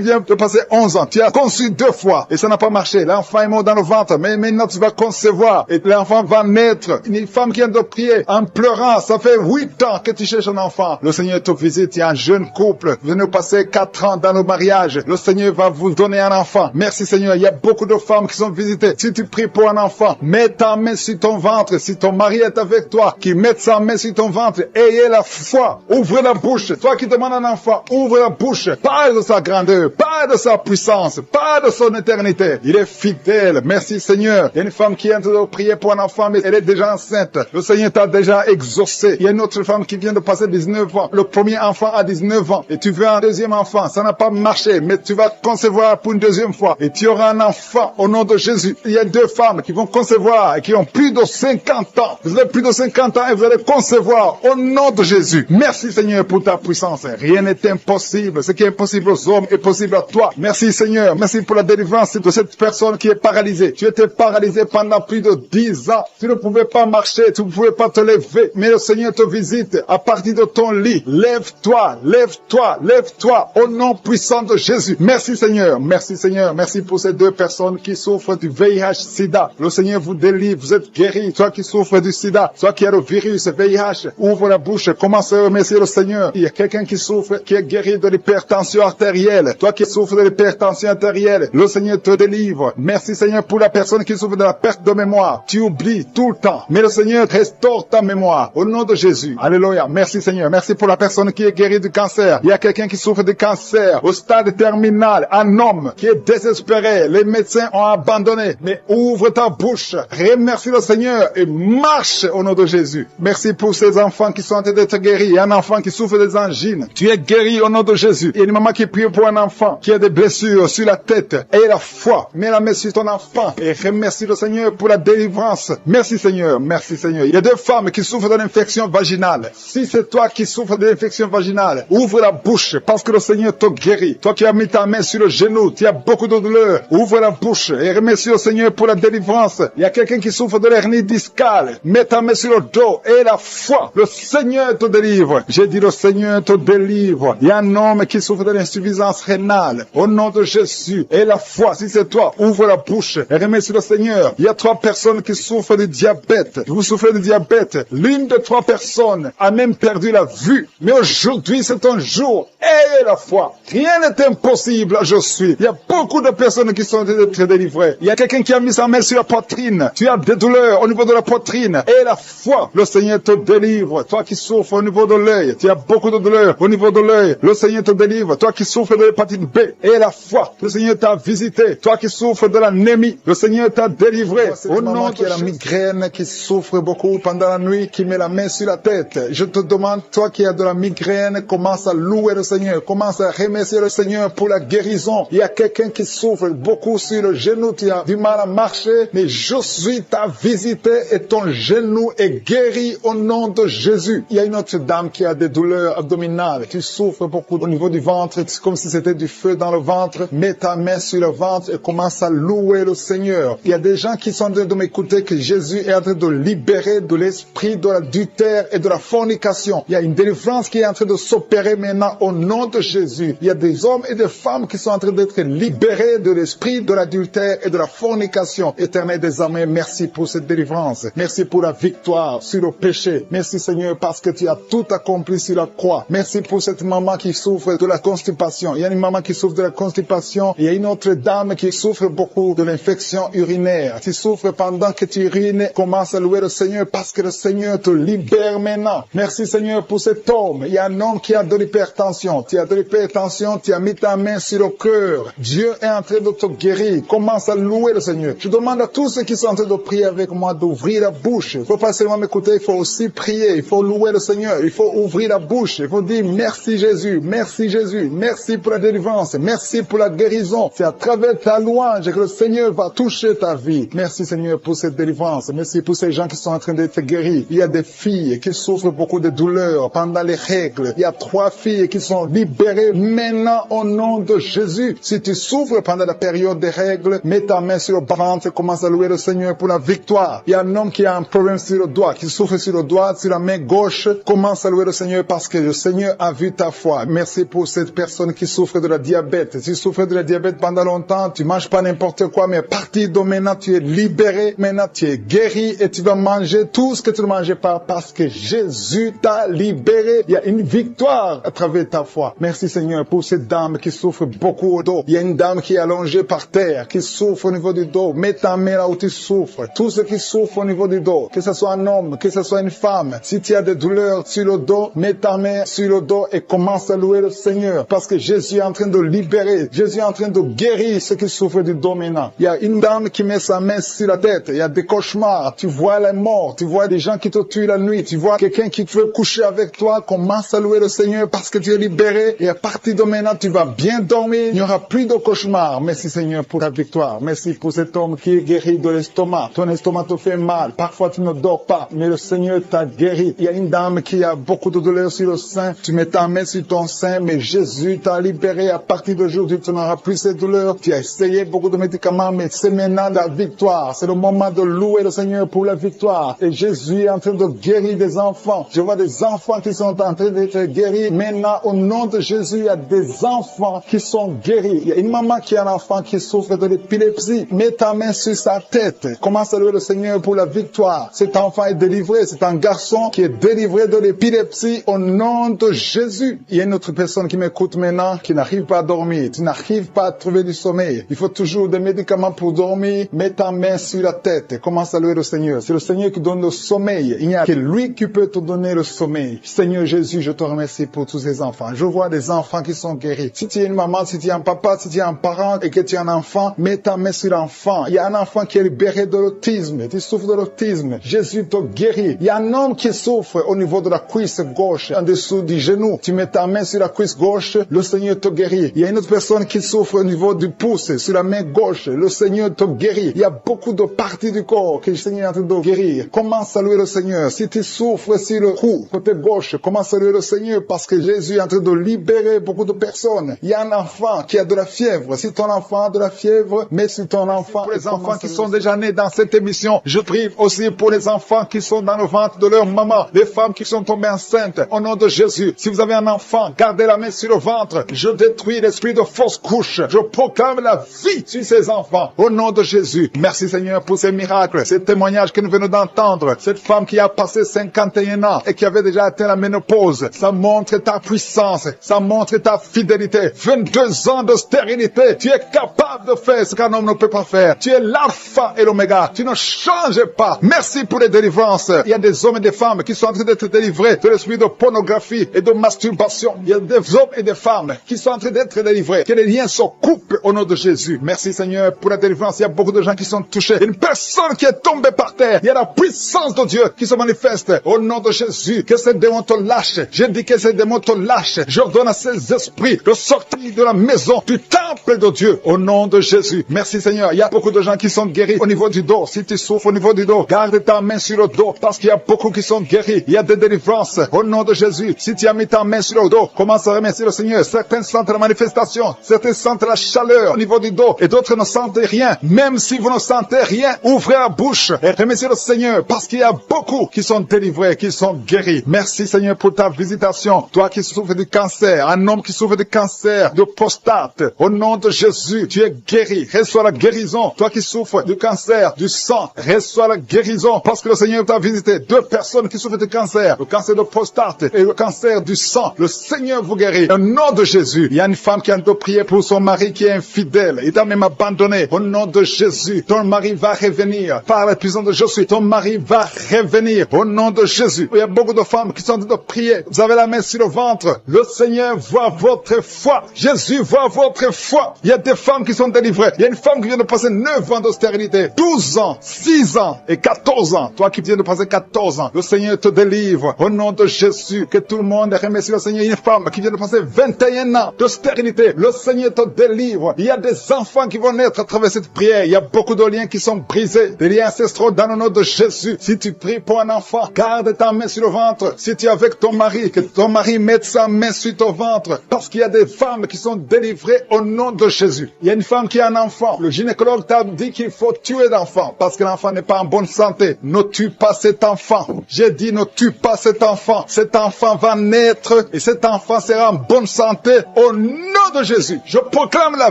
viens de passer 11 ans, tu as conçu 2 fois et ça n'a pas marché. L'enfant est mort dans le ventre, mais maintenant tu vas concevoir et l'enfant va naître. Une femme qui vient de prier en pleurant, ça fait 8 ans que tu cherches un enfant. Le Seigneur te visite, il y a un jeune couple, vous venez de passer 4 ans dans le mariage. Le Seigneur va vous donner un enfant. Merci Seigneur, il y a beaucoup de femmes qui sont visitées. Si tu pries pour un enfant, mets ta main sur ton ventre. Si ton mari est avec toi, qu'il mette sa main sur ton ventre. Ayez la foi. Ouvre la bouche. Toi qui demandes un enfant, ouvre la bouche. Parle de sa grandeur, parle de sa puissance, parle de son éternité. Il est fidèle. Merci Seigneur. Il y a une femme qui est en train de prier pour un enfant, mais elle est déjà enceinte. Le Seigneur t'a déjà exaucé. Il y a une autre femme qui vient de passer 19 ans. Le premier enfant a 19 ans. Et tu veux un deuxième enfant. Ça n'a pas marché, mais tu vas concevoir pour une deuxième fois. Et tu auras un enfant au nom de Jésus. Il y a 2 femmes qui vont concevoir et qui ont plus de 50 ans. Vous avez plus de 50 ans et vous allez concevoir au nom de Jésus. Merci Seigneur pour ta puissance. Rien n'est impossible. Ce qui est impossible aux hommes est possible à toi. Merci Seigneur. Merci pour la délivrance de cette personne qui est paralysée. Tu étais paralysé pendant plus de 10 ans. Tu ne pouvais pas marcher, tu ne pouvais pas te lever. Mais le Seigneur te visite à partir de ton lit. Lève-toi, lève-toi, lève-toi au nom puissant de Jésus. Merci Seigneur. Merci Seigneur. Merci pour ces 2 personnes qui souffrent du VIH-Sida. Le Seigneur vous délivre. Vous êtes guéris. Toi qui souffres du Sida, toi qui as le virus VIH, ouvre la bouche. Commence à remercier le Seigneur. Il y a quelqu'un qui souffre, qui est guéri de l'hypertension artérielle. Toi qui souffres de l'hypertension artérielle, le Seigneur te délivre. Merci Seigneur pour la personne qui souffre de la perte de mémoire. Tu oublies tout le temps. Mais le Seigneur restaure ta mémoire. Au nom de Jésus. Alléluia. Merci Seigneur. Merci pour la personne qui est guérie du cancer. Il y a quelqu'un qui souffre de cancer au stade terminal. Un homme qui est désespéré. Les médecins ont abandonné. Mais ouvre ta bouche. Remercie le Seigneur et marche au nom de Jésus. Merci pour ces enfants qui sont en train d'être guéris. Il y a un enfant qui souffre des angines. Tu es guéri au nom de Jésus. Il y a une maman qui prie pour un enfant qui a des blessures sur la tête. Aie la foi. Mets la main sur ton enfant et remercie le Seigneur pour la délivrance. Merci Seigneur. Merci Seigneur. Il y a 2 femmes qui souffrent de l'infection vaginale. Si c'est toi qui souffres de l'infection vaginale, ouvre la bouche parce que le Seigneur te guérit. Toi qui as mis ta main sur le genou, tu as beaucoup de douleur. Ouvre la bouche et remercie le Seigneur pour la délivrance. Il y a quelqu'un qui souffre de l'hernie discale. Mets ta main sur le dos et la foi. Le Seigneur te délivre. J'ai dit le Seigneur te délivre. Il y a un homme qui souffre de l'insuffisance rénale. Au nom de Jésus. Et la foi, si c'est toi, ouvre la bouche et remercie le Seigneur. Il y a 3 personnes qui souffrent de diabète. Vous souffrez de diabète. L'une de 3 personnes a même perdu la vue. Mais aujourd'hui, c'est un jour. Ayez la foi. Rien n'est impossible, je suis. Il y a beaucoup de personnes qui sont très délivrées. Il y a quelqu'un qui a mis sa main sur la poitrine. Tu as des douleurs au niveau de la poitrine. Et la foi, le Seigneur te délivre. Toi qui souffres au niveau de l'œil, tu as beaucoup de douleurs au niveau de l'œil. Le Seigneur te délivre. Toi qui souffres de l'hépatite B. Et la foi, le Seigneur t'a visité. Toi qui souffres de l'anémie, le Seigneur t'a délivré. Au nom de la migraine qui souffre beaucoup pendant la nuit, qui met la main sur la tête. Je te demande, toi qui as de la migraine, commence à louer le Seigneur. Commence à remercier le Seigneur pour la guérison. Il y a quelqu'un qui souffre beaucoup sur le genou. Tu as du mal à marcher, mais je suis ta visité et ton genou est guéri au nom de Jésus. Il y a une autre dame qui a des douleurs abdominales. Tu souffres beaucoup au niveau du ventre. C'est comme si c'était du feu dans le ventre. Mets ta main sur le ventre et commence à louer le Seigneur. Il y a des gens qui sont en train de m'écouter que Jésus est en train de libérer de l'esprit de l'adultère et de la fornication. Il y a une délivrance qui est en train de s'opérer maintenant au nom de Jésus. Il y a des hommes et des femmes qui sont en train d'être libérés de l'esprit de l'adultère et de la fornication. Éternel des armées, merci pour cette délivrance. Merci pour la victoire sur le péché. Merci Seigneur parce que tu as tout accompli sur la croix. Merci pour cette maman qui souffre de la constipation. Il y a une maman qui souffre de la constipation. Il y a une autre dame qui souffre beaucoup de l'infection urinaire. Tu souffres pendant que tu urines. Commence à louer le Seigneur parce que le Seigneur te libère maintenant. Merci Seigneur pour cet homme. Il y a un homme qui a de l'hypertension. Tu as de l'hypertension, tu as mis ta main sur le cœur. Dieu est en train de te guérir. Commence à louer le Seigneur. Je demande à tous ceux qui sont en train de prier avec moi d'ouvrir la bouche. Il ne faut pas seulement m'écouter, il faut aussi prier. Il faut louer le Seigneur. Il faut ouvrir la bouche. Il faut dire merci Jésus, merci Jésus, merci pour la délivrance, merci pour la guérison. C'est à travers ta louange que le Seigneur va toucher ta vie. Merci Seigneur pour cette délivrance. Merci pour ces gens qui sont en train d'être guéris. Il y a des filles qui souffrent beaucoup de douleurs pendant les règles. Il y a 3 filles qui sont libérées maintenant au nom de Jésus. Si tu souffres pendant la période des règles, mets ta main sur le ventre et commence à louer le Seigneur pour la victoire. Il y a un homme qui a un problème sur le doigt, qui souffre sur le doigt, sur la main gauche. gauche. Commence à louer le Seigneur parce que le Seigneur a vu ta foi. Merci pour cette personne qui souffre de la diabète. Tu souffres de la diabète pendant longtemps, tu manges pas n'importe quoi, mais à partir de maintenant, tu es libéré. Maintenant, tu es guéri et tu vas manger tout ce que tu ne mangeais pas parce que Jésus t'a libéré. Il y a une victoire à travers ta foi. Merci Seigneur pour cette dame qui souffre beaucoup au dos. Il y a une dame qui est allongée par terre, qui souffre au niveau du dos. Mets ta main là où tu souffres. Tout ce qui souffre au niveau du dos, que ce soit un homme, que ce soit une femme. Si tu as des douleurs sur le dos, mets ta main sur le dos et commence à louer le Seigneur parce que Jésus est en train de libérer. Jésus est en train de guérir ceux qui souffrent du dos maintenant. Il y a une dame qui met sa main sur la tête. Il y a des cauchemars. Tu vois les morts. Tu vois des gens qui te tuent la nuit. Tu vois quelqu'un qui veut coucher avec toi. Commence à louer le Seigneur parce que tu es libéré. Et à partir de maintenant, tu vas bien dormir. Il n'y aura plus de cauchemars. Merci Seigneur pour ta victoire. Merci pour cet homme qui est guéri de l'estomac. Ton estomac te fait mal. Parfois, tu ne dors pas. Mais le Seigneur t'a guéri. Il y a une dame qui a beaucoup de douleurs sur le sein. Tu mets ta main sur ton sein. Mais Jésus t'a libéré. À partir d'aujourd'hui, tu n'auras plus ces douleurs. Tu as essayé beaucoup de médicaments, mais c'est maintenant la victoire. C'est le moment de louer le Seigneur pour la victoire. Et Jésus est en train de guérir des enfants. Je vois des enfants qui sont en train d'être guéris. Maintenant, au nom de Jésus, il y a des enfants qui sont guéris. Il y a une maman qui a un enfant qui souffre de l'épilepsie. Mets ta main sur sa tête. Commence à louer le Seigneur pour la victoire. Cet enfant est délivré. C'est un garçon qui est délivré de l'épilepsie au nom de Jésus. Il y a une autre personne qui m'écoute maintenant qui n'arrive pas à dormir. Tu n'arrives pas à trouver du sommeil. Il faut toujours des médicaments pour dormir. Mets ta main sur la tête. Commence à louer le Seigneur. C'est le Seigneur qui donne le sommeil. Il n'y a que lui qui peut te donner le sommeil. Seigneur Jésus, je te remercie pour tous ces enfants. Je vois des enfants qui sont guéris. Si tu es une maman, si tu es un papa, si tu es un parent et que tu es un enfant, mets ta main sur l'enfant. Il y a un enfant qui est libéré de l'autisme. Tu souffres de l'autisme. Jésus te guérit. Il y a un homme qui souffre au niveau de la cuisse gauche, en dessous du genou. Tu mets ta main sur la cuisse gauche, le Seigneur te guérit. Il y a une autre personne qui souffre au niveau du pouce, sur la main gauche, le Seigneur te guérit. Il y a beaucoup de parties du corps que le Seigneur est en train de guérir. Commence à louer le Seigneur. Si tu souffres sur le cou, côté gauche, commence à louer le Seigneur parce que Jésus est en train de libérer beaucoup de personnes. Il y a un enfant qui a de la fièvre. Si ton enfant a de la fièvre, mets sur ton enfant. Pour les enfants qui sont déjà nés dans cette émission, je prie aussi pour les enfants qui sont dans le ventre de leur maman, les femmes qui sont tombées enceintes. Au nom de Jésus, si vous avez un enfant, gardez la main sur le ventre. Je détruis l'esprit de fausse couche. Je proclame la vie sur ces enfants. Au nom de Jésus. Merci Seigneur pour ces miracles, ces témoignages que nous venons d'entendre. Cette femme qui a passé 51 ans et qui avait déjà atteint la ménopause. Ça montre ta puissance. Ça montre ta fidélité. 22 ans de stérilité. Tu es capable de faire ce qu'un homme ne peut pas faire. Tu es l'alpha et l'oméga. Tu ne changes pas. Merci pour les délivrances. Il y a des hommes et des femmes qui sont en train d'être délivrés de l'esprit de pornographie et de masturbation. Il y a des hommes et des femmes qui sont en train d'être délivrés. Que les liens se coupent au nom de Jésus. Merci Seigneur pour la délivrance. Il y a beaucoup de gens qui sont touchés. Une personne qui est tombée par terre. Il y a la puissance de Dieu qui se manifeste au nom de Jésus. Que ces démons te lâchent. Je dis que ces démons te lâchent. J'ordonne à ces esprits de sortir de la maison du temple de Dieu au nom de Jésus. Merci Seigneur. Il y a beaucoup de gens qui sont guéris au niveau du dos. Si tu souffres au niveau du dos, garde ta main sur le dos parce qu'il y a beaucoup qui sont guéris. Il y a des délivrances au nom de Jésus. Si tu as mis ta main sur le dos, commence à remercier le Seigneur. Certains sentent la manifestation. Certains sentent la chaleur au niveau du dos et d'autres ne sentent rien. Même si vous ne sentez rien, ouvrez la bouche et remerciez le Seigneur parce qu'il y a beaucoup qui sont délivrés, qui sont guéris. Merci Seigneur pour ta visitation. Toi qui souffres du cancer, un homme qui souffre du cancer de prostate, au nom de Jésus, tu es guéri. Reçois la guérison. Toi qui souffres du cancer du sang, reçois la guérison parce que le Seigneur t'a visité. 2 personnes qui souffrent du cancer, le cancer de prostate et le cancer du sang. Le Seigneur vous guérit. Au nom de Jésus, il y a une femme qui a de prier pour son mari qui est infidèle. Il t'a même abandonné. Au nom de Jésus, ton mari va revenir. Par la puissance de Jésus, ton mari va revenir. Au nom de Jésus. Il y a beaucoup de femmes qui sont en train de prier. Vous avez la main sur le ventre. Le Seigneur voit votre foi. Jésus voit votre foi. Il y a des femmes qui sont délivrées. Il y a une femme qui vient de passer 9 ans de stérilité, 12 ans, 6 ans et 14 ans. Toi qui viens de passer 14 ans, le Seigneur te délivre. Au nom de Jésus, que tout le monde remercie le Seigneur. Une femme qui vient de passer 21 ans de stérilité, le Seigneur te délivre. Il y a des enfants qui vont naître à travers cette prière. Il y a beaucoup de liens qui sont brisés, des liens ancestraux dans le nom de Jésus. Si tu pries pour un enfant, garde ta main sur le ventre. Si tu es avec ton mari, que ton mari mette sa main sur ton ventre. Parce qu'il y a des femmes qui sont délivrées au nom de Jésus. Il y a une femme qui a un enfant. Le gynécologue t'a dit qu'il faut tuer l'enfant parce que l'enfant n'est pas en bonne santé. Ne tue pas cet enfant. J'ai dit ne tue tue pas cet enfant. Cet enfant va naître et cet enfant sera en bonne santé au nom de Jésus. Je proclame la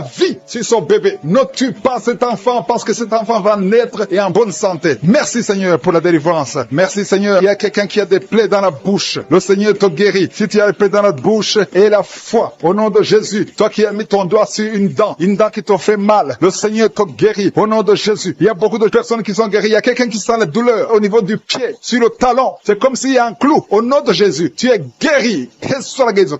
vie sur son bébé. Ne tue pas cet enfant parce que cet enfant va naître et en bonne santé. Merci Seigneur pour la délivrance. Merci Seigneur. Il y a quelqu'un qui a des plaies dans la bouche. Le Seigneur te guérit. Si tu as des plaies dans la bouche et la foi au nom de Jésus. Toi qui as mis ton doigt sur une dent qui te fait mal. Le Seigneur te guérit au nom de Jésus. Il y a beaucoup de personnes qui sont guéries. Il y a quelqu'un qui sent la douleur au niveau du pied, sur le talon. C'est comme s'il y a un clou. Au nom de Jésus, tu es guéri.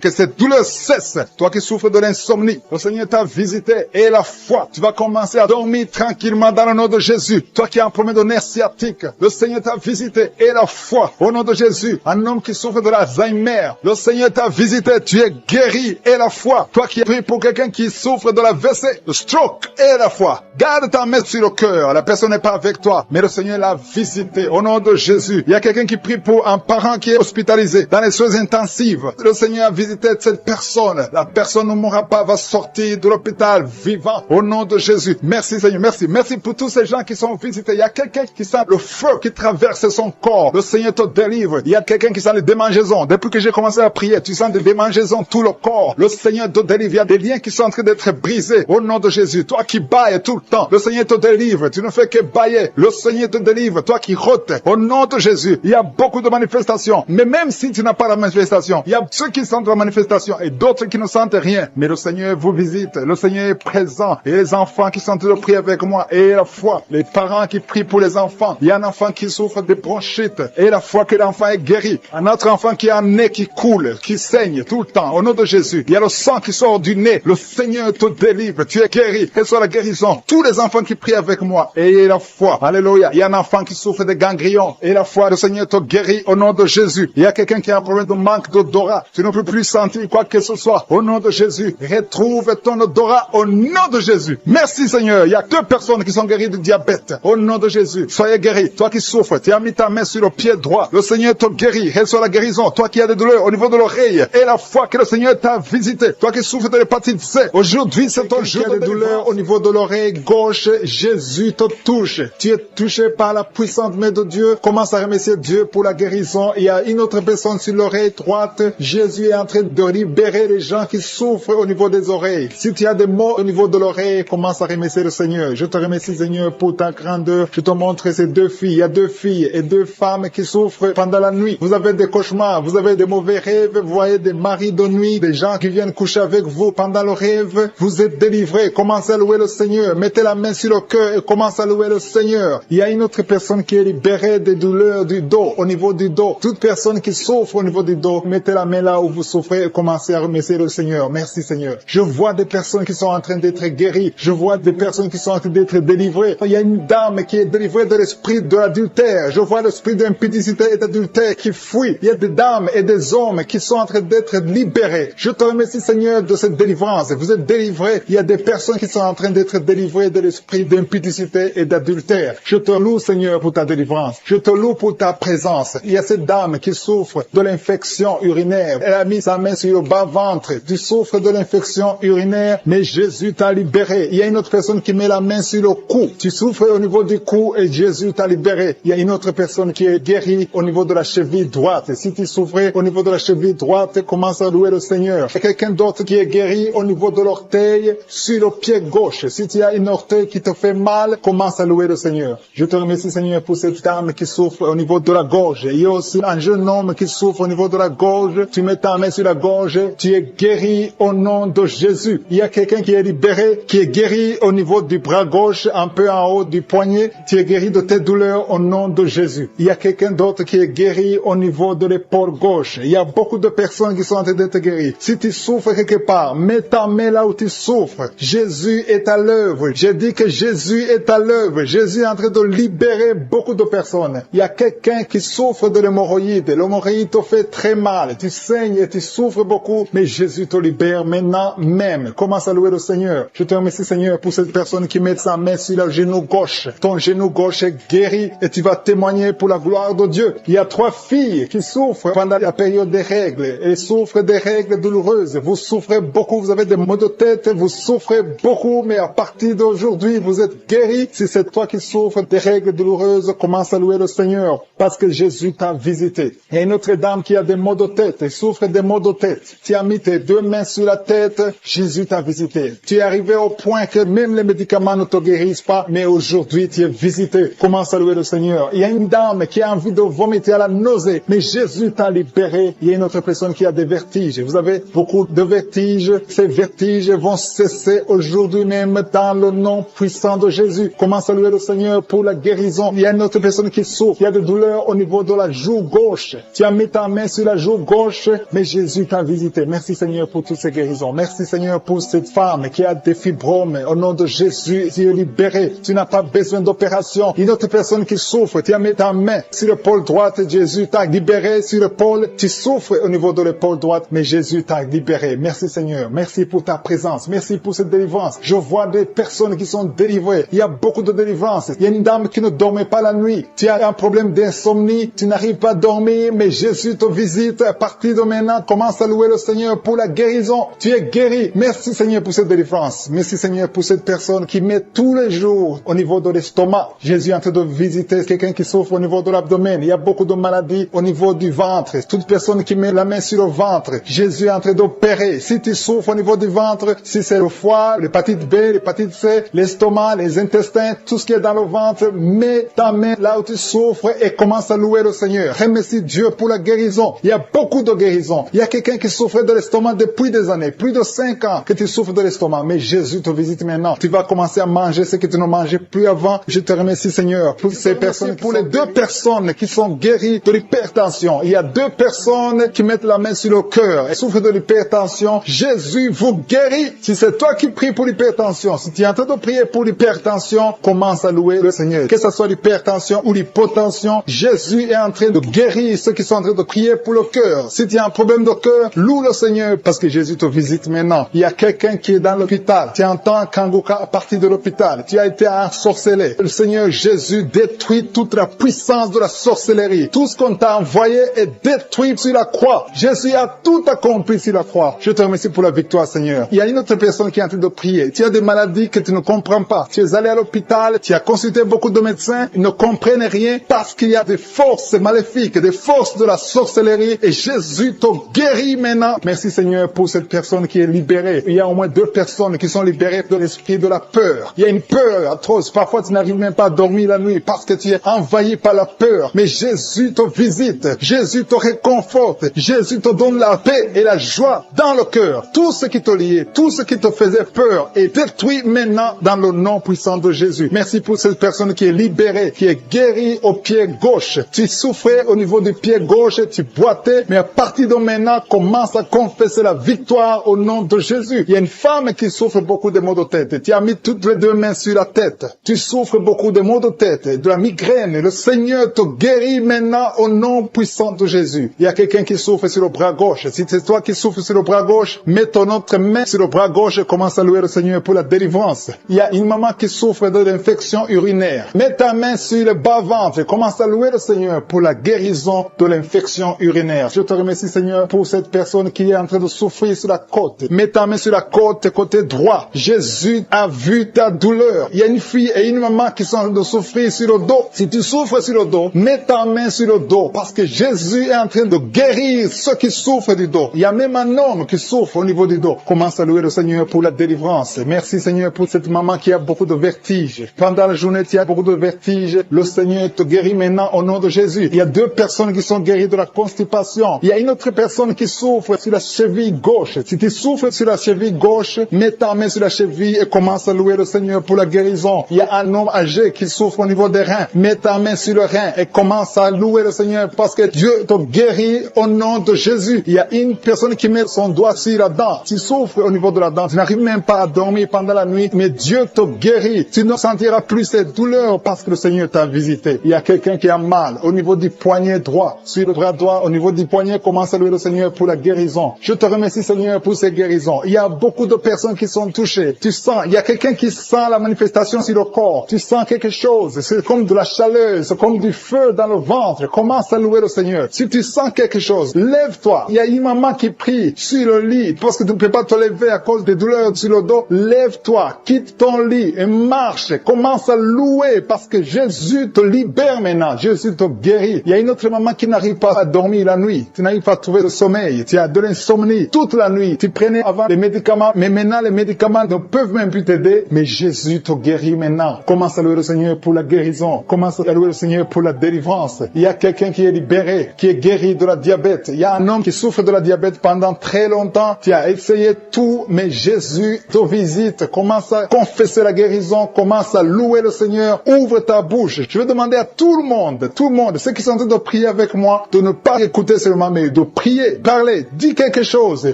Que cette douleur cesse. Toi qui souffres de l'insomnie, le Seigneur t'a visité et la foi. Tu vas commencer à dormir tranquillement dans le nom de Jésus. Toi qui as un problème de nerf sciatique, le Seigneur t'a visité et la foi. Au nom de Jésus, un homme qui souffre de l'Alzheimer, le Seigneur t'a visité. Tu es guéri et la foi. Toi qui pries pour quelqu'un qui souffre de la WC, le stroke et la foi. Garde ta main sur le cœur. La personne n'est pas avec toi, mais le Seigneur l'a visité. Au nom de Jésus, il y a quelqu'un qui prie pour un parent qui est hospitalisé dans les soins intensives. Le Seigneur a visité cette personne. La personne ne mourra pas, va sortir de l'hôpital vivant. Au nom de Jésus. Merci Seigneur, merci. Merci pour tous ces gens qui sont visités. Il y a quelqu'un qui sent le feu qui traverse son corps. Le Seigneur te délivre. Il y a quelqu'un qui sent les démangeaisons. Depuis que j'ai commencé à prier, tu sens des démangeaisons tout le corps. Le Seigneur te délivre. Il y a des liens qui sont en train d'être brisés. Au nom de Jésus. Toi qui bailles tout le temps, le Seigneur te délivre. Tu ne fais que bailler. Le Seigneur te délivre. Toi qui rôtes. Au nom de Jésus. Il y a beaucoup de manifestations. Mais même si tu n'as pas la manifestation, il y a ceux qui sentent la manifestation et d'autres qui ne sentent rien. Mais le Seigneur vous visite. Le Seigneur est présent. Et les enfants qui sont en train de prier avec moi. Et la foi. Les parents qui prient pour les enfants. Il y a un enfant qui souffre de bronchite. Et la foi que l'enfant est guéri. Un autre enfant qui a un nez qui coule, qui saigne tout le temps. Au nom de Jésus. Il y a le sang qui sort du nez. Le Seigneur te délivre. Tu es guéri. Quelle soit la guérison. Tous les enfants qui prient avec moi. Et la foi. Alléluia. Il y a un enfant qui souffre de ganglions. Et la foi, le Seigneur te guérit au nom de Jésus. Il y a quelqu'un qui a un problème de manque d'odorat. Tu ne peux plus sentir quoi que ce soit. Au nom de Jésus. Retrouve ton odorat au nom de Jésus. Merci Seigneur. Il y a 2 personnes qui sont guéries de diabète. Au nom de Jésus. Soyez guéris. Toi qui souffres, tu as mis ta main sur le pied droit. Le Seigneur te guérit. Reçois la guérison. Toi qui as des douleurs au niveau de l'oreille. Et la foi que le Seigneur t'a visité. Toi qui souffres de l'hépatite C. Aujourd'hui, c'est ton jour de douleur au niveau de l'oreille gauche. Jésus te touche. Tu es touché par la puissante main de Dieu. Commence à remercier Dieu pour la guérison. Il y a une autre personne sur l'oreille droite. Jésus est en train de libérer les gens qui souffrent au niveau des oreilles. Si tu as des maux au niveau de l'oreille, commence à remercier le Seigneur. Je te remercie Seigneur pour ta grandeur. Je te montre ces 2 filles. Il y a 2 filles et 2 femmes qui souffrent pendant la nuit. Vous avez des cauchemars, vous avez des mauvais rêves, vous voyez des maris de nuit, des gens qui viennent coucher avec vous pendant le rêve. Vous êtes délivrés. Commencez à louer le Seigneur. Mettez la main sur le cœur et commencez à louer le Seigneur. Il y a une autre personne qui est libérée des douleurs du dos, au niveau du dos. Toute personne qui souffre au niveau du dos, mettez la main là où vous souffrez et commencez à remercier le Seigneur. Merci Seigneur. Je vois des personnes qui sont en train d'être guéries. Je vois des personnes qui sont en train d'être délivrées. Il y a une dame qui est délivrée de l'esprit de l'adultère. Je vois l'esprit d'impudicité et d'adultère qui fuit. Il y a des dames et des hommes qui sont en train d'être libérés. Je te remercie Seigneur de cette délivrance. Vous êtes délivrés. Il y a des personnes qui sont en train d'être délivrées de l'esprit d'impudicité et d'adultère. Je te loue Seigneur pour ta délivrance. Je te loue pour ta présence. Il y a cette dame qui souffre de l'infection urinaire. Elle a mis sa main sur le bas-ventre. Tu souffres de l'infection urinaire, mais Jésus t'a libéré. Il y a une autre personne qui met la main sur le cou. Tu souffres au niveau du cou et Jésus t'a libéré. Il y a une autre personne qui est guérie au niveau de la cheville droite. Si tu souffrais au niveau de la cheville droite, commence à louer le Seigneur. Il y a quelqu'un d'autre qui est guéri au niveau de l'orteil sur le pied gauche. Si tu as une orteil qui te fait mal, commence à louer le Seigneur. Je te remercie Seigneur pour cette dame qui souffre au niveau de la gorge. Il y a aussi un jeune homme qui souffre au niveau de la gorge. Tu mets ta main sur la gorge. Tu es guéri au nom de Jésus. Il y a quelqu'un qui est libéré, qui est guéri au niveau du bras gauche, un peu en haut du poignet. Tu es guéri de tes douleurs au nom de Jésus. Il y a quelqu'un d'autre qui est guéri au niveau de l'épaule gauche. Il y a beaucoup de personnes qui sont en train d'être guéries. Si tu souffres quelque part, mets ta main là où tu souffres. Jésus est à l'œuvre. J'ai dit que Jésus est à l'œuvre. Jésus est en train de libérer beaucoup de personnes. Il y a quelqu'un qui souffre de l'hémorroïde. L'hémorroïde te fait très mal. Tu saignes et tu souffres beaucoup, mais Jésus te libère maintenant. maintenant même. Commence à louer le Seigneur. Je te remercie, Seigneur, pour cette personne qui met sa main sur le genou gauche. Ton genou gauche est guéri et tu vas témoigner pour la gloire de Dieu. Il y a 3 filles qui souffrent pendant la période des règles. Elles souffrent des règles douloureuses. Vous souffrez beaucoup, vous avez des maux de tête, vous souffrez beaucoup, mais à partir d'aujourd'hui, vous êtes guéri. Si c'est toi qui souffres des règles douloureuses, commence à louer le Seigneur parce que Jésus t'a visité. Il y a une autre dame qui a des maux de tête, elle souffre des maux de tête. Tu as mis tes 2 mains sur la tête, Jésus t'a visité. Tu es arrivé au point que même les médicaments ne te guérissent pas, mais aujourd'hui tu es visité. Commence à louer le Seigneur. Il y a une dame qui a envie de vomiter à la nausée, mais Jésus t'a libéré. Il y a une autre personne qui a des vertiges. Vous avez beaucoup de vertiges. Ces vertiges vont cesser aujourd'hui même dans le nom puissant de Jésus. Commence à louer le Seigneur pour la guérison. Il y a une autre personne qui souffre. Il y a des douleurs au niveau de la joue gauche. Tu as mis ta main sur la joue gauche, mais Jésus t'a visité. Merci Seigneur pour toutes ces guérisons. Merci Seigneur pour cette femme qui a des fibromes. Au nom de Jésus, tu es libéré. Tu n'as pas besoin d'opération. Une autre personne qui souffre, tu as mis ta main sur l'épaule droite, Jésus t'a libéré sur l'épaule. Tu souffres au niveau de l'épaule droite, mais Jésus t'a libéré. Merci Seigneur. Merci pour ta présence. Merci pour cette délivrance. Je vois des personnes qui sont délivrées. Il y a beaucoup de délivrance. Il y a une dame qui ne dormait pas la nuit. Tu as un problème d'insomnie. Tu n'arrives pas à dormir, mais Jésus te visite. À partir de maintenant, commence à louer le Seigneur pour la guérison. Tu es guéri. Merci Seigneur pour cette délivrance. Merci Seigneur pour cette personne qui met tous les jours au niveau de l'estomac. Jésus est en train de visiter quelqu'un qui souffre au niveau de l'abdomen. Il y a beaucoup de maladies au niveau du ventre. Toute personne qui met la main sur le ventre, Jésus est en train d'opérer. Si tu souffres au niveau du ventre, si c'est le foie, l'hépatite B, l'hépatite C, l'estomac, les intestins, tout ce qui est dans le ventre, mets ta main là où tu souffres et commence à louer le Seigneur. Remercie Dieu pour la guérison. Il y a beaucoup de guérisons. Il y a quelqu'un qui souffrait de l'estomac depuis des années, plus de 5 ans que tu souffres de l'estomac, mais Jésus te visite maintenant. Tu vas commencer à manger ce que tu ne mangeais plus avant. Je te remercie Seigneur pour ces personnes, pour les 2 personnes qui sont guéries de l'hypertension. Il y a 2 personnes qui mettent la main sur le cœur et souffrent de l'hypertension. Jésus vous guérit. Si c'est toi qui pries pour l'hypertension, si tu es en train de prier pour l'hypertension, commence à louer le Seigneur. Que ce soit l'hypertension ou l'hypotension, Jésus est en train de guérir ceux qui sont en train de prier pour le cœur. Si tu as un problème de cœur, loue le Seigneur parce que Jésus te visite maintenant. Il y a quelqu'un qui est dans l'hôpital. Tu entends Kanguka à partir de l'hôpital. Tu as été ensorcelé. Le Seigneur Jésus détruit toute la puissance de la sorcellerie. Tout ce qu'on t'a envoyé est détruit sur la croix. Jésus a tout accompli sur la croix. Je te remercie pour la victoire, Seigneur. Il y a une autre personne qui est en train de prier. Tu as des maladies que tu ne comprends pas. Tu es allé à l'hôpital, tu as consulté beaucoup de médecins, ils ne comprennent rien parce qu'il y a des forces maléfiques, des forces de la sorcellerie et Jésus te guérit maintenant. Merci Seigneur pour cette personne qui est libérée. Il y a au moins 2 personnes qui sont libérées de l'esprit de la peur. Il y a une peur atroce. Parfois tu n'arrives même pas à dormir la nuit parce que tu es envahi par la peur. Mais Jésus te visite. Jésus te réconforte. Jésus te donne la paix et la joie dans le cœur. Tout ce qui te liait, tout ce qui te faisait peur est détruit maintenant dans le nom puissant de Jésus. Merci pour cette personne qui est libérée, qui est guérie au pied gauche. Tu souffrais au niveau du pied gauche, tu boitais, mais à partir de maintenant, commence à confesser la victoire au nom de Jésus. Il y a une femme qui souffre beaucoup de maux de tête. Tu as mis toutes les 2 mains sur la tête. Tu souffres beaucoup de maux de tête, de la migraine. Le Seigneur te guérit maintenant au nom puissant de Jésus. Il y a quelqu'un qui souffre sur le bras gauche. Si c'est toi qui souffres sur le bras gauche, mets ton autre main sur le bras gauche et commence à louer le Seigneur pour la délivrance. Il y a une maman qui souffre de l'infection urinaire. Mets ta main sur le bas-ventre et commence à louer le Seigneur pour la guérison de l'infection urinaire. Je te remercie Seigneur pour cette personne qui est en train de souffrir sur la côte. Mets ta main sur la côte, côté droit. Jésus a vu ta douleur. Il y a une fille et une maman qui sont en train de souffrir sur le dos. Si tu souffres sur le dos, mets ta main sur le dos parce que Jésus est en train de guérir ceux qui souffrent du dos. Il y a même un homme qui souffre au niveau du dos. Commence à louer le Seigneur pour la délivrance. Merci Seigneur pour cette maman qui a beaucoup de vertiges. Pendant la journée, tu as beaucoup de vertiges. Le Seigneur te guérit maintenant au nom de Jésus. Il y a 2 personnes qui sont guéries de la constipation. Il y a une autre personne qui souffre sur la cheville gauche. Si tu souffres sur la cheville gauche, mets ta main sur la cheville et commence à louer le Seigneur pour la guérison. Il y a un homme âgé qui souffre au niveau des reins. Mets ta main sur le rein et commence à louer le Seigneur parce que Dieu te guérit au nom de Jésus. Il y a une personne qui met son doigt sur la dent. Tu souffres au niveau de la dent. Tu n'arrives même pas à dormir pendant la nuit, mais Dieu te guérit. Tu ne sentiras plus cette douleur parce que le Seigneur t'a visité. Il y a quelqu'un qui a mal au niveau du poignet droit, sur le bras droit, au niveau du poignet, commence à louer le Seigneur pour la guérison. Je te remercie Seigneur pour ces guérisons. Il y a beaucoup de personnes qui sont touchées. Tu sens, il y a quelqu'un qui sent la manifestation sur le corps. Tu sens quelque chose. C'est comme de la chaleur, c'est comme du feu dans le ventre. Commence à louer le Seigneur. Si tu sens quelque chose, lève-toi. Il y a une maman qui prie sur le lit parce que tu ne peux pas te lever à cause des douleurs sur le dos. Lève-toi, quitte ton lit et marche. Commence à louer parce que Jésus te libère maintenant. Jésus te guérit. Il y a une autre maman qui n'arrive pas à dormir la nuit. Tu n'arrives pas à trouver le sommeil. Tu as de l'insomnie toute la nuit. Tu prenais avant les médicaments, mais maintenant les médicaments ne peuvent même plus t'aider. Mais Jésus te guérit maintenant. Commence à louer le Seigneur pour la guérison. Commence à louer le Seigneur pour la délivrance. Il y a quelqu'un qui est libéré, qui est guéri de la diabète. Il y a un homme qui souffre de la diabète pendant très longtemps. Tu as essayé tout, mais Jésus te visite. Commence à confesser la guérison. Commence à louer le Seigneur. Ouvre ta bouche. Je veux demander à tout le monde, ceux qui sont en train de prier avec moi, de ne pas écouter seulement, mais de prier, parler, dis quelque chose.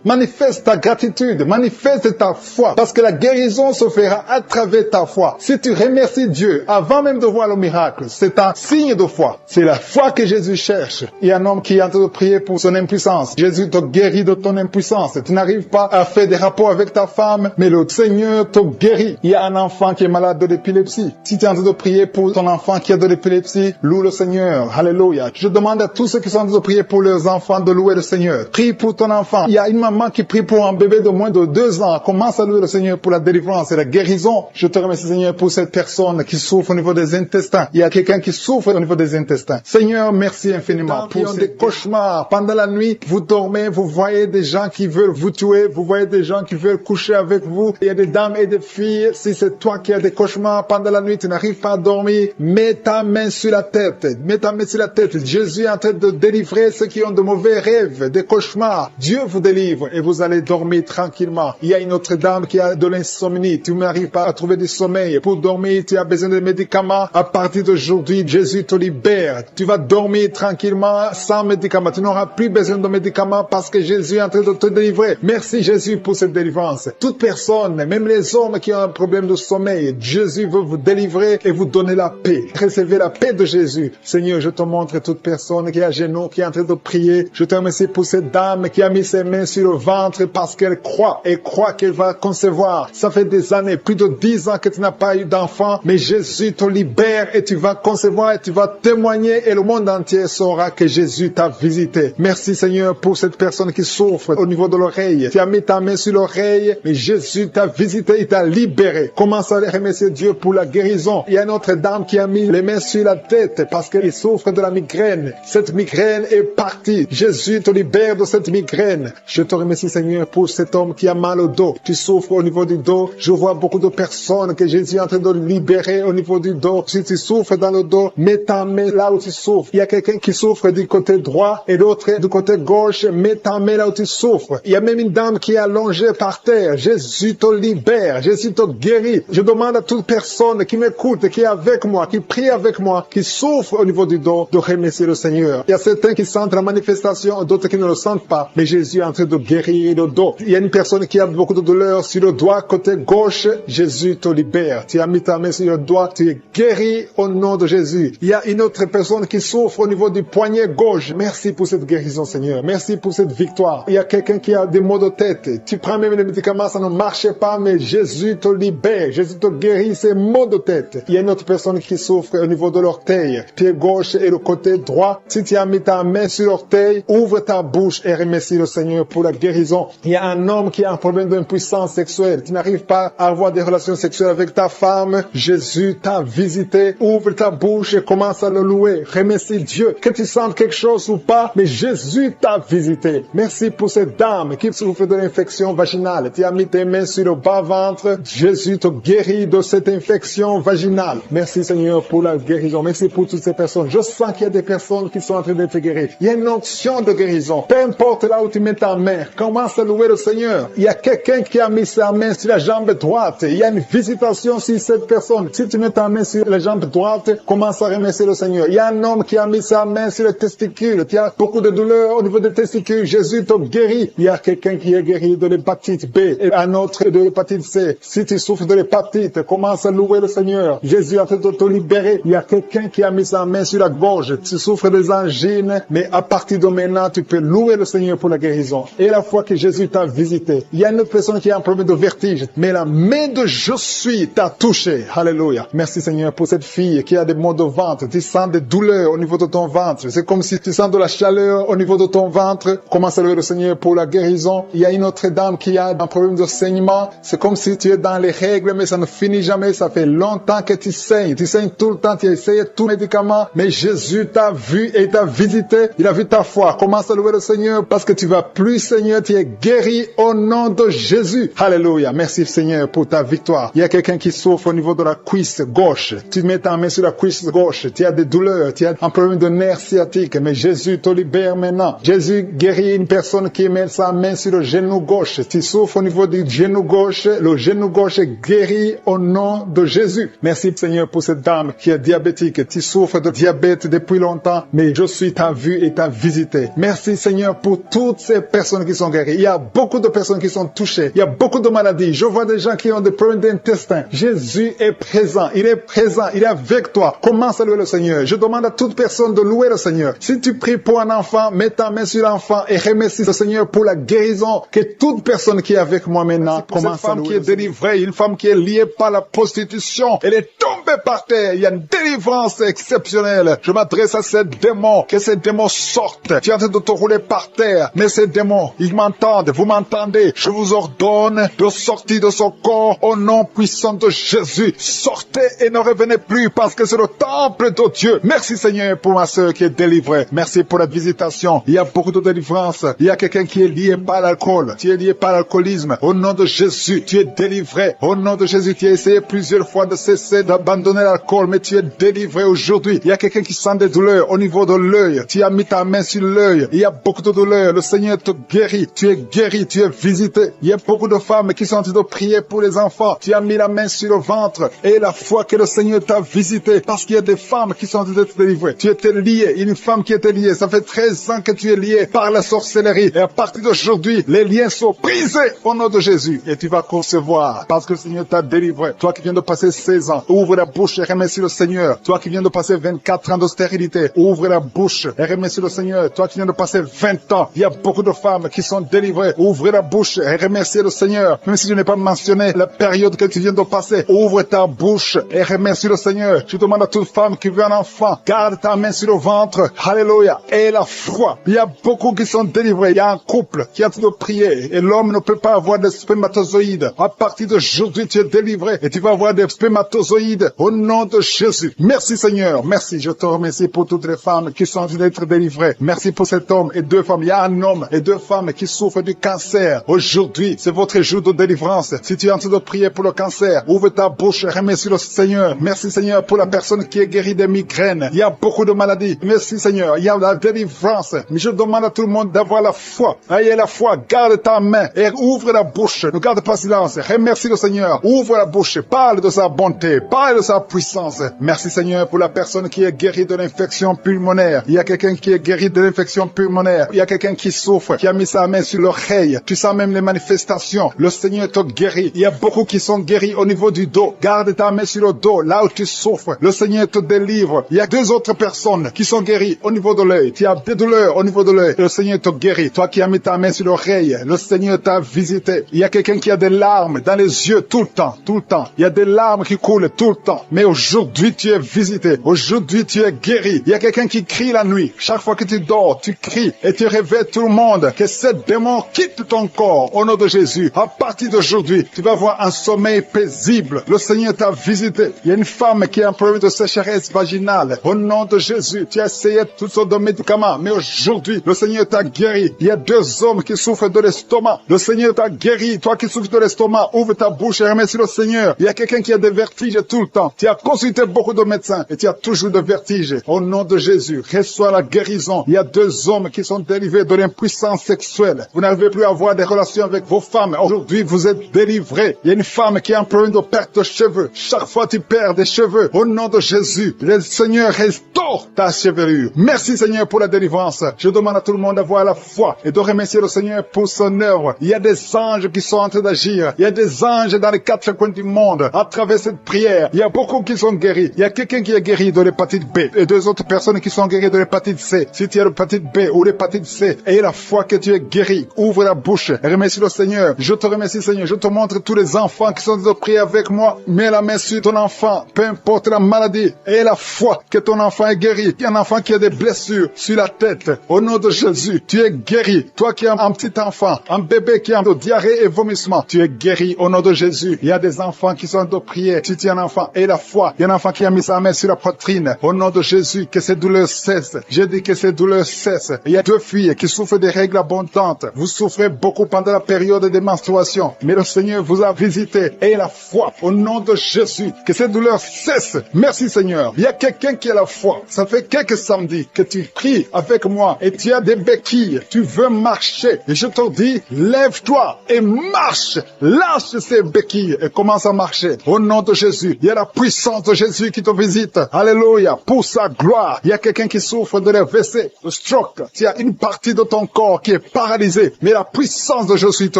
Manifeste ta gratitude, manifeste ta foi, parce que la guérison se fera à travers ta foi. Si tu remercies Dieu avant même de voir le miracle, c'est un signe de foi. C'est la foi que Jésus cherche. Il y a un homme qui est en train de prier pour son impuissance. Jésus te guérit de ton impuissance. Tu n'arrives pas à faire des rapports avec ta femme, mais le Seigneur te guérit. Il y a un enfant qui est malade de l'épilepsie. Si tu es en train de prier pour ton enfant qui a de l'épilepsie, loue le Seigneur. Alléluia. Je demande à tous ceux qui sont en train de prier pour leurs enfants de louer le Seigneur. Prie pour ton enfant. Il y a une maman qui prie pour un bébé de moins de 2 ans. Commence à louer le Seigneur pour la délivrance et la guérison. Je te remercie, Seigneur, pour cette personne qui souffre au niveau des intestins. Il y a quelqu'un qui souffre au niveau des intestins. Seigneur, merci infiniment pour des cauchemars. Pendant la nuit, vous dormez, vous voyez des gens qui veulent vous tuer, vous voyez des gens qui veulent coucher avec vous. Il y a des dames et des filles. Si c'est toi qui as des cauchemars pendant la nuit, tu n'arrives pas à dormir, mets ta main sur la tête. Mets ta main sur la tête. Jésus est en train de délivrer ceux qui ont de mauvais rêves, des cauchemars. Dieu vous délivre et vous allez dormir tranquillement. Il y a une autre dame qui a de l'insomnie. Tu n'arrives pas à trouver du sommeil. Pour dormir, tu as besoin de médicaments. À partir d'aujourd'hui, Jésus te libère. Tu vas dormir tranquillement sans médicaments. Tu n'auras plus besoin de médicaments parce que Jésus est en train de te délivrer. Merci Jésus pour cette délivrance. Toute personne, même les hommes qui ont un problème de sommeil, Jésus veut vous délivrer et vous donner la paix. Recevez la paix de Jésus. Seigneur, je te montre toute personne qui est à genoux, qui est en train de prier. Je te remercie pour cette dame qui a mis ses mains sur le ventre parce qu'elle croit et croit qu'elle va concevoir. Ça fait des années, plus de 10 ans que tu n'as pas eu d'enfant, mais Jésus te libère et tu vas concevoir et tu vas témoigner et le monde entier saura que Jésus t'a visité. Merci Seigneur pour cette personne qui souffre au niveau de l'oreille. Tu as mis ta main sur l'oreille, mais Jésus t'a visité, il t'a libéré. Commence à remercier Dieu pour la guérison. Il y a une autre dame qui a mis les mains sur la tête parce qu'elle souffre de la migraine. Cette migraine est partie. Jésus te libère de cette migraine. Je te remercie Seigneur pour cet homme qui a mal au dos. Tu souffres au niveau du dos. Je vois beaucoup de personnes que Jésus est en train de libérer au niveau du dos. Si tu souffres dans le dos, mets ta main là où tu souffres. Il y a quelqu'un qui souffre du côté droit et l'autre du côté gauche. Mets ta main là où tu souffres. Il y a même une dame qui est allongée par terre. Jésus te libère. Jésus te guérit. Je demande à toute personne qui m'écoute, qui est avec moi, qui prie avec moi, qui souffre au niveau du dos, de remercier le Seigneur. Il y a certains qui sentent la manifestation, d'autres qui ne le sentent pas. Mais Jésus est en train de guérir le dos. Il y a une personne qui a beaucoup de douleur sur le doigt, côté gauche. Jésus te libère. Tu as mis ta main sur le doigt, tu es guéri au nom de Jésus. Il y a une autre personne qui souffre au niveau du poignet gauche. Merci pour cette guérison, Seigneur. Merci pour cette victoire. Il y a quelqu'un qui a des maux de tête. Tu prends même les médicaments, ça ne marche pas, mais Jésus te libère. Jésus te guérit ces maux de tête. Il y a une autre personne qui souffre au niveau de l'orteil, pied gauche et le côté droit. Si tu as mis ta main sur l'orteil, ouvre ta bouche et remercie le Seigneur pour la guérison. Il y a un homme qui a un problème d'impuissance sexuelle. Tu n'arrives pas à avoir des relations sexuelles avec ta femme. Jésus t'a visité. Ouvre ta bouche et commence à le louer. Remercie Dieu. Que tu sentes quelque chose ou pas, mais Jésus t'a visité. Merci pour cette dame qui souffre de l'infection vaginale. Tu as mis tes mains sur le bas-ventre. Jésus te guérit de cette infection vaginale. Merci Seigneur pour la guérison. Merci pour toutes ces personnes. Je sens qu'il y a des personnes qui sont en train d'être guéries. Il y a une onction de guérison. Peu importe là où tu mets ta main, commence à louer le Seigneur. Il y a quelqu'un qui a mis sa main sur la jambe droite. Il y a une visitation sur cette personne. Si tu mets ta main sur la jambe droite, commence à remercier le Seigneur. Il y a un homme qui a mis sa main sur le testicule. Tu as beaucoup de douleurs au niveau des testicules. Jésus te guérit. Il y a quelqu'un qui est guéri de l'hépatite B et un autre de l'hépatite C. Si tu souffres de l'hépatite, commence à louer le Seigneur. Jésus est en train de te libérer. Il y a quelqu'un qui a mis sa main sur la gorge. Tu souffres des angines, mais à partir de maintenant, tu peux louer le Seigneur pour la guérison. Et la fois que Jésus t'a visité. Il y a une autre personne qui a un problème de vertige, mais la main de je suis t'a touché. Alléluia. Merci Seigneur pour cette fille qui a des maux de ventre. Tu sens des douleurs au niveau de ton ventre. C'est comme si tu sens de la chaleur au niveau de ton ventre. Commence à louer le Seigneur pour la guérison. Il y a une autre dame qui a un problème de saignement. C'est comme si tu es dans les règles, mais ça ne finit jamais. Ça fait longtemps que tu saignes. Tu saignes tout le temps. Tu as essayé tout médicament, mais Jésus t'a vu et t'a visité. Il a vu ta foi. Commence à louer le Seigneur parce que tu vas plus, Seigneur. Tu es guéri au nom de Jésus. Alléluia. Merci Seigneur pour ta victoire. Il y a quelqu'un qui souffre au niveau de la cuisse gauche. Tu mets ta main sur la cuisse gauche. Tu as des douleurs. Tu as un problème de nerf sciatique, mais Jésus te libère maintenant. Jésus guérit une personne qui met sa main sur le genou gauche. Tu souffres au niveau du genou gauche. Le genou gauche est guéri au nom de Jésus. Merci Seigneur pour cette dame qui est diabétique. Tu souffres de diabète depuis longtemps, mais je suis ta vue et ta visité. Merci Seigneur pour toutes ces personnes qui sont guéries. Il y a beaucoup de personnes qui sont touchées. Il y a beaucoup de maladies. Je vois des gens qui ont des problèmes d'intestin. Jésus est présent. Il est présent. Il est avec toi. Commence à louer le Seigneur. Je demande à toute personne de louer le Seigneur. Si tu pries pour un enfant, mets ta main sur l'enfant et remercie le Seigneur pour la guérison. Que toute personne qui est avec moi maintenant commence à louer. Une femme qui est délivrée, une femme qui est liée par la prostitution, elle est tombée par terre. Il y a une délivrance exceptionnelle. Je m'adresse à ces démons. Que ces démons sortent. Tu es en train de te rouler par terre. Mais ces démons, ils m'entendent. Vous m'entendez. Je vous ordonne de sortir de son corps au nom puissant de Jésus. Sortez et ne revenez plus parce que c'est le temple de Dieu. Merci Seigneur pour ma sœur qui est délivrée. Merci pour la visitation. Il y a beaucoup de délivrance. Il y a quelqu'un qui est lié par l'alcool. Tu es lié par l'alcoolisme. Au nom de Jésus, tu es délivré. Au nom de Jésus, tu as essayé plusieurs fois de cesser d'abandonner l'alcool, mais tu es délivré aujourd'hui. Il y a quelqu'un qui sent des douleurs au niveau de l'œil. Tu as mis ta main sur l'œil. Il y a beaucoup de douleurs. Le Seigneur te guérit. Tu es guéri. Tu es visité. Il y a beaucoup de femmes qui sont en train de prier pour les enfants. Tu as mis la main sur le ventre et la foi que le Seigneur t'a visité parce qu'il y a des femmes qui sont en train d'être délivrées. Tu étais lié. Une femme qui était liée. Ça fait 13 ans que tu es lié par la sorcellerie. Et à partir d'aujourd'hui, les liens sont brisés au nom de Jésus. Et tu vas concevoir parce que le Seigneur t'a délivré. Toi qui viens de passer 16 ans, ouvre la bouche et remercie le Seigneur. Toi qui viens de passer 24 ans de stérilité, ouvre la bouche et remercie le Seigneur. Toi qui viens de passer 20 ans, il y a beaucoup de femmes qui sont délivrées. Ouvre la bouche et remercie le Seigneur. Même si je n'ai pas mentionné la période que tu viens de passer, ouvre ta bouche et remercie le Seigneur. Je demande à toute femme qui veut un enfant, garde ta main sur le ventre. Alléluia. Et la foi. Il y a beaucoup qui sont délivrés. Il y a un couple qui est en train de prier et l'homme ne peut pas avoir de spermatozoïdes. À partir d'aujourd'hui, tu es délivré et tu vas avoir des spermatozoïdes au nom de Jésus. Merci Seigneur. Merci. Je te remercie pour toutes les femmes qui sont en train d'être délivrées. Merci pour cet homme et deux femmes. Il y a un homme et deux femmes qui souffrent du cancer. Aujourd'hui, c'est votre jour de délivrance. Si tu es en train de prier pour le cancer, ouvre ta bouche et remercie le Seigneur. Merci Seigneur pour la personne qui est guérie des migraines. Il y a beaucoup de maladies. Merci Seigneur. Il y a la délivrance. Mais je demande à tout le monde d'avoir la foi. Ayez la foi. Garde ta main et ouvre la bouche. Ne garde pas silence. Remercie le Seigneur. Ouvre la bouche. Parle de sa bonté. Parle de sa puissance. Merci Seigneur pour la personne qui est guérie de l'infection pulmonaire. Il y a quelqu'un qui est guéri de l'infection pulmonaire. Il y a quelqu'un qui souffre, qui a mis sa main sur l'oreille. Tu sens même les manifestations. Le Seigneur te guérit. Il y a beaucoup qui sont guéris au niveau du dos. Garde ta main sur le dos, là où tu souffres. Le Seigneur te délivre. Il y a deux autres personnes qui sont guéries au niveau de l'œil. Tu as des douleurs au niveau de l'œil. Le Seigneur te guérit. Toi qui as mis ta main sur l'oreille, le Seigneur t'a visité. Il y a quelqu'un qui a des larmes dans les yeux tout le temps, tout le temps. Il y a des larmes qui coulent tout le temps. Mais aujourd'hui, tu es visité. Aujourd'hui, tu es guéri. Il y a quelqu'un qui crie la nuit. Chaque fois que tu dors, tu cries et tu réveilles tout le monde. Que ce démon quitte ton corps au nom de Jésus. À partir d'aujourd'hui, tu vas avoir un sommeil paisible. Le Seigneur t'a visité. Il y a une femme qui a un problème de sécheresse vaginale. Au nom de Jésus, tu as essayé toutes sortes de médicaments. Mais aujourd'hui, le Seigneur t'a guéri. Il y a deux hommes qui souffrent de l'estomac. Le Seigneur t'a guéri. Toi qui souffres de l'estomac, ouvre ta bouche et remercie le Seigneur. Il y a quelqu'un qui a des vertiges tout le temps. Tu as consulté beaucoup de médecins et tu as toujours des vertiges. Au nom de Jésus, reçois la guérison. Il y a deux hommes qui sont délivrés de l'impuissance sexuelle. Vous n'arrivez plus à avoir des relations avec vos femmes. Aujourd'hui, vous êtes délivrés. Il y a une femme qui a un problème de perte de cheveux. Chaque fois tu perds des cheveux. Au nom de Jésus, le Seigneur restaure ta chevelure. Merci Seigneur pour la délivrance. Je demande à tout le monde d'avoir la foi et de remercier le Seigneur pour son œuvre. Il y a des anges qui sont en train d'agir. Il y a des anges dans les quatre coins du monde. À travers cette prière, il y a beaucoup qui sont guéris. Il y a quelqu'un qui est guéri de l'hépatite B et deux autres personnes qui sont guéries de l'hépatite C. Si tu as l'hépatite B ou l'hépatite C, aie la foi que tu es guéri. Ouvre la bouche. Remercie le Seigneur. Je te remercie, Seigneur. Je te montre tous les enfants qui sont de prier avec moi. Mets la main sur ton enfant, peu importe la maladie. Et la foi que ton enfant est guéri. Il y a un enfant qui a des blessures sur la tête. Au nom de Jésus, tu es guéri. Toi qui as un petit enfant, un bébé qui a de diarrhée et vomissement, tu es guéri au nom de Jésus. Il y a des enfants qui sont de prier. Si tu es un enfant, et la foi. Il y a un enfant qui a mis sa main sur la poitrine. Au nom de Jésus, que ces douleurs cessent. Je dis que ces douleurs cessent. Il y a 2 filles qui souffrent des règles abondantes. Vous souffrez beaucoup pendant la période des menstruations. Mais le Seigneur vous a visité. Et la foi, au nom de Jésus, que ces douleurs cessent. Merci Seigneur. Il y a quelqu'un qui a la foi. Ça fait quelques samedis que tu pries avec moi et tu as des béquilles. Tu veux marcher. Et je te dis, lève-toi et marche. Lâche ces béquilles et commence à marcher. Au nom de Jésus, il y a la puissance de Jésus qui te visite. Alléluia. Pour sa gloire. Il y a quelqu'un qui souffre de l'AVC, de stroke. Il y a une partie de ton corps qui est paralysée. Mais la puissance de Jésus te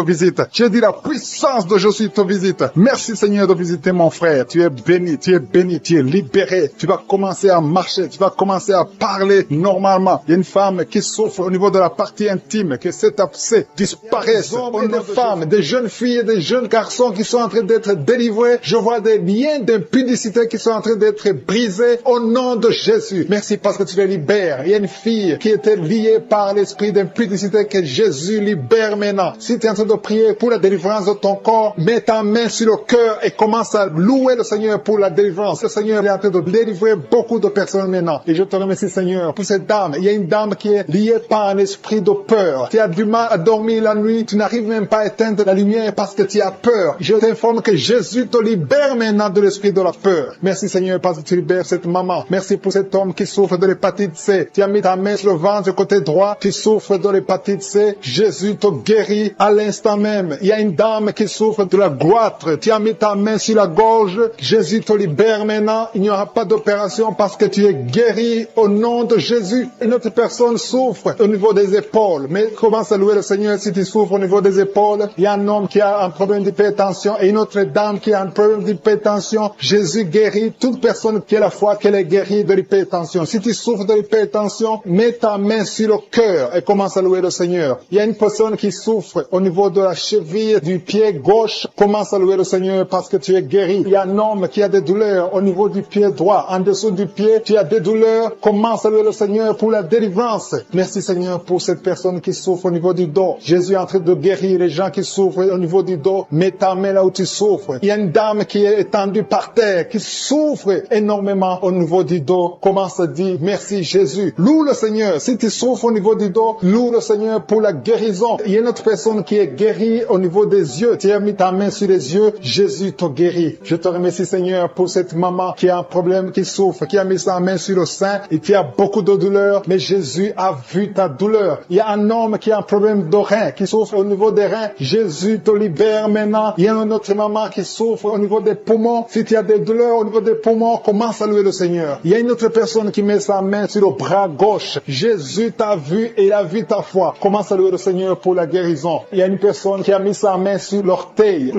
visite. Je dis la puissance de Jésus te visite. Merci Seigneur de visiter mon frère. Tu es béni, tu es béni, tu es libéré. Tu vas commencer à marcher. Tu vas commencer à parler normalement. Il y a une femme qui souffre au niveau de la partie intime. Que cet abcès disparaisse. Au nom de femmes, des jeunes filles et des jeunes garçons qui sont en train d'être délivrés. Je vois des liens d'impudicité qui sont en train d'être brisés au nom de Jésus. Merci parce que tu les libères. Il y a une fille qui était liée par l'esprit d'impudicité que Jésus libère maintenant. Si tu es en train de prier pour la délivrance de ton corps, mets ta main sur le cœur et commence à louer le Seigneur pour la délivrance. Le Seigneur est en train de délivrer beaucoup de personnes maintenant. Et je te remercie Seigneur pour cette dame. Il y a une dame qui est liée par un esprit de peur. Tu as du mal à dormir la nuit. Tu n'arrives même pas à éteindre la lumière parce que tu as peur. Je t'informe que Jésus te libère maintenant de l'esprit de la peur. Merci Seigneur parce que tu libères cette maman. Merci pour cet homme qui souffre de l'hépatite C. Tu as mis ta main sur le ventre côté droit. Tu souffres de l'hépatite C. Jésus te guérit à l'instant même. Il y a une dame qui souffre de la goitre. Tu as mis ta main sur la gorge. Jésus te libère maintenant. Il n'y aura pas d'opération parce que tu es guéri au nom de Jésus. Une autre personne souffre au niveau des épaules. Mais commence à louer le Seigneur si tu souffres au niveau des épaules. Il y a un homme qui a un problème d'hypertension et une autre dame qui a un problème d'hypertension. Jésus guérit toute personne qui a la foi qu'elle est guérie de l'hypertension. Si tu souffres de l'hypertension, mets ta main sur le cœur et commence à louer le Seigneur. Il y a une personne qui souffre au niveau de la cheville du pied gauche. Commence à louer le Seigneur parce que tu es guéri. Il y a un homme qui a des douleurs au niveau du pied droit. En dessous du pied, tu as des douleurs. Commence à louer le Seigneur pour la délivrance. Merci Seigneur pour cette personne qui souffre au niveau du dos. Jésus est en train de guérir les gens qui souffrent au niveau du dos. Mets ta main là où tu souffres. Il y a une dame qui est étendue par terre, qui souffre énormément au niveau du dos. Commence à dire merci Jésus. Loue le Seigneur. Si tu souffres au niveau du dos, loue le Seigneur pour la guérison. Il y a une autre personne qui est guérie au niveau des yeux. Tu as mis ta main sur les yeux. Jésus te guérit. Je te remercie Seigneur pour cette maman qui a un problème, qui souffre, qui a mis sa main sur le sein et qui a beaucoup de douleur. Mais Jésus a vu ta douleur. Il y a un homme qui a un problème de rein, qui souffre au niveau des reins. Jésus te libère maintenant. Il y a une autre maman qui souffre au niveau des poumons. Si tu as des douleurs au niveau des poumons, commence à louer le Seigneur. Il y a une autre personne qui met sa main sur le bras gauche. Jésus t'a vu et il a vu ta foi. Commence à louer le Seigneur pour la guérison. Il y a une personne qui a mis sa main sur l'orteil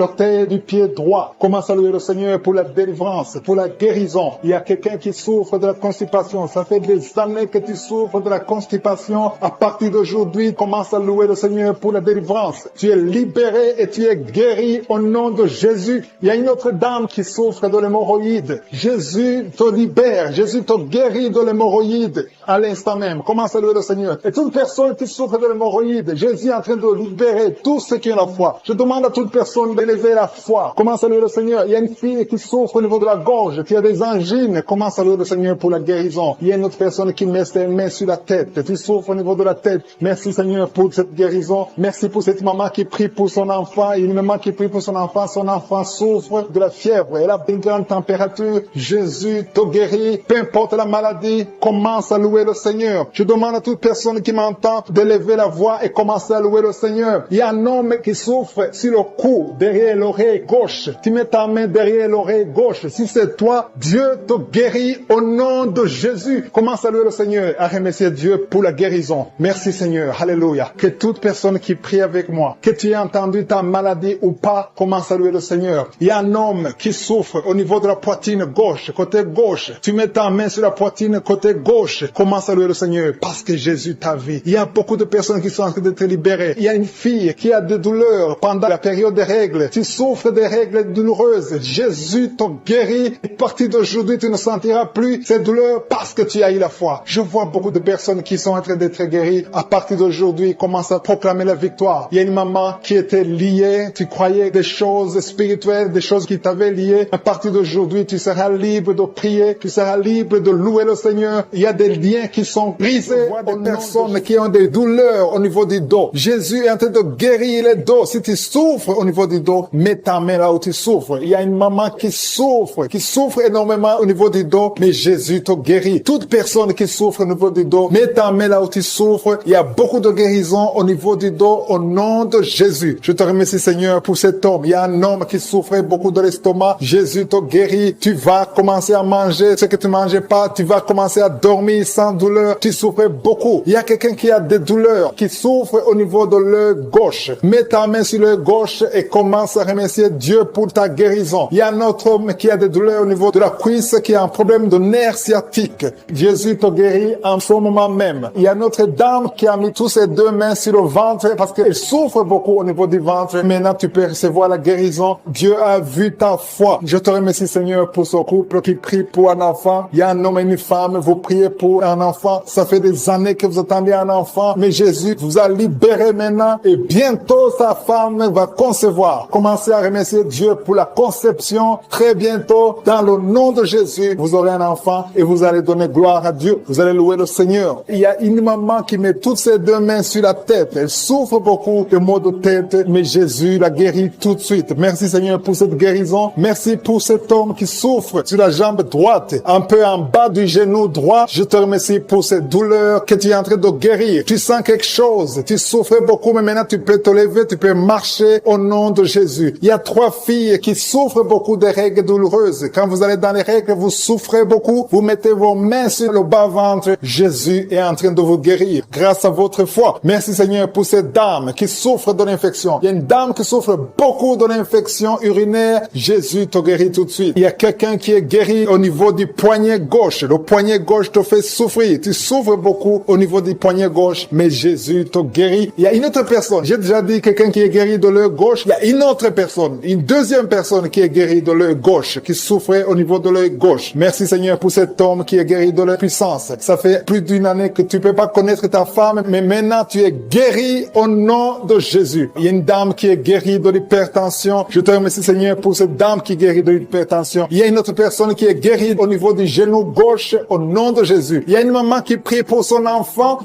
du pied droit. Commence à louer le Seigneur pour la délivrance, pour la guérison. Il y a quelqu'un qui souffre de la constipation. Ça fait des années que tu souffres de la constipation. À partir d'aujourd'hui, commence à louer le Seigneur pour la délivrance. Tu es libéré et tu es guéri au nom de Jésus. Il y a une autre dame qui souffre de l'hémorroïde. Jésus te libère. Jésus te guérit de l'hémorroïde à l'instant même. Commence à louer le Seigneur. Et toute personne qui souffre de l'hémorroïde, Jésus est en train de libérer tous ceux qui ont la foi. Je demande à toute personne d'élever la foi. Commence à louer le Seigneur. Il y a une fille qui souffre au niveau de la gorge, qui a des angines. Commence à louer le Seigneur pour la guérison. Il y a une autre personne qui met ses mains sur la tête. Tu souffres au niveau de la tête. Merci Seigneur pour cette guérison. Merci pour cette maman qui prie pour son enfant. Il y a une maman qui prie pour son enfant. Son enfant souffre de la fièvre. Elle a une grande température. Jésus te guérit. Peu importe la maladie, commence à louer le Seigneur. Je demande à toute personne qui m'entend d'élever la voix et commencer à louer le Seigneur. Il y a un homme qui souffre sur le cou, derrière l'oreille gauche. Tu mets ta main derrière l'oreille gauche. Si c'est toi, Dieu te guérit au nom de Jésus. Commence à louer le Seigneur, à remercier Dieu pour la guérison. Merci Seigneur. Alléluia. Que toute personne qui prie avec moi, que tu aies entendu ta maladie ou pas, commence à louer le Seigneur. Il y a un homme qui souffre au niveau de la poitrine gauche, côté gauche. Tu mets ta main sur la poitrine côté gauche. Commence à louer le Seigneur parce que Jésus t'a vu. Il y a beaucoup de personnes qui sont en train d'être d'être libéré. Il y a une fille qui a des douleurs pendant la période des règles. Tu souffres des règles douloureuses. Jésus t'a guéri. À partir d'aujourd'hui, tu ne sentiras plus ces douleurs parce que tu as eu la foi. Je vois beaucoup de personnes qui sont en train d'être guéries. À partir d'aujourd'hui, commencent à proclamer la victoire. Il y a une maman qui était liée. Tu croyais des choses spirituelles, des choses qui t'avaient lié. À partir d'aujourd'hui, tu seras libre de prier. Tu seras libre de louer le Seigneur. Il y a des liens qui sont brisés. Des personnes qui ont des douleurs au niveau du dos. Jésus est en train de guérir les dos. Si tu souffres au niveau du dos, mets ta main là où tu souffres. Il y a une maman qui souffre énormément au niveau du dos, mais Jésus te guérit. Toute personne qui souffre au niveau du dos, mets ta main là où tu souffres. Il y a beaucoup de guérison au niveau du dos au nom de Jésus. Je te remercie Seigneur pour cet homme. Il y a un homme qui souffrait beaucoup de l'estomac. Jésus te guérit. Tu vas commencer à manger ce que tu mangeais pas. Tu vas commencer à dormir sans douleur. Tu souffrais beaucoup. Il y a quelqu'un qui a des douleurs, qui souffre au niveau de l'œil gauche. Mets ta main sur l'œil gauche et commence à remercier Dieu pour ta guérison. Il y a un autre homme qui a des douleurs au niveau de la cuisse, qui a un problème de nerf sciatique. Jésus te guérit en ce moment même. Il y a une autre dame qui a mis tous ses deux mains sur le ventre parce qu'elle souffre beaucoup au niveau du ventre. Maintenant, tu peux recevoir la guérison. Dieu a vu ta foi. Je te remercie, Seigneur, pour ce couple qui prie pour un enfant. Il y a un homme et une femme. Vous priez pour un enfant. Ça fait des années que vous attendez un enfant. Mais Jésus vous a libéré maintenant. Et bientôt, sa femme va concevoir. Commencez à remercier Dieu pour la conception. Très bientôt, dans le nom de Jésus, vous aurez un enfant et vous allez donner gloire à Dieu. Vous allez louer le Seigneur. Il y a une maman qui met toutes ses deux mains sur la tête. Elle souffre beaucoup de maux de tête, mais Jésus la guérit tout de suite. Merci Seigneur pour cette guérison. Merci pour cet homme qui souffre sur la jambe droite, un peu en bas du genou droit. Je te remercie pour cette douleur que tu es en train de guérir. Tu sens quelque chose. Tu souffrais beaucoup, mais maintenant tu peux te lever, tu peux marcher au nom de Jésus. Il y a 3 filles qui souffrent beaucoup des règles douloureuses. Quand vous allez dans les règles, vous souffrez beaucoup. Vous mettez vos mains sur le bas-ventre. Jésus est en train de vous guérir grâce à votre foi. Merci Seigneur pour cette dame qui souffre de l'infection. Il y a une dame qui souffre beaucoup de l'infection urinaire. Jésus te guérit tout de suite. Il y a quelqu'un qui est guéri au niveau du poignet gauche. Le poignet gauche te fait souffrir. Tu souffres beaucoup au niveau du poignet gauche, mais Jésus te guérit. Il y a une autre personne. J'ai déjà dit quelqu'un qui est guéri de l'œil gauche. Il y a une autre personne, une deuxième personne qui est guérie de l'œil gauche, qui souffrait au niveau de l'œil gauche. Merci Seigneur pour cet homme qui est guéri de la puissance. Ça fait plus d'une année que tu peux pas connaître ta femme, mais maintenant tu es guéri au nom de Jésus. Il y a une dame qui est guérie de l'hypertension. Je te remercie Seigneur pour cette dame qui est guérie de l'hypertension. Il y a une autre personne qui est guérie au niveau du genou gauche au nom de Jésus. Il y a une maman qui prie pour son enfant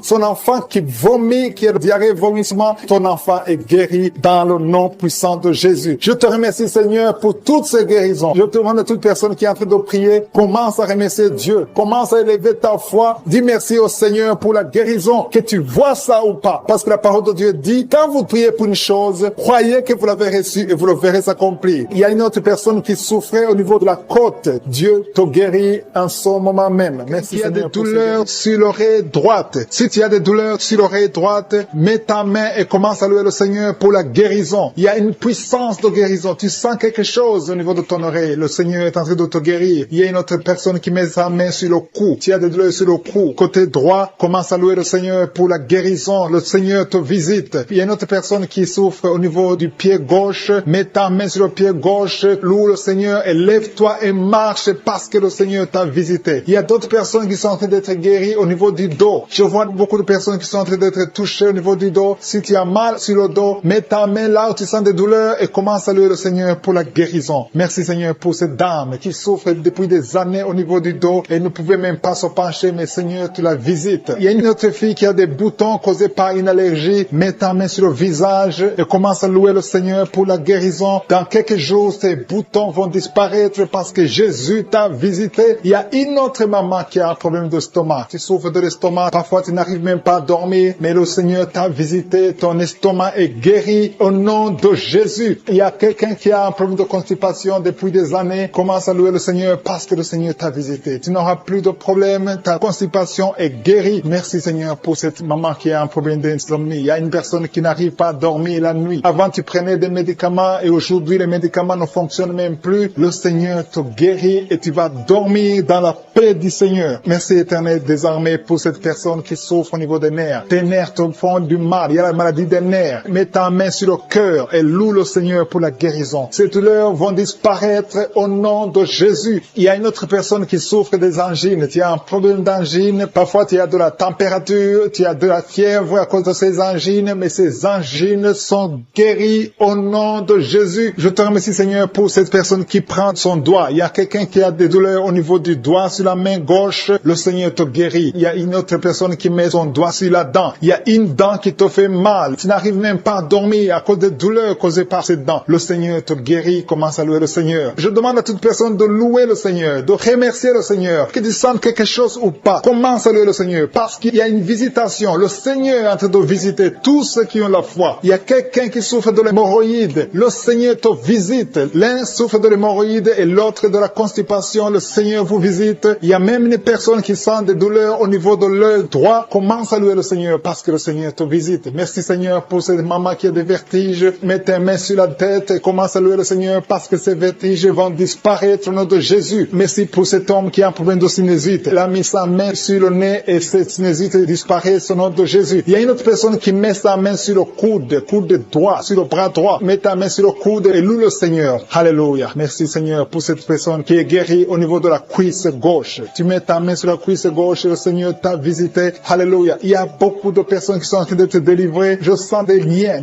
qui vomit, qui a diarrhée, vomissement. Ton enfant est guéri dans le nom puissant de Jésus. Je te remercie Seigneur pour toutes ces guérisons. Je te demande à toute personne qui est en train de prier, commence à remercier Dieu. Commence à élever ta foi. Dis merci au Seigneur pour la guérison, que tu vois ça ou pas. Parce que la parole de Dieu dit, quand vous priez pour une chose, croyez que vous l'avez reçue et vous le verrez s'accomplir. Il y a une autre personne qui souffrait au niveau de la côte. Dieu te guérit en ce moment même. Merci Il y a Seigneur, des douleurs sur l'oreille droite. Si tu as des douleurs sur l'oreille droite, mets ta main et commence à louer le Seigneur pour la guérison. Il y a une puissance de guérison. Tu sens quelque chose au niveau de ton oreille. Le Seigneur est en train de te guérir. Il y a une autre personne qui met sa main sur le cou. Tu as des douleurs sur le cou. Côté droit, commence à louer le Seigneur pour la guérison. Le Seigneur te visite. Il y a une autre personne qui souffre au niveau du pied gauche. Mets ta main sur le pied gauche. Loue le Seigneur et lève-toi et marche parce que le Seigneur t'a visité. Il y a d'autres personnes qui sont en train d'être guéries au niveau du dos. Je vois beaucoup de personnes qui sont en train d'être touchées au niveau du dos. Si tu as mal sur le dos, mets ta main là où tu sens des douleurs et commence à louer le Seigneur pour la guérison. Merci Seigneur pour cette dame qui souffre depuis des années au niveau du dos et ne pouvait même pas se pencher, mais Seigneur, tu la visites. Il y a une autre fille qui a des boutons causés par une allergie. Mets ta main sur le visage et commence à louer le Seigneur pour la guérison. Dans quelques jours, ces boutons vont disparaître parce que Jésus t'a visité. Il y a une autre maman qui a un problème d'estomac. Tu souffres de l'estomac. Parfois, tu n'arrives même pas à dormir, mais le Seigneur t'a visité. Ton estomac est guéri au nom de Jésus. Il y a quelqu'un qui a un problème de constipation depuis des années. Commence à louer le Seigneur parce que le Seigneur t'a visité. Tu n'auras plus de problème. Ta constipation est guérie. Merci Seigneur pour cette maman qui a un problème d'insomnie. Il y a une personne qui n'arrive pas à dormir la nuit. Avant, tu prenais des médicaments et aujourd'hui, les médicaments ne fonctionnent même plus. Le Seigneur te guérit et tu vas dormir dans la paix du Seigneur. Merci Éternel désormais pour cette personne qui souffre au niveau des nerfs. Tes nerfs te font du mal, il y a la maladie des nerfs. Mets ta main sur le cœur et loue le Seigneur pour la guérison. Ces douleurs vont disparaître au nom de Jésus. Il y a une autre personne qui souffre des angines. Tu as un problème d'angine. Parfois, tu as de la température, tu as de la fièvre à cause de ces angines, mais ces angines sont guéries au nom de Jésus. Je te remercie, Seigneur, pour cette personne qui prend son doigt. Il y a quelqu'un qui a des douleurs au niveau du doigt sur la main gauche. Le Seigneur te guérit. Il y a une autre personne qui met son doigt sur la dent. Il y a une dent qui te fait mal. Tu n'arrives même pas à dormir à cause des douleurs causées par cette dent. Le Seigneur te guérit. Commence à louer le Seigneur. Je demande à toute personne de louer le Seigneur, de remercier le Seigneur. Que tu sentes quelque chose ou pas, commence à louer le Seigneur. Parce qu'il y a une visitation. Le Seigneur est en train de visiter tous ceux qui ont la foi. Il y a quelqu'un qui souffre de l'hémorroïde. Le Seigneur te visite. L'un souffre de l'hémorroïde et l'autre de la constipation. Le Seigneur vous visite. Il y a même une personne qui sent des douleurs au niveau de l'œil droit. Commence à louer le Seigneur parce que le Seigneur te visite. Merci Seigneur pour cette maman qui a des vertiges. Mets tes mains sur la tête et commence à louer le Seigneur parce que ces vertiges vont disparaître au nom de Jésus. Merci pour cet homme qui a un problème de sinusite. Il a mis sa main sur le nez et cette sinusite disparaît au nom de Jésus. Il y a une autre personne qui met sa main sur le coude droit, sur le bras droit. Mets ta main sur le coude et loue le Seigneur. Alléluia. Merci Seigneur pour cette personne qui est guérie au niveau de la cuisse gauche. Tu mets ta main sur la cuisse gauche et le Seigneur t'a visité. Alléluia. Il y a beaucoup de personnes qui sont en train d'être délivrées. Je sens des liens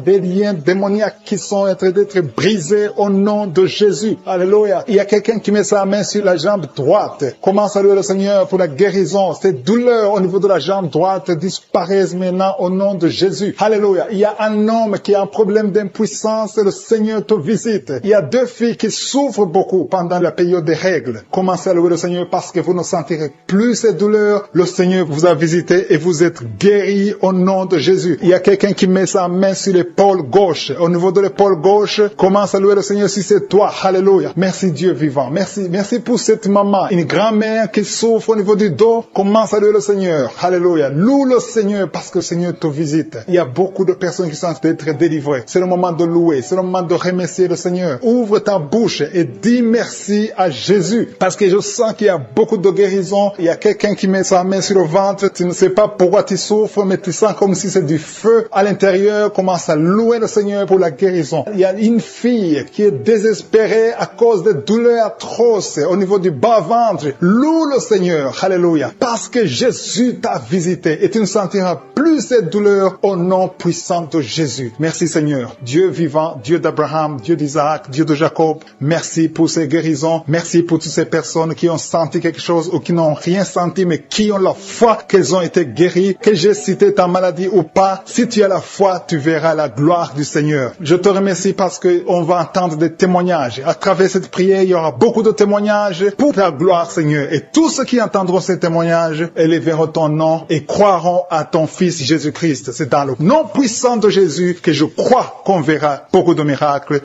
démoniaques qui sont en train d'être brisés au nom de Jésus. Alléluia. Il y a quelqu'un qui met sa main sur la jambe droite. Commence à louer le Seigneur pour la guérison. Ces douleurs au niveau de la jambe droite disparaissent maintenant au nom de Jésus. Alléluia. Il y a un homme qui a un problème d'impuissance et le Seigneur te visite. Il y a deux filles qui souffrent beaucoup pendant la période des règles. Commencez à louer le Seigneur parce que vous ne sentirez plus ces douleurs. Le Seigneur vous a visité et vous êtes guéris au nom de Jésus. Il y a quelqu'un qui met sa main sur l'épaule gauche. Au niveau de l'épaule gauche, commence à louer le Seigneur si c'est toi. Alléluia. Merci Dieu vivant. Merci pour cette maman, une grand-mère qui souffre au niveau du dos. Commence à louer le Seigneur. Alléluia. Loue le Seigneur parce que le Seigneur te visite. Il y a beaucoup de personnes qui sont en train d'être délivrées. C'est le moment de louer. C'est le moment de remercier le Seigneur. Ouvre ta bouche et dis merci à Jésus. Parce que je sens qu'il y a beaucoup de guérison. Il y a quelqu'un qui met sa main sur le ventre. Tu ne sais pas pourquoi tu souffres, mais tu sens comme si c'est du feu à l'intérieur. Commence à louer le Seigneur pour la guérison. Il y a une fille qui est désespérée à cause des douleurs atroces au niveau du bas-ventre. Loue le Seigneur. Alléluia. Parce que Jésus t'a visité et tu ne sentiras plus cette douleur au nom puissant de Jésus. Merci Seigneur. Dieu vivant, Dieu d'Abraham, Dieu d'Isaac, Dieu de Jacob. Merci pour ces guérisons. Merci pour toutes ces personnes qui ont senti quelque chose ou qui n'ont rien senti mais qui ont la foi qu'elles ont été guéries. Que j'ai cité ta maladie ou pas, si tu as la foi, tu verras la gloire du Seigneur. Je te remercie parce qu'on va entendre des témoignages. À travers cette prière, il y aura beaucoup de témoignages pour ta gloire, Seigneur. Et tous ceux qui entendront ces témoignages élèveront ton nom et croiront à ton Fils Jésus-Christ. C'est dans le nom puissant de Jésus que je crois qu'on verra beaucoup de miracles.